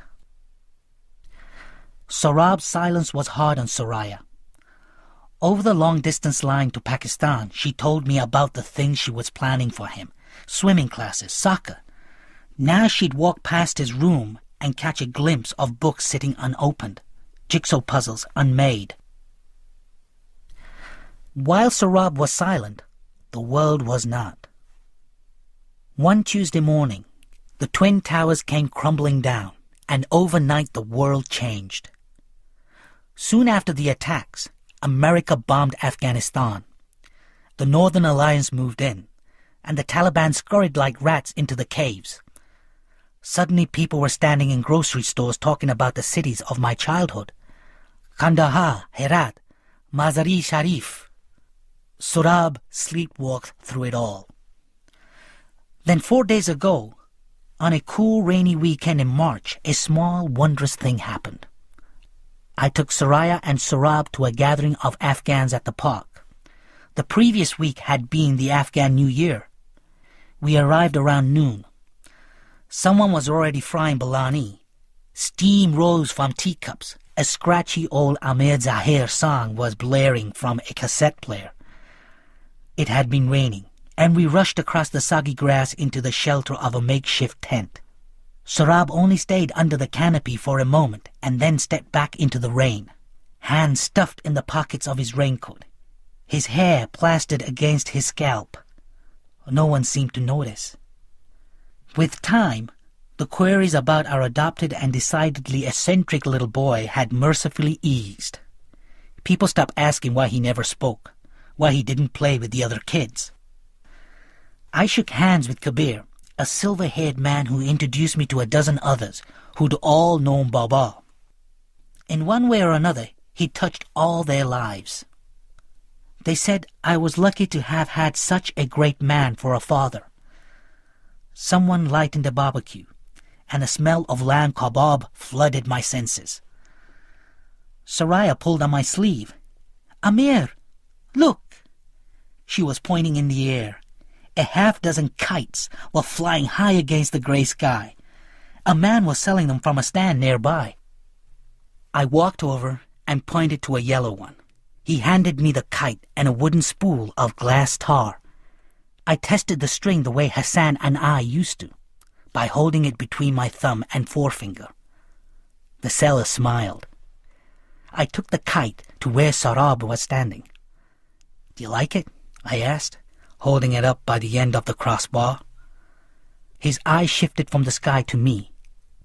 Sohrab's silence was hard on Soraya. Over the long-distance line to Pakistan, she told me about the things she was planning for him. Swimming classes, soccer. Now she'd walk past his room and catch a glimpse of books sitting unopened, jigsaw puzzles unmade. While Sohrab was silent, the world was not. One Tuesday morning, the Twin Towers came crumbling down, and overnight the world changed. Soon after the attacks, America bombed Afghanistan. The Northern Alliance moved in, and the Taliban scurried like rats into the caves. Suddenly people were standing in grocery stores talking about the cities of my childhood. Kandahar, Herat, Mazar-e Sharif. Sohrab sleepwalked through it all. Then 4 days ago, on a cool rainy weekend in March, a small wondrous thing happened. I took Soraya and Sohrab to a gathering of Afghans at the park. The previous week had been the Afghan New Year. We arrived around noon. Someone was already frying biryani. Steam rose from teacups. A scratchy old Amir Zahir song was blaring from a cassette player. It had been raining, and we rushed across the soggy grass into the shelter of a makeshift tent. Sohrab only stayed under the canopy for a moment and then stepped back into the rain, hands stuffed in the pockets of his raincoat, his hair plastered against his scalp. No one seemed to notice. With time, the queries about our adopted and decidedly eccentric little boy had mercifully eased. People stopped asking why he never spoke, why he didn't play with the other kids. I shook hands with Kabir, a silver-haired man who introduced me to a dozen others who'd all known Baba. In one way or another, he touched all their lives. They said I was lucky to have had such a great man for a father. Someone lightened the barbecue, and the smell of lamb kebab flooded my senses. Soraya pulled on my sleeve. "Amir, look!" She was pointing in the air. A half-dozen kites were flying high against the gray sky. A man was selling them from a stand nearby. I walked over and pointed to a yellow one. He handed me the kite and a wooden spool of glass tar. I tested the string the way Hassan and I used to, by holding it between my thumb and forefinger. The seller smiled. I took the kite to where Sohrab was standing. "Do you like it?" I asked, holding it up by the end of the crossbar. His eyes shifted from the sky to me,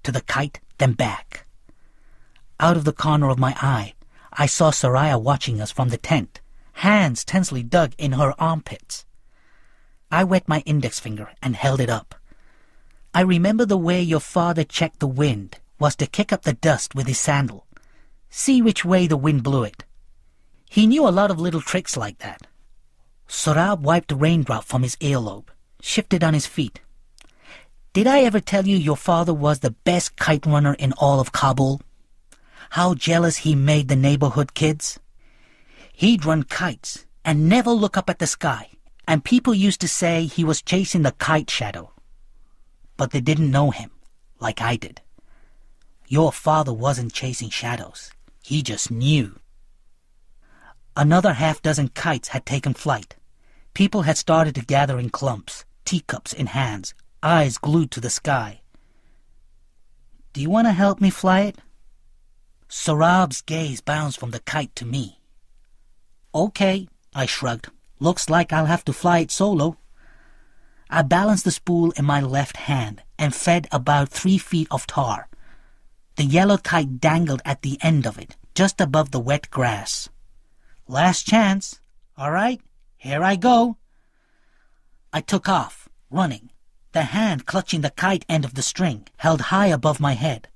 to the kite, then back. Out of the corner of my eye, I saw Soraya watching us from the tent, hands tensely dug in her armpits. I wet my index finger and held it up. I remember the way your father checked the wind was to kick up the dust with his sandal, see which way the wind blew it. He knew a lot of little tricks like that. Sorab wiped a raindrop from his earlobe, shifted on his feet. Did I ever tell you your father was the best kite runner in all of Kabul? How jealous he made the neighborhood kids? He'd run kites and never look up at the sky, and people used to say he was chasing the kite shadow. But they didn't know him, like I did. Your father wasn't chasing shadows. He just knew. Another half-dozen kites had taken flight. People had started to gather in clumps, teacups in hands, eyes glued to the sky. Do you want to help me fly it? Sorab's gaze bounced from the kite to me. Okay, I shrugged. Looks like I'll have to fly it solo. I balanced the spool in my left hand and fed about 3 feet of tar. The yellow kite dangled at the end of it, just above the wet grass. Last chance. All right, here I go. I took off, running, the hand clutching the kite end of the string, held high above my head.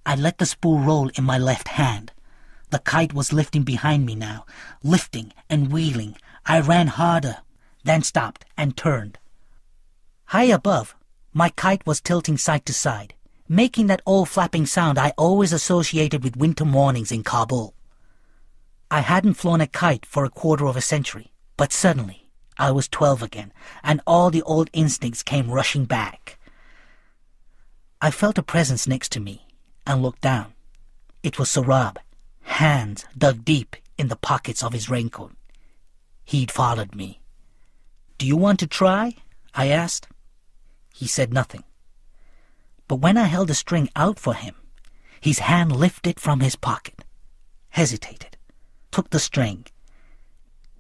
I let the spool roll in my left hand. The kite was lifting behind me now, lifting and wheeling. I ran harder, then stopped and turned. High above, my kite was tilting side to side, making that old flapping sound I always associated with winter mornings in Kabul. I hadn't flown a kite for a quarter of a century, but suddenly I was 12 again, and all the old instincts came rushing back. I felt a presence next to me and looked down. It was Sorab, hands dug deep in the pockets of his raincoat. He'd followed me. Do you want to try? I asked. He said nothing. But when I held the string out for him, his hand lifted from his pocket, hesitated, took the string.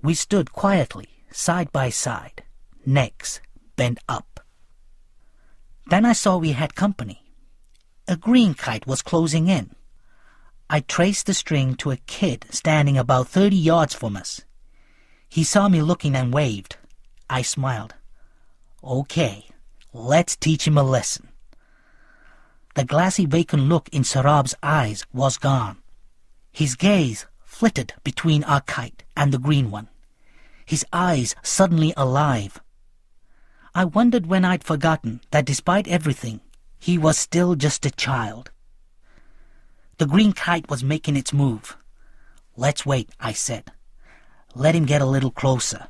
We stood quietly, side by side, necks bent up. Then I saw we had company. A green kite was closing in. I traced the string to a kid standing about 30 yards from us. He saw me looking and waved. I smiled. Okay, let's teach him a lesson. The glassy vacant look in Sorab's eyes was gone. His gaze flitted between our kite and the green one, his eyes suddenly alive. I wondered when I'd forgotten that despite everything, he was still just a child. The green kite was making its move. Let's wait, I said. Let him get a little closer.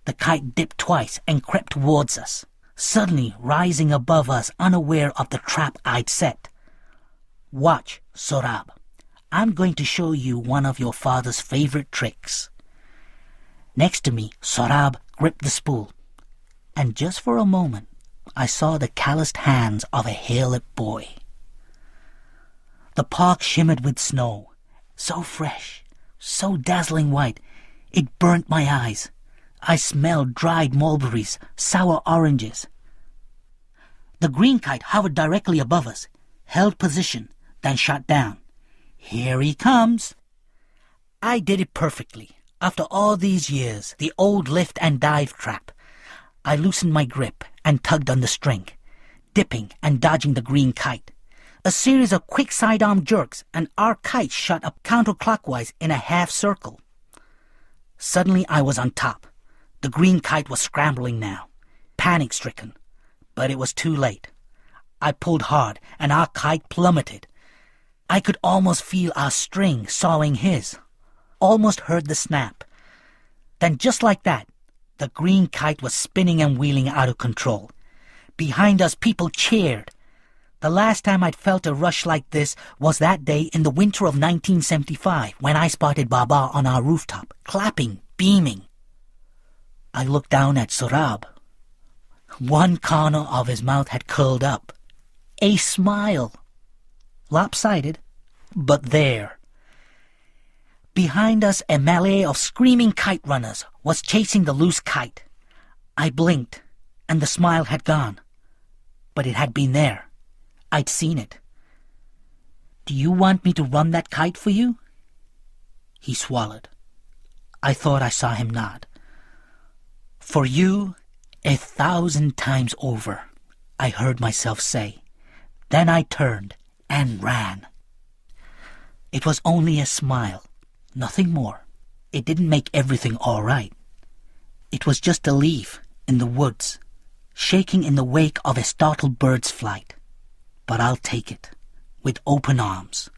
The kite dipped twice and crept towards us, suddenly rising above us, unaware of the trap I'd set. Watch, Sorab. I'm going to show you one of your father's favorite tricks. Next to me, Sorab gripped the spool, and just for a moment, I saw the calloused hands of a hairlip boy. The park shimmered with snow, so fresh, so dazzling white, it burnt my eyes. I smelled dried mulberries, sour oranges. The green kite hovered directly above us, held position, then shot down. Here he comes. I did it perfectly. After all these years, the old lift and dive trap. I loosened my grip and tugged on the string, dipping and dodging the green kite. A series of quick sidearm jerks, and our kite shot up counterclockwise in a half circle. Suddenly I was on top. The green kite was scrambling now, panic-stricken. But it was too late. I pulled hard, and our kite plummeted. I could almost feel our string sawing his, almost heard the snap. Then just like that, the green kite was spinning and wheeling out of control. Behind us, people cheered. The last time I'd felt a rush like this was that day in the winter of 1975 when I spotted Baba on our rooftop, clapping, beaming. I looked down at Sorab. One corner of his mouth had curled up. A smile. Lopsided, but there. Behind us, a melee of screaming kite runners was chasing the loose kite. I blinked, and the smile had gone. but it had been there. I'd seen it. "Do you want me to run that kite for you?" He swallowed. I thought I saw him nod. "For you, 1,000 times over," I heard myself say. Then I turned and ran. It was only a smile, nothing more. It didn't make everything all right. It was just a leaf in the woods, shaking in the wake of a startled bird's flight. But I'll take it, with open arms.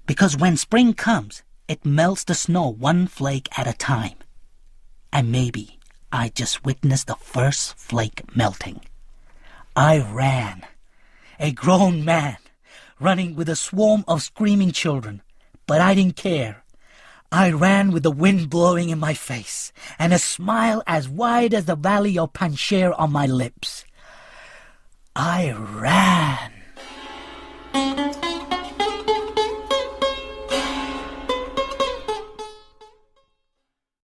Because when spring comes, it melts the snow one flake at a time. And maybe I just witnessed the first flake melting. I ran, a grown man, running with a swarm of screaming children. But I didn't care. I ran with the wind blowing in my face, and a smile as wide as the valley of Panjshir on my lips. I ran.